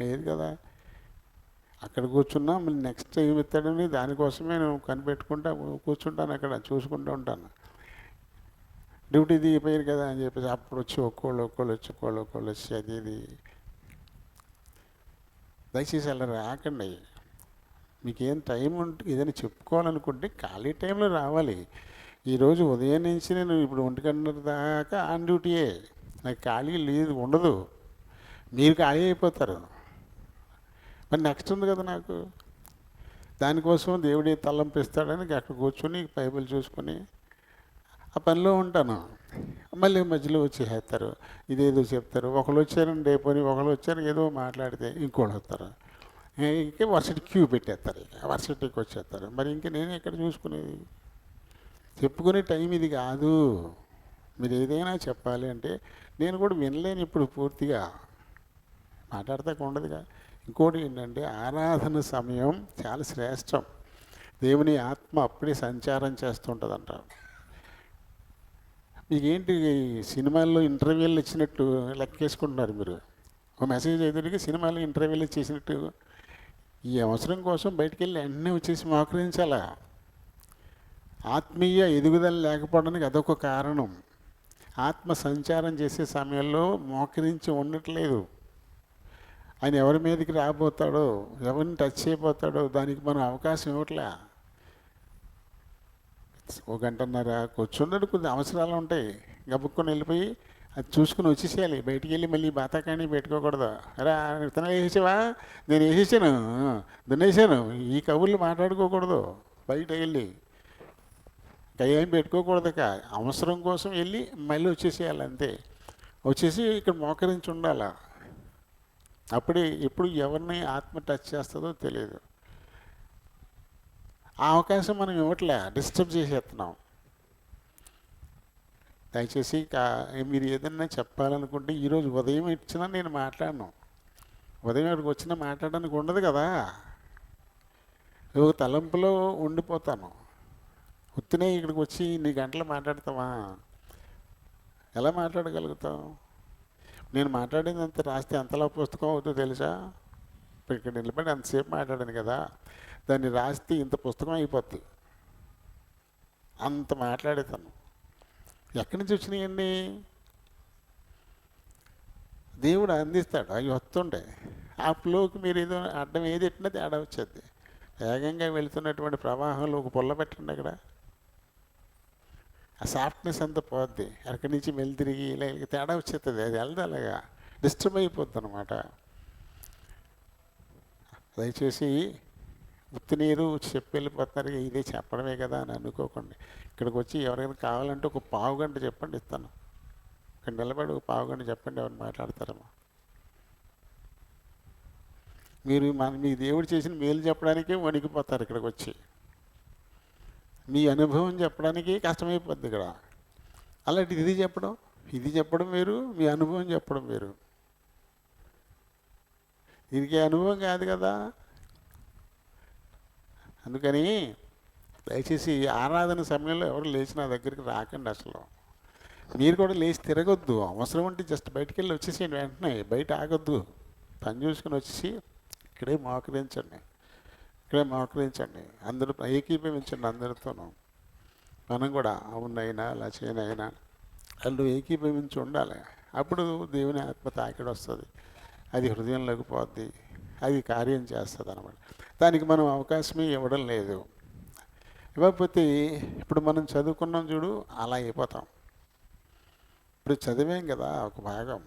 లేదు కదా. అక్కడ కూర్చున్నా మళ్ళీ నెక్స్ట్ ఏం ఇస్తాడని దానికోసమే నేను కనిపెట్టుకుంటా కూర్చుంటాను, అక్కడ చూసుకుంటూ ఉంటాను. డ్యూటీ దిగిపోయారు కదా అని చెప్పేసి అప్పుడు వచ్చి ఒక్కోళ్ళు వచ్చి అది ఇది. దయచేసి అలా రాకండి. మీకేం టైం ఉంటే ఏదైనా చెప్పుకోవాలనుకుంటే ఖాళీ టైంలో రావాలి. ఈరోజు ఉదయం నుంచి నేను ఇప్పుడు 1 గంటల దాకా ఆన్ డ్యూటీయే. నాకు ఖాళీ లేదు, ఉండదు. మీరు ఖాళీ అయిపోతారు. మరి నెక్స్ట్ ఉంది కదా నాకు. దానికోసం దేవుడి తలంపిస్తాడని అక్కడ కూర్చొని బైబిల్ చూసుకొని ఆ పనిలో ఉంటాను. మళ్ళీ మధ్యలో వచ్చేస్తారు, ఇదేదో చెప్తారు. ఒకళ్ళు వచ్చారని రేపని, ఒకళ్ళు వచ్చారు ఏదో మాట్లాడితే ఇంకోళ్ళు వస్తారు. ఇంకే వర్సిటీ క్యూ పెట్టేస్తారు, వర్సిటీకి వచ్చేస్తారు. మరి ఇంక నేను ఎక్కడ చూసుకునేది? చెప్పుకునే టైం ఇది కాదు. మీరు ఏదైనా చెప్పాలి అంటే నేను కూడా వినలేను ఇప్పుడు పూర్తిగా, మాట్లాడతాక ఉండదుగా. ఇంకోటి ఏంటంటే ఆరాధన సమయం చాలా శ్రేష్టం. దేవుని ఆత్మ అప్పుడే సంచారం చేస్తుంటుంది అంటారు. మీకేంటి సినిమాల్లో ఇంటర్వ్యూలు ఇచ్చినట్టు లెక్కేసుకుంటున్నారు మీరు. ఓ మెసేజ్ ఎదురుగా సినిమాలు ఇంటర్వ్యూలు చేసినట్టు ఈ అవసరం కోసం బయటికి వెళ్ళి వెంటనే వచ్చేసి మోకరించాలా. ఆత్మీయ ఎదుగుదల లేకపోవడానికి అదొక కారణం. ఆత్మ సంచారం చేసే సమయంలో మోకరించి ఉండట్లేదు. ఆయన ఎవరి మీదకి రాబోతాడో, ఎవరిని టచ్ చేయబోతాడో దానికి మనం అవకాశం ఇవ్వట్లే. ఓ గంటన్నర కూర్చున్నాడు, కొద్ది అవసరాలు ఉంటాయి, గబుక్కొని వెళ్ళిపోయి అది చూసుకుని వచ్చేసేయాలి. బయటికి వెళ్ళి మళ్ళీ బాతాకాని పెట్టుకోకూడదు. అరే విత్తనాలు వేసేవా, నేను వేసేసాను, దున్నేసాను, ఈ కబుర్లు మాట్లాడుకోకూడదు. బయట వెళ్ళి ఏం పెట్టుకోకూడదు. అవసరం కోసం వెళ్ళి మళ్ళీ వచ్చేసేయాలి అంతే. వచ్చేసి ఇక్కడ మోకరించి ఉండాల. అప్పుడే ఎప్పుడు ఎవరిని ఆత్మ టచ్ చేస్తుందో తెలియదు. ఆ అవకాశం మనం ఇవ్వట్లే, డిస్టర్బ్ చేసేస్తున్నాం. దయచేసి మీరు ఏదన్నా చెప్పాలనుకుంటే ఈరోజు ఉదయం ఇచ్చినా నేను మాట్లాడను. ఉదయం ఇక్కడికి వచ్చినా మాట్లాడడానికి ఉండదు కదా. ఒక తలంపులో ఉండిపోతాను. ఉత్తినే ఇక్కడికి వచ్చి ఇన్ని గంటలు మాట్లాడతావా? ఎలా మాట్లాడగలుగుతావు? నేను మాట్లాడింది అంత రాస్తే ఎంతలా పుస్తకం అవుతుందో తెలుసా? ఇప్పుడు ఇక్కడ నిలబడి అంతసేపు మాట్లాడాను కదా, దాన్ని రాస్తే ఇంత పుస్తకం అయిపోద్ది. అంత మాట్లాడేతాను. ఎక్కడి నుంచి వచ్చినాయండి? దేవుడు అందిస్తాడు. అవి వస్తుండే ఆ ఫ్లోకి మీరు ఏదో అడ్డం ఏది ఎట్టినా తేడా వచ్చేది. వేగంగా వెళుతున్నటువంటి ప్రవాహంలో ఒక పుల్ల పెట్టండి, అక్కడ ఆ సాఫ్ట్నెస్ అంతా పోద్ది. అక్కడి నుంచి వెళ్ళి తిరిగి ఇలా తేడా వచ్చేస్తుంది. అది వెళ్దా అలాగా డిస్టర్బ్ అయిపోద్ది అనమాట. దయచేసి ఉత్తి నీరు చెప్పి వెళ్ళిపోతున్నారు, ఇదే చెప్పడమే కదా అని అనుకోకండి. ఇక్కడికి వచ్చి ఎవరైనా కావాలంటే ఒక పావు గంట చెప్పండి, ఇస్తాను. ఇక్కడ నిలబడి ఒక పావు గంట చెప్పండి, ఎవరు మాట్లాడతారమ్మా. మీరు మీ దేవుడు చేసిన మేలు చెప్పడానికే వణికిపోతారు. ఇక్కడికి వచ్చి మీ అనుభవం చెప్పడానికి కష్టమైపోద్ది ఇక్కడ. అలాంటి ఇది చెప్పడం వేరు, మీ అనుభవం చెప్పడం వేరు. దీనికి అనుభవం కాదు కదా. అందుకని దయచేసి ఆరాధన సమయంలో ఎవరు లేచి నా దగ్గరికి రాకండి. అసలు మీరు కూడా లేచి తిరగొద్దు. అవసరం అంటే జస్ట్ బయటికి వెళ్ళి వచ్చేసేయండి, వెంటనే బయట ఆగొద్దు. పని చూసుకుని వచ్చేసి ఇక్కడే మోకరించండి. అందరూ ఏకీభవించండి అందరితోనూ. మనం కూడా అవునైనా అలా చేయనైనా వాళ్ళు ఏకీభవించి ఉండాలి. అప్పుడు దేవుని ఆత్మ తాకిడి వస్తుంది, అది హృదయంలోకి పోద్ది, అది కార్యం చేస్తుంది అన్నమాట. దానికి మనం అవకాశమే ఇవ్వడం లేదు. ఇవ్వకపోతే ఇప్పుడు మనం చదువుకున్నాం చూడు, అలా అయిపోతాం. ఇప్పుడు చదివాం కదా ఒక భాగం,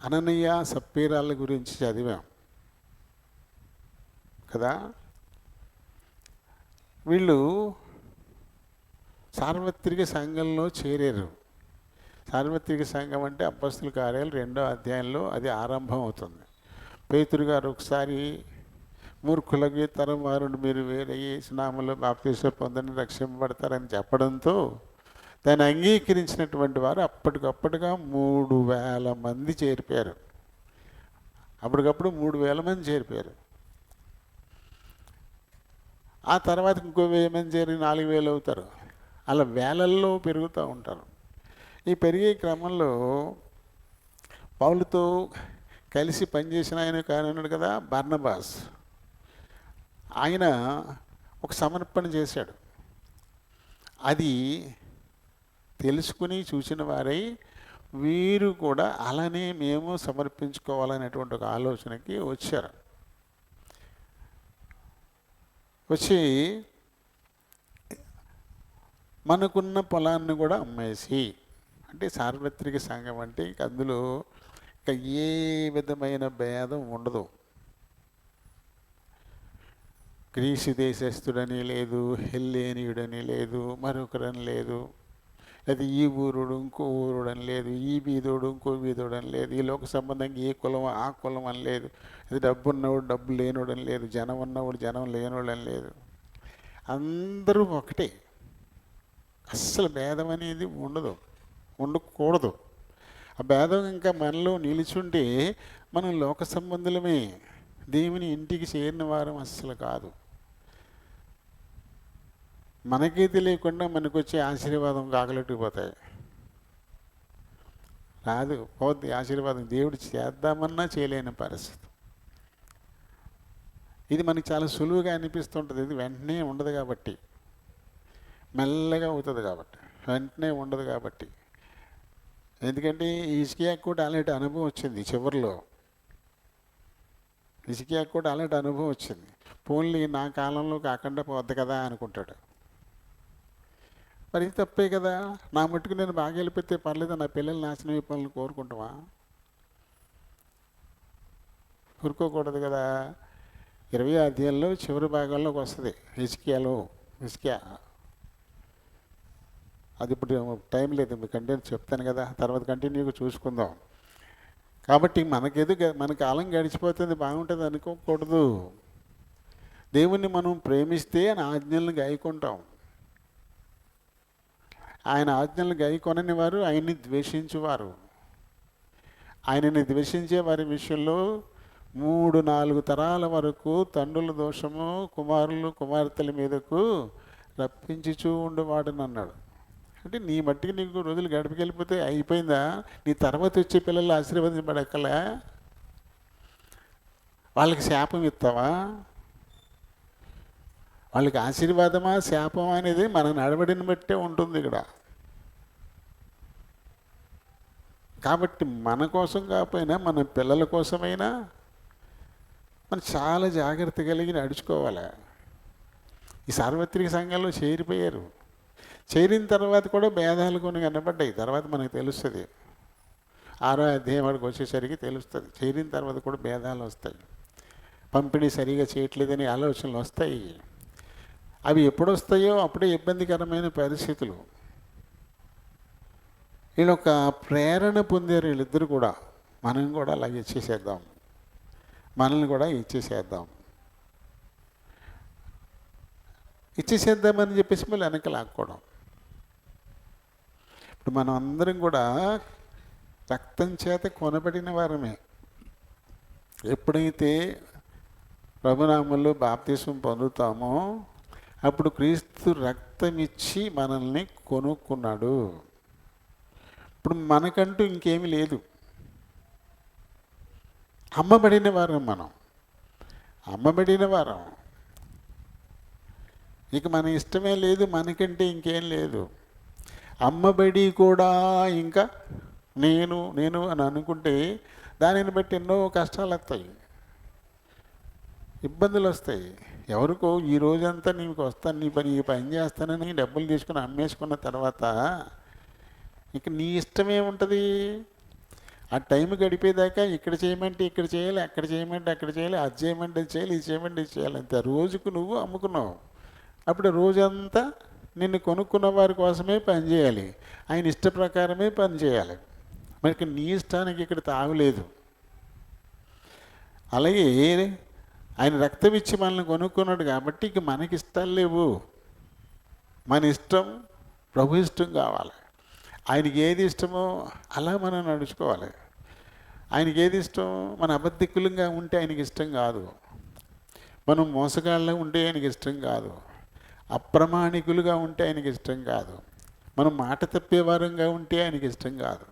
అననీయ సప్పీరాల గురించి చదివాం కదా. వీళ్ళు సార్వత్రిక సంఘంలో చేరారు. సార్వత్రిక సంఘం అంటే అపొస్తలుల కార్యాలు 2వ అధ్యాయంలో అది ఆరంభం అవుతుంది. పేతురు గారు ఒకసారి మూర్ఖులకి తరం వారు మీరు వేరే సునామలో బాప్తీసం పొందని రక్షింపబడతారని చెప్పడంతో దాన్ని అంగీకరించినటువంటి వారు అప్పటికప్పుడుగా 3,000 మంది చేరిపోయారు. అప్పటికప్పుడు 3,000 మంది చేరిపోయారు. ఆ తర్వాత ఇంకో 1,000 మంది చేరి 4,000 అవుతారు. అలా వేలల్లో పెరుగుతూ ఉంటారు. ఈ పెరిగే క్రమంలో పౌలుతో కలిసి పనిచేసిన ఆయన కానున్నాడు కదా, బర్నబాస్. ఆయన ఒక సమర్పణ చేశాడు. అది తెలుసుకుని చూసిన వారై వీరు కూడా అలానే మేము సమర్పించుకోవాలనేటువంటి ఒక ఆలోచనకి వచ్చారు. వచ్చి మనకున్న పొలాన్ని కూడా అమ్మేసి, అంటే సార్వత్రిక సంఘం అంటే ఇక అందులో ఇక ఏ విధమైన భేదం ఉండదు. గ్రీసు దేశస్థుడని లేదు, హెల్లేనీయుడని లేదు, మరొకరని లేదు, అది ఈ ఊరుడు ఇంకో ఊరుడని లేదు, ఈ బీదోడు ఇంకో బీదోడని లేదు, ఈ లోక సంబంధంగా ఏ కులం ఆ కులం అని లేదు, అది డబ్బు ఉన్నవాడు డబ్బు లేనోడని లేదు, జనం ఉన్నవాడు జనం లేనోడని లేదు. అందరూ ఒకటే. అస్సలు భేదం అనేది ఉండకూడదు. ఆ భేదం ఇంకా మనలో నిలిచుంటే మనం లోక సంబంధులమే, దేవుని ఇంటికి చేరిన వారం అస్సలు కాదు. మనకే తెలియకుండా మనకు వచ్చే ఆశీర్వాదం కాకలెట్టుకుపోతాయి. రాదు, పోద్ది ఆశీర్వాదం. దేవుడు చేద్దామన్నా చేయలేని పరిస్థితి. ఇది మనకి చాలా సులువుగా అనిపిస్తుంటుంది. ఇది వెంటనే ఉండదు కాబట్టి, మెల్లగా అవుతుంది కాబట్టి, వెంటనే ఉండదు కాబట్టి. ఎందుకంటే హిజ్కియాకు కూడా అలాంటి అనుభవం వచ్చింది చివరిలో. హిజ్కియాకు కూడా అలాంటి అనుభవం వచ్చింది. పోన్లీ నా కాలంలో కాకుండా పోద్ది కదా అనుకుంటాడు. మరి ఇది తప్పే కదా. నా మట్టుకు నేను బాగా వెళ్ళిపోతే పర్లేదు, నా పిల్లలు నాశనం అయిపోవాలని కోరుకుంటావా? ఊరుకోకూడదు కదా. 20 అధ్యాయంలో చివరి భాగంలోకి వస్తుంది హిజ్కియా. అది ఇప్పుడు టైం లేదు, మీకు కంటిన్యూ చెప్తాను కదా, తర్వాత కంటిన్యూగా చూసుకుందాం. కాబట్టి మన కాలం గడిచిపోతుంది బాగుంటుంది అనుకోకూడదు. దేవుణ్ణి మనం ప్రేమిస్తే ఆయన ఆజ్ఞలను గాయకుంటాం. ఆయన ఆజ్ఞలను గాయకొనని వారు ఆయన్ని ద్వేషించువారు. ఆయనని ద్వేషించే వారి విషయంలో 3-4 తరాల వరకు తండ్రుల దోషము కుమారులు కుమార్తెల మీదకు రప్పించుచూ ఉండేవాడని అన్నాడు. అంటే నీ మట్టికి నీకు రోజులు గడిపికెళ్ళిపోతే అయిపోయిందా? నీ తర్వాత వచ్చే పిల్లలు ఆశీర్వదించబడక్కలే? వాళ్ళకి శాపం ఇస్తావా? వాళ్ళకి ఆశీర్వాదమా శాపమా అనేది మన నడవడిని బట్టే ఉంటుంది ఇక్కడ. కాబట్టి మన కోసం కాకపోయినా మన పిల్లల కోసమైనా మనం చాలా జాగ్రత్త కలిగి నడుచుకోవాలి. ఈ సార్వత్రిక సంఘంలో చేరిపోయారు. చేరిన తర్వాత కూడా భేదాలు కొన్ని కనబడ్డాయి. తర్వాత మనకు తెలుస్తుంది, 6వ అధ్యాయం వరకు వచ్చేసరికి తెలుస్తుంది. చేరిన తర్వాత కూడా భేదాలు వస్తాయి. పంపిణీ సరిగా చేయట్లేదని ఆలోచనలు వస్తాయి. అవి ఎప్పుడు వస్తాయో అప్పుడే ఇబ్బందికరమైన పరిస్థితులు. వీళ్ళు ఒక ప్రేరణ పొందారు వీళ్ళిద్దరు కూడా. మనం కూడా అలా ఇచ్చేసేద్దాం, మనల్ని కూడా ఇచ్చేసేద్దామని చెప్పేసి మళ్ళీ వెనక లాక్కోవడం. ఇప్పుడు మనం అందరం కూడా రక్తం చేత కొనబడిన వారమే. ఎప్పుడైతే ప్రభునామంలో బాప్తిసం పొందుతామో అప్పుడు క్రీస్తు రక్తం ఇచ్చి మనల్ని కొనుక్కున్నాడు. ఇప్పుడు మనకంటూ ఇంకేమీ లేదు. అమ్మబడిన వారం మనం, అమ్మబడిన వారం. ఇక మన ఇష్టమే లేదు, మనకంటే ఇంకేం లేదు. అమ్మబడి కూడా ఇంకా నేను అని అనుకుంటే దానిని బట్టి ఎన్నో కష్టాలు వస్తాయి, ఇబ్బందులు వస్తాయి. ఎవరికో ఈ రోజంతా నీకు వస్తాను, ఈ పని చేస్తానని డబ్బులు తీసుకుని అమ్మేసుకున్న తర్వాత ఇక నీ ఇష్టమే ఉంటుంది. ఆ టైం గడిపేదాకా ఇక్కడ చేయమంటే ఇక్కడ చేయాలి, అక్కడ చేయమంటే అక్కడ చేయాలి, అది చేయమంటే అది చేయాలి, ఇది చేయమంటే ఇది చేయాలి. అంతే. రోజుకు నువ్వు అమ్ముకున్నావు. అప్పుడు రోజంతా నిన్ను కొనుక్కున్న వారి కోసమే పనిచేయాలి, ఆయన ఇష్ట ప్రకారమే పనిచేయాలి. మనకి నీ ఇష్టానికి ఇక్కడ తాగులేదు. అలాగే ఆయన రక్తం ఇచ్చి మనల్ని కొనుక్కున్నాడు కాబట్టి ఇక మనకి ఇష్టాలు లేవు. మన ఇష్టం ప్రభు ఇష్టం కావాలి. ఆయనకి ఏది ఇష్టమో అలా మనం నడుచుకోవాలి. ఆయనకి ఏది ఇష్టం, మన అబద్ధికులంగా ఉంటే ఆయనకి ఇష్టం కాదు, మనం మోసగాళ్ళ ఉంటే ఆయనకి ఇష్టం కాదు, అప్రమాణికులుగా ఉంటే ఆయనకి ఇష్టం కాదు, మనం మాట తప్పేవారంగా ఉంటే ఆయనకి ఇష్టం కాదు.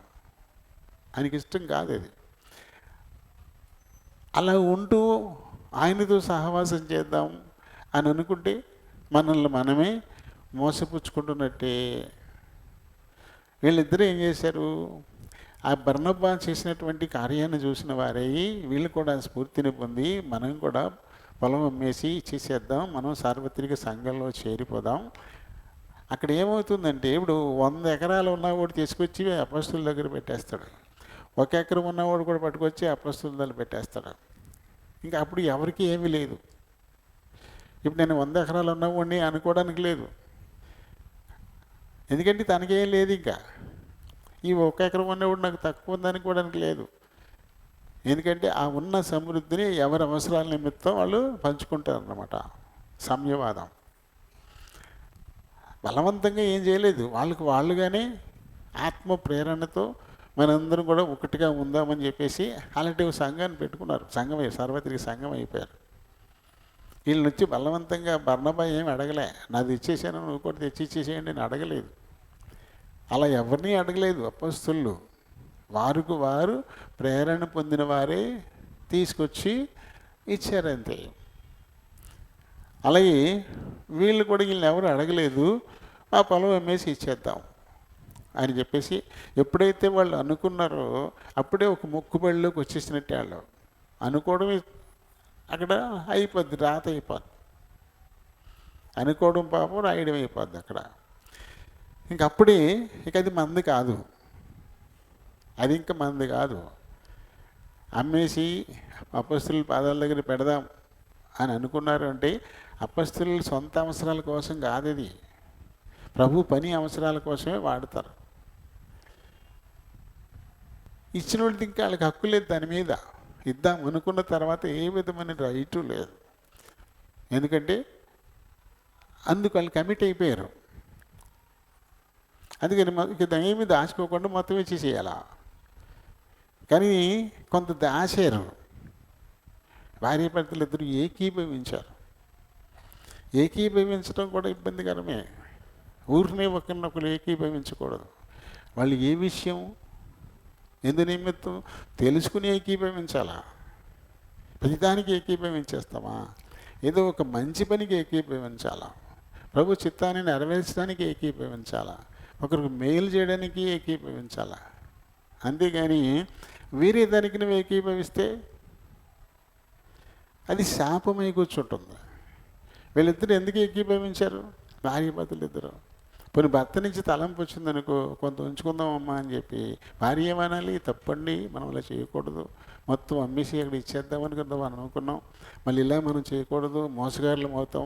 ఆయనకి ఇష్టం కాదు అది. అలా ఉంటూ ఆయనతో సహవాసం చేద్దాం అని అనుకుంటే మనల్ని మనమే మోసపుచ్చుకుంటున్నట్టే. వీళ్ళిద్దరూ ఏం చేశారు? ఆ బర్నబ్బా చేసినటువంటి కార్యాన్ని చూసిన వారై వీళ్ళు కూడా స్ఫూర్తిని పొంది మనం కూడా పొలం అమ్మేసి ఇచ్చేసేద్దాం, మనం సార్వత్రిక సంఘంలో చేరిపోదాం. అక్కడ ఏమవుతుందంటే ఇప్పుడు 100 ఎకరాలు ఉన్నవాడు తీసుకొచ్చి అపస్తుల దగ్గర పెట్టేస్తాడు, 1 ఎకరం ఉన్నవాడు కూడా పట్టుకొచ్చి అపస్తుల దగ్గర పెట్టేస్తాడు. ఇంకా అప్పుడు ఎవరికి ఏమీ లేదు. ఇప్పుడు నేను 100 ఎకరాలు ఉన్నవాడిని అనుకోవడానికి లేదు, ఎందుకంటే తనకేం లేదు. ఇంకా ఈ 1 ఎకరం ఉన్నవాడు నాకు తక్కువ ఉందని అనుకోవడానికి లేదు. ఎందుకంటే ఆ ఉన్న సమృద్ధిని ఎవరి అవసరాల నిమిత్తం వాళ్ళు పంచుకుంటారన్నమాట. సామ్యవాదం. బలవంతంగా ఏం చేయలేదు, వాళ్ళుగానే ఆత్మ ప్రేరణతో మనందరం కూడా ఒకటిగా ఉందామని చెప్పేసి అలాంటి సంఘాన్ని పెట్టుకున్నారు. సార్వత్రిక సంఘం అయిపోయారు. వీళ్ళ నుంచి బలవంతంగా బర్నబా ఏమి అడగలే, నాది ఇచ్చేసాను నువ్వు కూడా తెచ్చి ఇచ్చేసేయండి అని అడగలేదు. అలా ఎవరిని అడగలేదు అపొస్తలులు. వారికి వారు ప్రేరణ పొందిన వారే తీసుకొచ్చి ఇచ్చారంతే. అలాగే వీళ్ళు కూడా వీళ్ళని ఎవరు అడగలేదు, ఆ పొలం అమ్మేసి ఇచ్చేద్దాం అని చెప్పేసి ఎప్పుడైతే వాళ్ళు అనుకున్నారో అప్పుడే ఒక మొక్కుబడిలోకి వచ్చేసినట్టే. వాళ్ళు అనుకోవడమే అక్కడ అయిపోద్ది, రాత అయిపోద్ది. అనుకోవడం పాపం, రాయడం అయిపోద్ది అక్కడ. ఇంకప్పుడే ఇక అది మంది కాదు, అది ఇంకా మంది కాదు. అమ్మేసి అపొస్తలుల పాదాల దగ్గర పెడదాం అని అనుకున్నారు అంటే అపొస్తలుల సొంత అవసరాల కోసం కాదు, ఇది ప్రభు పని అవసరాల కోసమే వాడతారు. ఇచ్చిన వాళ్ళకి ఇంకా వాళ్ళకి హక్కు లేదు దాని మీద. ఇద్దాం అనుకున్న తర్వాత ఏ విధమైన రైటు లేదు, ఎందుకంటే అందుకు వాళ్ళు కమిట్ అయిపోయారు. అందుకని ఇక ఏమి దాచుకోకుండా మొత్తం ఇచ్చేసేయాలా. కానీ కొంత దాచారు. భార్య భర్తలు ఇద్దరు ఏకీభవించారు. ఏకీభవించడం కూడా ఇబ్బందికరమే. ఊరినే ఒకరినొకరు ఏకీభవించకూడదు. వాళ్ళు ఏ విషయం ఎందు నిమిత్తం తెలుసుకుని ఏకీభవించాలా. ప్రతిదానికి ఏకీభవించేస్తామా? ఏదో ఒక మంచి పనికి ఏకీభవించాలా, ప్రభు చిత్తాన్ని నెరవేర్చడానికి ఏకీభవించాలా, ఒకరికి మేలు చేయడానికి ఏకీభవించాలా. అంతేగాని వేరే దానికి నువ్వు ఏకీభవిస్తే అది శాపమై కూర్చుంటుంది. వీళ్ళిద్దరు ఎందుకు ఏకీభవించారు? భార్య భర్తలు ఇద్దరు. పోనీ భర్త నుంచి తలంపు వచ్చిందనుకో, కొంత ఉంచుకుందామమ్మా అని చెప్పి భార్య ఏమనాలి, తప్పండి మనం ఇలా చేయకూడదు, మొత్తం అమ్మేసి అక్కడ ఇచ్చేద్దామని కదా మనం అనుకున్నాం, మళ్ళీ ఇలా మనం చేయకూడదు, మోసగారులు అవుతాం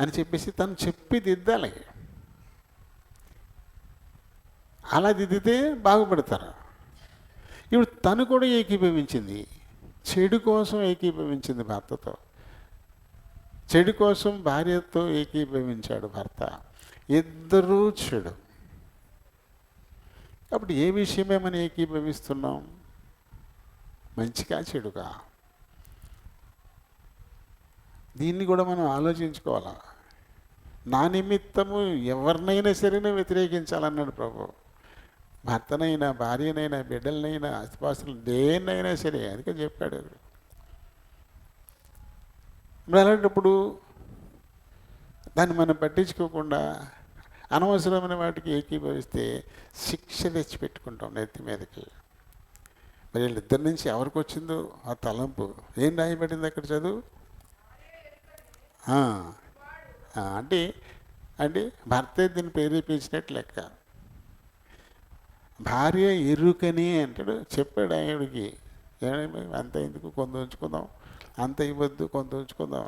అని చెప్పేసి తను చెప్పి దిద్దాలి. అలా దిద్దితే బాగుపడతారు. ఇప్పుడు తను కూడా ఏకీభవించింది, చెడు కోసం ఏకీభవించింది భర్తతో, చెడు కోసం భార్యతో ఏకీభవించాడు భర్త. ఇద్దరూ చెడు. కాబట్టి ఏ విషయమే మనం ఏకీభవిస్తున్నాం? మంచిగా చెడుగా? దీన్ని కూడా మనం ఆలోచించుకోవాలా. నా నిమిత్తము ఎవరినైనా సరే వ్యతిరేకించాలన్నాడు ప్రభు. భర్తనైనా, భార్యనైనా, బిడ్డలనైనా, ఆస్తిపాస్తులు దేన్నైనా సరే అందుకే చెప్పాడు. మరి అలాంటప్పుడు దాన్ని మనం పట్టించుకోకుండా అనవసరమైన వాటికి ఏకీభవిస్తే శిక్ష తెచ్చిపెట్టుకుంటాం నెత్తి మీదకి. మరి వీళ్ళిద్దరి నుంచి ఎవరికి వచ్చిందో ఆ తలంపు ఏం రాయబడింది అక్కడ చదువు. అంటే అంటే భర్తే దీన్ని ప్రేరేపించినట్టు లెక్క. భార్య ఎరుకని అంటాడు, చెప్పాడు ఆయనకి, అంత ఎందుకు, కొంత ఉంచుకుందాం, అంత ఇవ్వద్దు, కొంత ఉంచుకుందాం.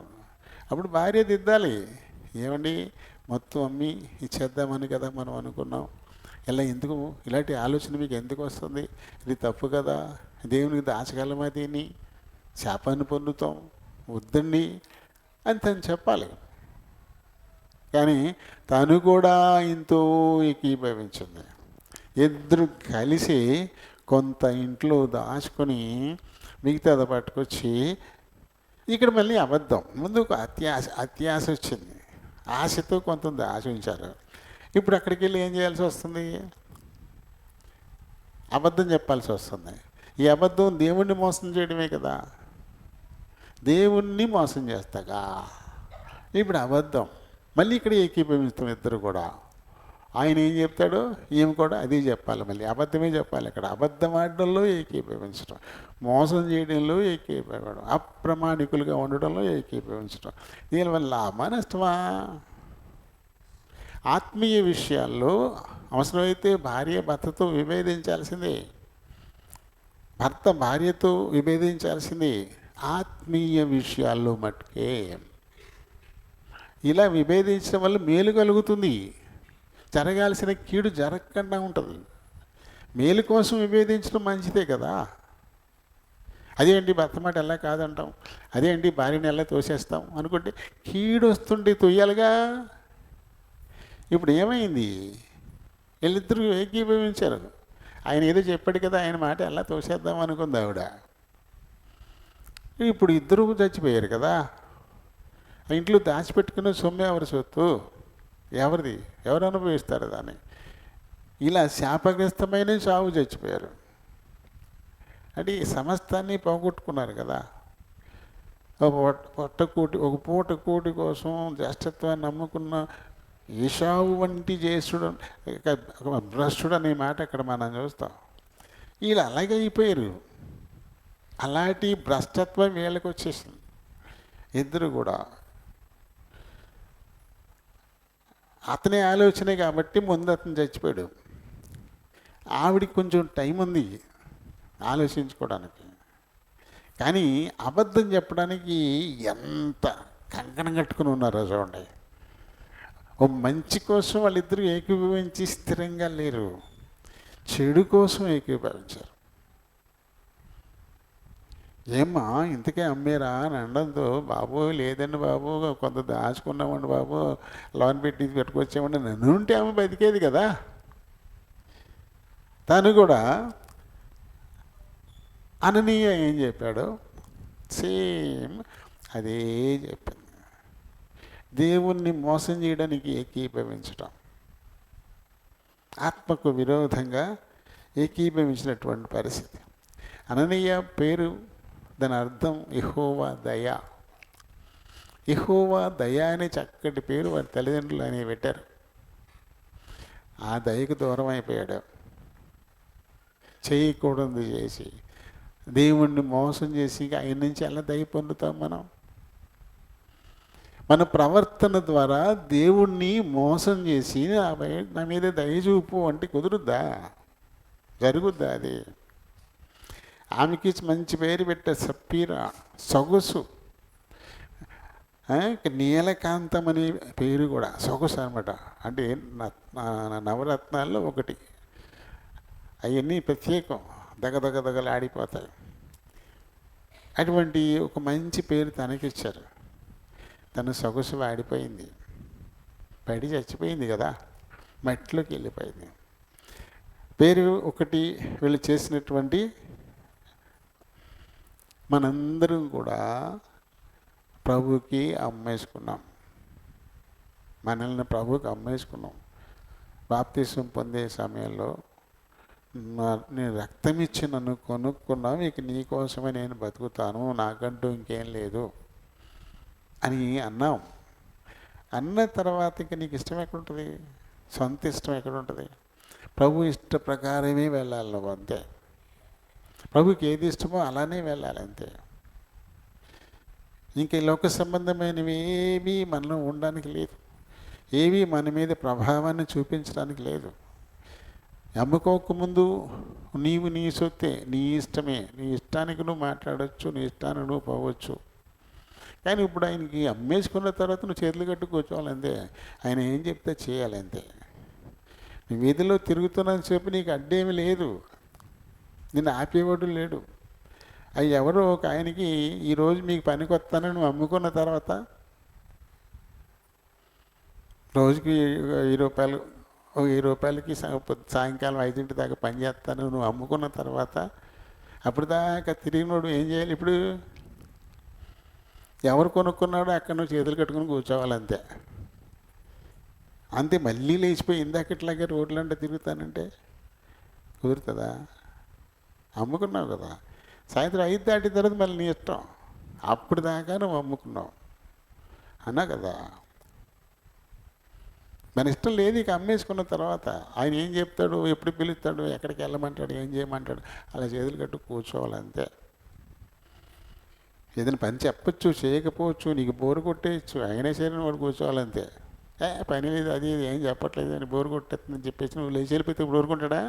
అప్పుడు భార్య దిద్దాలి. ఏమండి మొత్తం అమ్మి ఇచ్చేద్దామని కదా మనం అనుకున్నాం, ఇలా ఎందుకు, ఇలాంటి ఆలోచన మీకు ఎందుకు వస్తుంది, ఇది తప్పు కదా, దేవునికి దాచగలమా, దీన్ని శాపాన్ని పొందుతాం, వద్దండి అని తను చెప్పాలి. కానీ తను కూడా ఇంతో ఏకీభవించింది. ఇద్దరు కలిసి కొంత ఇంట్లో దాచుకొని మిగతాది పట్టుకొచ్చి ఇక్కడ మళ్ళీ అబద్ధం. ముందు అత్యాశ వచ్చింది, ఆశతో కొంత దాచి ఉంచారు. ఇప్పుడు అక్కడికి వెళ్ళి ఏం చేయాల్సి వస్తుంది? అబద్ధం చెప్పాల్సి వస్తుంది. ఈ అబద్ధం దేవుణ్ణి మోసం చేయడమే కదా. దేవుణ్ణి మోసం చేస్తాగా ఇప్పుడు అబద్ధం. మళ్ళీ ఇక్కడ ఏకీభవిస్తాం ఇద్దరు కూడా. ఆయన ఏం చెప్తాడో ఈమె కూడా అదే చెప్పాలి, మళ్ళీ అబద్ధమే చెప్పాలి. ఇక్కడ అబద్ధం ఆడడంలో ఏకీభవించడం, మోసం చేయడంలో ఏకీభవించడం, అప్రమాణికులుగా ఉండడంలో ఏకీభవించడం. దీనివల్ల లాభమా నష్టమా? ఆత్మీయ విషయాల్లో అవసరమైతే భార్య భర్తతో విభేదించాల్సిందే, భర్త భార్యతో విభేదించాల్సిందే. ఆత్మీయ విషయాల్లో మట్టుకే ఇలా విభేదించడం వల్ల మేలు కలుగుతుంది, జరగాల్సిన కీడు జరగకుండా ఉంటుంది. మేలు కోసం విభేదించడం మంచిదే కదా. అదేంటి భర్త మాట ఎలా కాదంటాం, అదేంటి భార్యని ఎలా తోసేస్తాం అనుకుంటే కీడు వస్తుంటే తొయ్యాలిగా. ఇప్పుడు ఏమైంది? వీళ్ళిద్దరూ ఏకీభవించారు. ఆయన ఏదో చెప్పాడు కదా, ఆయన మాట ఎలా తోసేద్దాం అనుకుంది ఆవిడ. ఇప్పుడు ఇద్దరు చచ్చిపోయారు కదా. ఇంట్లో దాచిపెట్టుకున్న సొమ్ము ఎవరి సొత్తు? ఎవరిది? ఎవరు అనుభవిస్తారు దాన్ని? ఇలా శాపగ్రస్తమైన చావు చచ్చిపోయారు. అంటే ఈ సమస్తాన్ని పోగొట్టుకున్నారు కదా. ఒక పూట కూటి కోసం జ్యేష్ఠత్వాన్ని నమ్ముకున్న ఏషావు వంటి జ్యేష్ఠుడు, భ్రష్టుడు అనే మాట ఇక్కడ మనం చూస్తాం. వీళ్ళు అలాగే అయిపోయారు. అలాంటి భ్రష్టత్వం వీళ్ళకి వచ్చేసింది. ఇద్దరు కూడా అతని ఆలోచనే కాబట్టి ముందు అతను చచ్చిపోయాడు. ఆవిడికి కొంచెం టైం ఉంది ఆలోచించుకోవడానికి. కానీ అబద్ధం చెప్పడానికి ఎంత కంకణం కట్టుకుని ఉన్నారో చూడండి. ఓ మంచి కోసం వాళ్ళిద్దరూ ఏకీభవించి స్థిరంగా లేరు, చెడు కోసం ఏకీభవించారు. ఏమ్మా ఇంతకే అమ్మేరా అని అనడంతో, బాబు లేదండి బాబు, కొంత దాచుకున్నామండి బాబు, లోన్ పెట్టి పెట్టుకొచ్చామండి. నన్ను ఉంటే ఆమె బతికేది కదా. తను కూడా అననీయ ఏం చెప్పాడు, సేమ్ అదే చెప్పింది. దేవుణ్ణి మోసం చేయడానికి ఏకీభవించటం, ఆత్మకు విరోధంగా ఏకీభవించినటువంటి పరిస్థితి. అననీయ పేరు, దాని అర్థం యెహోవా దయ. యెహోవా దయ అనే చక్కటి పేరు వారి తల్లిదండ్రులు అని పెట్టారు. ఆ దయకు దూరం అయిపోయాడు. చేయకూడదు చేసి, దేవుణ్ణి మోసం చేసి ఆయన నుంచి ఎలా దయ పొందుతాం మనం? మన ప్రవర్తన ద్వారా దేవుణ్ణి మోసం చేసి నా మీద దయ చూపు అంటే కుదురుద్దా? జరుగుద్దా అది? ఆమెకి మంచి పేరు పెట్టే సప్పీరా, సొగసు. నీలకాంతం అనే పేరు కూడా సొగసు అనమాట. అంటే నవరత్నాల్లో ఒకటి. అవన్నీ ప్రత్యేకం, దగదగదగలాడిపోతాయి. అటువంటి ఒక మంచి పేరు తనకిచ్చారు. తన సొగసు వాడిపోయింది, పడి చచ్చిపోయింది కదా, మట్టిలోకి వెళ్ళిపోయింది. పేరు ఒకటి. వీళ్ళు చేసినటువంటి మనందరం కూడా ప్రభుకి అమ్మేసుకున్నాం. మనల్ని ప్రభుకి అమ్మేసుకున్నాం. బాప్తిసం పొందే సమయంలో నేను రక్తం ఇచ్చి నన్ను కొనుక్కున్నావు, ఇక నీ కోసమే నేను బతుకుతాను, నాకంటూ ఇంకేం లేదు అని అన్నాం. అన్న తర్వాత ఇక నీకు ఇష్టం ఎక్కడుంటుంది? సొంత ఇష్టం ఎక్కడుంటుంది? ప్రభు ఇష్ట ప్రకారమే వెళ్ళాలి నువ్వు, అంతే. ప్రభుకి ఏది ఇష్టమో అలానే వెళ్ళాలి, అంతే. ఇంక ఈ లోక సంబంధమైనవి ఏవి మనలో ఉండడానికి లేదు, ఏవి మన మీద ప్రభావాన్ని చూపించడానికి లేదు. అమ్ముకోకముందు నీవు నీ సొత్తే, నీ ఇష్టమే, నీ ఇష్టానికి నువ్వు మాట్లాడవచ్చు, నీ ఇష్టానికి నువ్వు పోవచ్చు. కానీ ఇప్పుడు ఆయనకి అమ్మేసుకున్న తర్వాత నువ్వు చేతులు కట్టు కూర్చోవాలంతే. ఆయన ఏం చెప్తే చేయాలంతే. నీ వీధిలో తిరుగుతున్నంత సేపు నీకు అడ్డేమి లేదు, నిన్ను ఆపేవాడు లేడు. అవి ఎవరో ఒక ఆయనకి ఈరోజు మీకు పనికి వస్తానని నువ్వు అమ్ముకున్న తర్వాత రోజుకి 10 రూపాయలు, ఒక 10 రూపాయలకి సాయంకాలం 5 దాకా పని చేస్తాను నువ్వు అమ్ముకున్న తర్వాత, అప్పుడు దాకా తిరిగినోడు ఏం చేయాలి? ఇప్పుడు ఎవరు కొనుక్కున్నాడో అక్కడ నువ్వు చేతులు కట్టుకుని కూర్చోవాలంతే. అంతే. మళ్ళీ లేచిపోయి ఇందాక ఇట్లాగే రోడ్లంటే తిరుగుతానంటే కుదురుతుందా? అమ్ముకున్నావు కదా, సాయంత్రం 5 దాటిన తర్వాత మళ్ళీ నీ ఇష్టం. అప్పుడు దాకా నువ్వు అమ్ముకున్నావు అన్నా కదా. మన ఇష్టం లేదు. ఇక అమ్మేసుకున్న తర్వాత ఆయన ఏం చెప్తాడు, ఎప్పుడు పిలుస్తాడు, ఎక్కడికి వెళ్ళమంటాడు, ఏం చేయమంటాడు, అలా చేతులు కట్టు కూర్చోవాలంతే. ఏదైనా పని చెప్పచ్చు, చేయకపోవచ్చు, నీకు బోరు కొట్టేయచ్చు, అయినా సరే వాడు కూర్చోవాలంతే. పని లేదు, అది ఇది ఏం చెప్పట్లేదు అని బోరు కొట్టేస్తుందని చెప్పేసి నువ్వు లేచి వెళ్ళిపోతే ఇప్పుడు ఊరుకుంటాడా?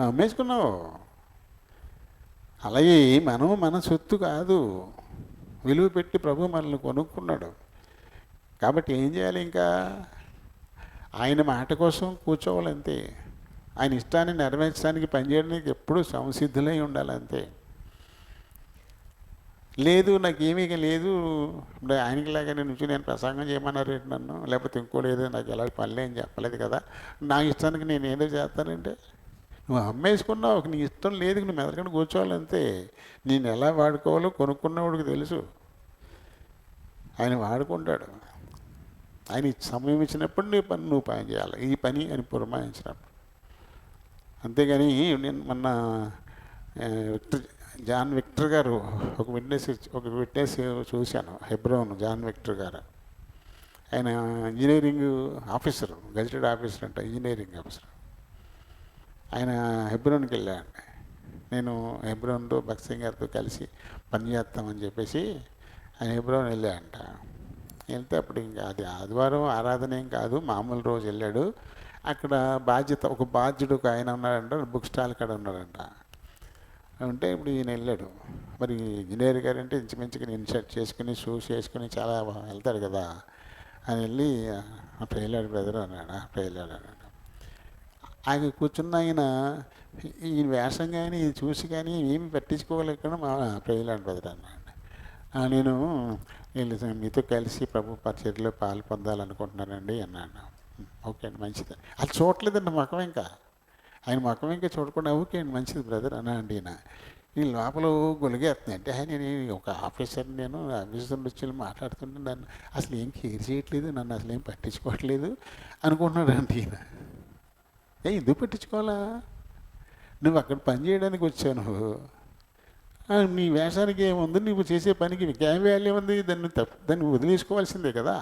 అమ్మేసుకున్నావు. అలాగే మనం మన సొత్తు కాదు, విలువ పెట్టి ప్రభు మనల్ని కొనుక్కున్నాడు. కాబట్టి ఏం చేయాలి? ఇంకా ఆయన మాట కోసం కూర్చోవాలంతే. ఆయన ఇష్టాన్ని నెరవేర్చడానికి పనిచేయడానికి ఎప్పుడూ సంసిద్ధులై ఉండాలంతే. లేదు నాకేమీ లేదు, ఇప్పుడు ఆయనకి లాగానే నుంచి నేను ప్రసంగం చేయమన్నారు నన్ను, లేకపోతే ఇంకో లేదు, నాకు ఎలా పనులే అని చెప్పలేదు కదా, నా ఇష్టానికి నేను ఏదో చేస్తానంటే నువ్వు అమ్మేసుకున్నావు. నీ ఇష్టం లేదు, నువ్వు మెదడుకొని కూర్చోవాలంతే. నేను ఎలా వాడుకోవాలో కొనుక్కున్నవాడికి తెలుసు. ఆయన వాడుకుంటాడు. ఆయన సమయం ఇచ్చినప్పుడు నీ పని నువ్వు పని చేయాలి. ఈ పని అని పురమాయించినప్పుడు అంతేగాని నేను మొన్న విక్టర్ జాన్ విక్టర్ గారు ఒక విట్నెస్ చూశాను. హెబ్రోన్ జాన్ విక్టర్ గారు, ఆయన ఇంజనీరింగ్ ఆఫీసరు, గజెటెడ్ ఆఫీసర్ అంట, ఇంజనీరింగ్ ఆఫీసర్. ఆయన హెబ్రోన్కి వెళ్ళాడండి. నేను హెబ్రోన్లో భక్సింగ్ గారితో కలిసి పనిచేస్తామని చెప్పేసి ఆయన హెబ్రోన్ వెళ్ళాడంట. వెళ్తే అప్పుడు ఇంకా అది ఆదివారం ఆరాధన ఏం కాదు, మామూలు రోజు వెళ్ళాడు. అక్కడ ఒక బాధ్యుడు ఒక ఆయన ఉన్నాడంట, బుక్ స్టాల్ కాడ ఉన్నాడంట. ఉంటే ఇప్పుడు ఈయన వెళ్ళాడు. మరి ఇంజనీర్ గారు అంటే ఇంచుమించుగా నేను షర్ట్ చేసుకుని షూస్ వేసుకుని చాలా వెళ్తాడు కదా అని వెళ్ళి అప్పుడు వెళ్ళాడు బ్రదర్ అన్నాడు. అప్పుడు వెళ్ళాడు అన్నాడు. ఆయన కూర్చున్న ఆయన ఈ వేషం కానీ ఇది చూసి కానీ ఏమి పట్టించుకోలేకుండా మా వెళ్ళాడు బ్రదర్ అన్నాడు. నేను వీళ్ళు మీతో కలిసి ప్రభు పరిచర్యలో పాలు పొందాలనుకుంటున్నానండి అన్నాడు. ఓకే అండి, మంచిది. అది చూడలేదండి ముఖం ఇంకా, ఆయన ముఖం ఇంకా చూడకుండా ఓకే అండి మంచిది బ్రదర్ అన్నాడు. ఈ లోపల గొలిగేస్తుంది. అంటే నేను ఒక ఆఫీసర్, నేను ఆఫీసర్ వచ్చి మాట్లాడుతుంటే నన్ను అసలు ఏం కేర్ చేయట్లేదు, నన్ను అసలు ఏం పట్టించుకోవట్లేదు అనుకుంటున్నాడు అంటే ఈయన. ఎందుకు పట్టించుకోవాలా, నువ్వు అక్కడ పని చేయడానికి వచ్చావు, నీ వేషానికి ఏముంది, నువ్వు చేసే పనికి ఏం వాల్యూ ఉంది, దాన్ని వదిలేసుకోవాల్సిందే కదా.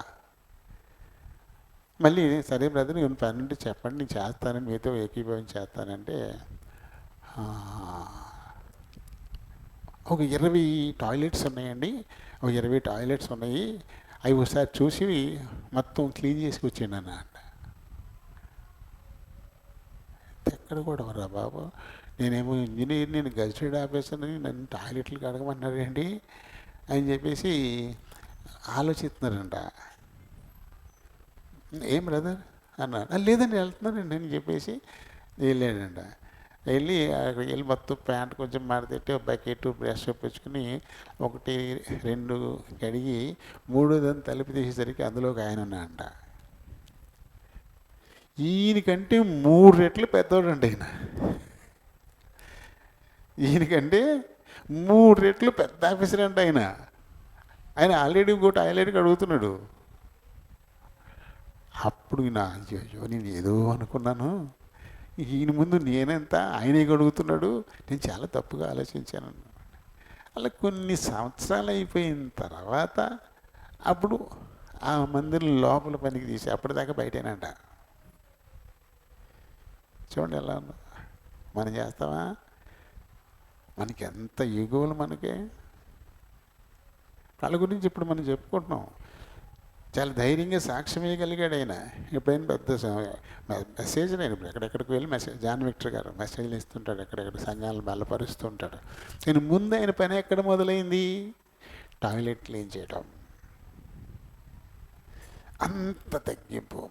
మళ్ళీ సరే బ్రదర్ నేను పని ఉంటే చెప్పండి, నేను చేస్తానని, మీతో ఏకీభావం చేస్తానంటే ఒక 20 టాయిలెట్స్ ఉన్నాయండి, ఒక 20 టాయిలెట్స్ ఉన్నాయి, అవి ఒకసారి చూసి మొత్తం క్లీన్ చేసుకొచ్చాను అన్న. ఎక్కడ కూడా రా బాబు, నేనేమో ఇంజనీర్, నేను గజెటెడ్ ఆఫీసర్ని, నన్ను టాయిలెట్లు కడగమన్నారండి అని చెప్పేసి ఆలోచిస్తున్నారంట. ఏం బ్రదర్ అన్నాడు. లేదండి వెళ్తున్నానండి అని చెప్పేసి వెళ్ళాడంట. వెళ్ళి అక్కడికి వెళ్ళి మొత్తం ప్యాంట్ కొంచెం మారితెట్టి బకెట్ బ్రష్ పెంచుకుని 1 2 కడిగి 3దని తలుపు తీసేసరికి అందులో ఒక ఆయన ఉన్నాడంట. ఈయనకంటే 3 రెట్లు పెద్దోడండి ఆయన. ఈయనకంటే 3 రెట్లు పెద్ద ఆఫీసర్ అంట ఆయన. ఆయన ఆల్రెడీ ఇంకోటి టాయిలెట్కి అడుగుతున్నాడు. అప్పుడు అయ్యో నేను ఏదో అనుకున్నాను, ఈయన ముందు నేనెంత, ఆయనే అడుగుతున్నాడు, నేను చాలా తప్పుగా ఆలోచించాను. అలా కొన్ని సంవత్సరాలు అయిపోయిన తర్వాత అప్పుడు ఆ మందిరం లోపల పనికి తీసి అప్పటిదాకా బయటేనంట. చూడండి ఎలా ఉందో. మనం చేస్తామా? మనకి ఎంత ఈగోలు మనకి. వాళ్ళ గురించి ఇప్పుడు మనం చెప్పుకుంటున్నాం. చాలా ధైర్యంగా సాక్ష్యం ఇవ్వగలిగాడు ఆయన. ఎప్పుడైనా పెద్ద మెసేజ్ నేను ఇప్పుడు ఎక్కడెక్కడికి వెళ్ళి జాన్ విక్టర్ గారు మెసేజ్లు ఇస్తుంటాడు, ఎక్కడెక్కడ సంఘాలను బలపరుస్తుంటాడు. నేను ముందు ఆయన పని ఎక్కడ మొదలైంది? టాయిలెట్ క్లీన్ చేయడం. అంత తగ్గింపు.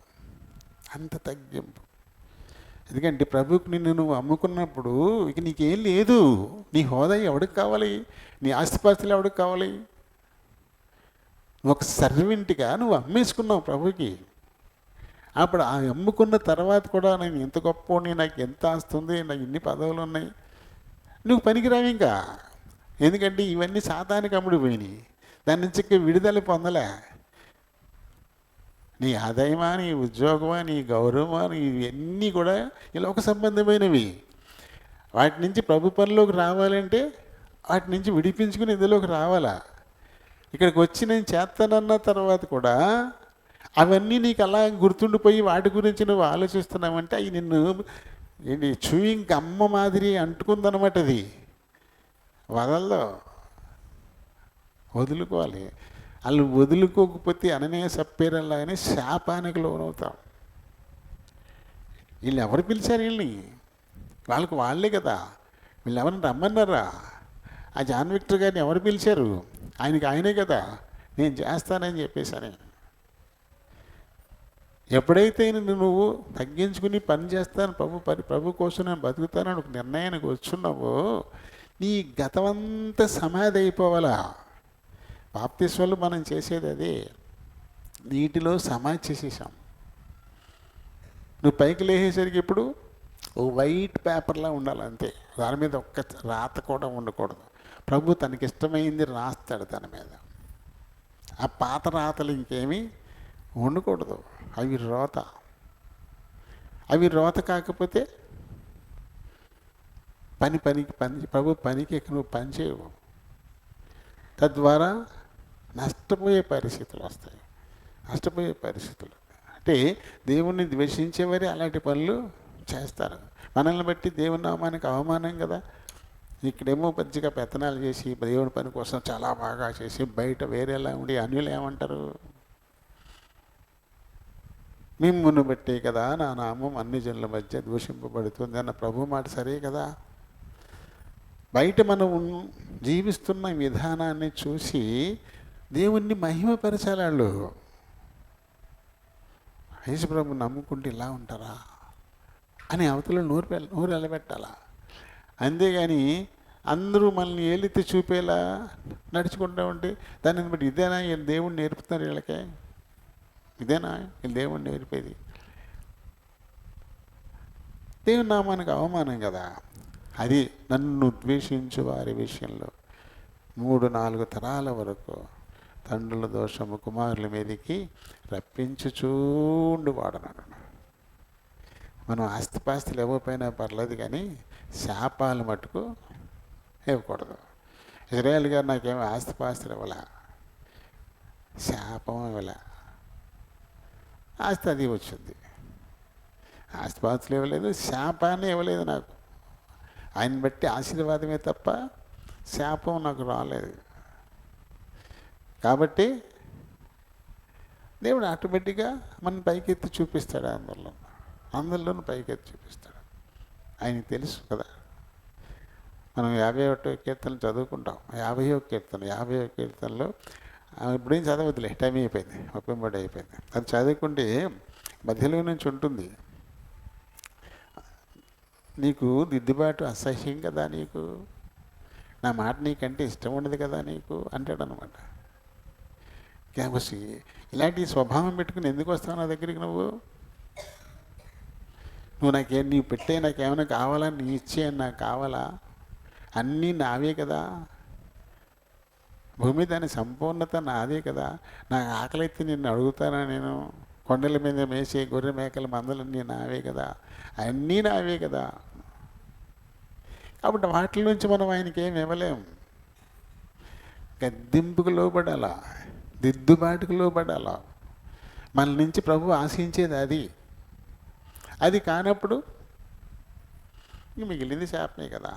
ఎందుకంటే ప్రభుకి నిన్ను నువ్వు అమ్ముకున్నప్పుడు ఇక నీకేం లేదు. నీ హోదా ఎవడికి కావాలి? నీ ఆస్తిపాస్తులు ఎవడికి కావాలి? ఒక సర్వెంట్గా నువ్వు అమ్మేసుకున్నావు ప్రభుకి. అప్పుడు ఆ అమ్ముకున్న తర్వాత కూడా నేను ఎంత గొప్పని, నాకు ఎంత ఆస్తుంది, నాకు ఇన్ని పదవులు ఉన్నాయి, నువ్వు పనికిరావు ఇంకా. ఎందుకంటే ఇవన్నీ సాతానికి అమ్ముడిపోయినాయి. దాని నుంచి విడుదల పొందలే. నీ ఆదాయమా, నీ ఉద్యోగమా, నీ గౌరవమా, ఇవన్నీ కూడా ఇలాక సంబంధమైనవి. వాటి నుంచి ప్రభు పనిలోకి రావాలంటే వాటి నుంచి విడిపించుకుని ఇందులోకి రావాలా. ఇక్కడికి వచ్చి నేను చేస్తానన్న తర్వాత కూడా అవన్నీ నీకు అలా గుర్తుండిపోయి వాటి గురించి నువ్వు ఆలోచిస్తున్నావంటే అవి నిన్ను ఏంటి చూయింగ్ గమ్మ మాదిరి అంటుకుందనమాట. అది వదల్లో, వదులుకోవాలి. వాళ్ళు వదులుకోకపోతే అననే సప్పేరల్లాగానే శాపానికి లోనవుతాం. వీళ్ళు ఎవరు పిలిచారు వీళ్ళని? వాళ్ళకు వాళ్ళే కదా. వీళ్ళు ఎవరిని రమ్మన్నారా? ఆ జాన్ విక్టర్ గారిని ఎవరు పిలిచారు? ఆయనే కదా నేను చేస్తానని చెప్పేసని. ఎప్పుడైతే నువ్వు తగ్గించుకుని పని చేస్తాను, ప్రభు కోసం నేను బతుకుతానని ఒక నిర్ణయానికి వచ్చున్నావో నీ గతమంతా సమాధి అయిపోవాలా. బాప్తిస్మలో మనం చేసేది అదే. నీటిలో సమాధి చేసేసాం. నువ్వు పైకి లేచేసరికి ఇప్పుడు ఓ వైట్ పేపర్లా ఉండాలి అంతే. దాని మీద ఒక్క రాత కూడా ఉండకూడదు. ప్రభు తనకిష్టమైంది రాస్తాడు దాని మీద. ఆ పాత రాతలు ఇంకేమీ ఉండకూడదు. అవి రోత కాకపోతే ప్రభు పనికి ఇక నువ్వు పని చేయవు. తద్వారా నష్టపోయే పరిస్థితులు వస్తాయి. నష్టపోయే పరిస్థితులు అంటే దేవుణ్ణి ద్వేషించేవారే అలాంటి పనులు చేస్తారు. మనల్ని బట్టి దేవుని నామానికి అవమానం కదా. ఇక్కడేమో మంచిగా పెత్తనాలు చేసి దేవుని పని కోసం చాలా బాగా చేసి బయట వేరేలా ఉండి అన్యులు ఏమంటారు? మిమ్మును బట్టే కదా నా నామం అన్ని జనుల మధ్య దూషింపబడుతుంది అన్న ప్రభు మాట సరే కదా. బయట మనం జీవిస్తున్న విధానాన్ని చూసి దేవుణ్ణి మహిమపరచాలి వాళ్ళు. యేసుప్రభు నమ్ముకుంటే ఇలా ఉంటారా అని అవతల నోరు ఎలబెట్టాలా. అంతేగాని అందరూ మనల్ని ఏలెత్తి చూపేలా నడుచుకుంటూ ఉంటే దానిని బట్టి ఇదేనా వీళ్ళు దేవుణ్ణి నేర్పుతున్నారు, వీళ్ళకే ఇదేనా వీళ్ళు దేవుణ్ణి నేర్పేది? దేవుని నామానికి అవమానం కదా. అది నన్ను ద్వేషించు వారి విషయంలో 3-4 తరాల వరకు తండ్రుల దోషము కుమారుల మీదకి రప్పించుచూండు వాడన్నాడు. మనం ఆస్తిపాస్తులు ఇవ్వకపోయినా పర్లేదు, కానీ శాపాలు మటుకు ఇవ్వకూడదు. ఇజ్రాయేల్ గారు నాకేమో ఆస్తిపాస్తులు ఇవ్వలే, శాపం ఇవ్వలే, ఆస్తి అది వచ్చింది. ఆస్తిపాస్తులు ఇవ్వలేదు, శాపాన్ని ఇవ్వలేదు నాకు. ఆయన బట్టి ఆశీర్వాదమే తప్ప శాపం నాకు రాలేదు. కాబట్టి దేవుడు ఆటోమేటిక్గా మన పైకెత్తి చూపిస్తాడు. అందరిలోనూ పైకెత్తి చూపిస్తాడు. ఆయనకి తెలుసు కదా. మనం 51వ కీర్తన చదువుకుంటాం. 50వ కీర్తనలో ఇప్పుడేం చదవద్దులే, టైం అయిపోయింది, 30 అయిపోయింది. అది చదువుకుంటే మధ్యలో నుంచి ఉంటుంది. నీకు దిద్దుబాటు అసహ్యం కదా, నీకు నా మాట నీకంటే ఇష్టం ఉండదు కదా నీకు అంటాడు అనమాట. కాబట్టి ఇలాంటి స్వభావం పెట్టుకుని ఎందుకు వస్తావు నా దగ్గరికి? నువ్వు నీవు పెట్టే నాకేమైనా కావాలా, నీ ఇచ్చే నాకు కావాలా? అన్నీ నావే కదా. భూమి దాని సంపూర్ణత నాదే కదా. నాకు ఆకలిస్తే నిన్ను అడుగుతానా? నేను కొండల మీద మేసే గొర్రె మేకల మందలన్నీ నావే కదా, అన్నీ నావే కదా. కాబట్టి వాటి నుంచి మనం ఆయనకి ఏమి ఇవ్వలేం. గద్దింపుకు లోబడాలా, దిద్దుబాటుకు లోబడాలా. మన నుంచి ప్రభు ఆశించేది అది కానప్పుడు మిగిలింది శాపమే కదా.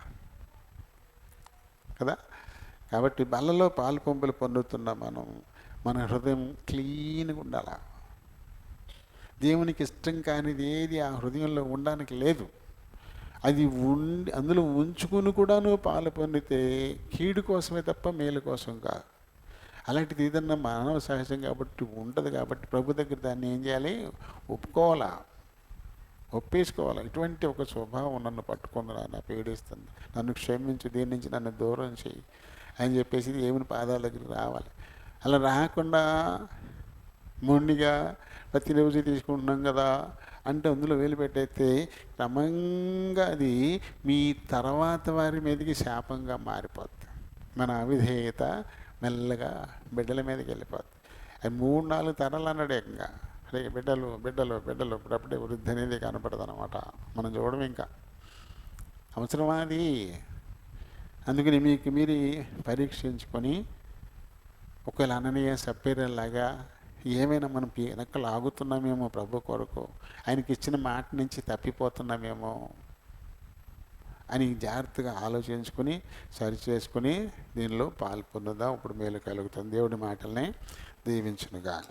కాబట్టి బల్లలో పాలు పంపులు పొందుతున్న మన హృదయం క్లీన్గా ఉండాలా. దేవునికి ఇష్టం కానిది ఏది ఆ హృదయంలో ఉండడానికి లేదు. అది అందులో ఉంచుకుని కూడా నువ్వు పాలు పొందితే కీడు కోసమే తప్ప మేలు కోసం కాదు. అలాంటిది ఏదన్నా మానవ సహజం కాబట్టి ఉంటుంది. కాబట్టి ప్రభు దగ్గర దాన్ని ఏం చేయాలి? ఒప్పేసుకోవాలి. ఇటువంటి ఒక స్వభావం నన్ను పట్టుకుంది, నా పీడిస్తుంది, నన్ను క్షమించు, దీని నుంచి నన్ను దూరం చేయి అని చెప్పేసి దేవుని పాదాల దగ్గరికి రావాలి. అలా రాకుండా మొండిగా ప్రతిరోజు తీసుకుంటున్నాం కదా అంటే అందులో వేలు పెట్టేస్తే క్రమంగా అది మీ తర్వాత వారి మీదకి శాపంగా మారిపోతుంది. మన అవిధేయత మెల్లగా బిడ్డల మీదకి వెళ్ళిపోతుంది. అది 3-4 తరాలు అన్నాడు ఏకంగా. అరే బిడ్డలు ఇప్పుడప్పుడే వృద్ధి అనేది కనపడదు అనమాట. మనం చూడడం ఇంకా అవసరమా అది? అందుకని మీకు మీరు పరీక్షించుకొని ఒకవేళ అననీయ సప్పీరలాగా ఏమైనా మనం వెనక్కలు ఆగుతున్నామేమో ప్రభు కొరకు, ఆయనకి ఇచ్చిన మాట నుంచి తప్పిపోతున్నామేమో అని జాగ్రత్తగా ఆలోచించుకొని సరిచేసుకొని దీనిలో పాల్పొందుదాం. ఇప్పుడు మేలు కలుగుతుంది. దేవుడి మాటల్ని దీవించునుగాక.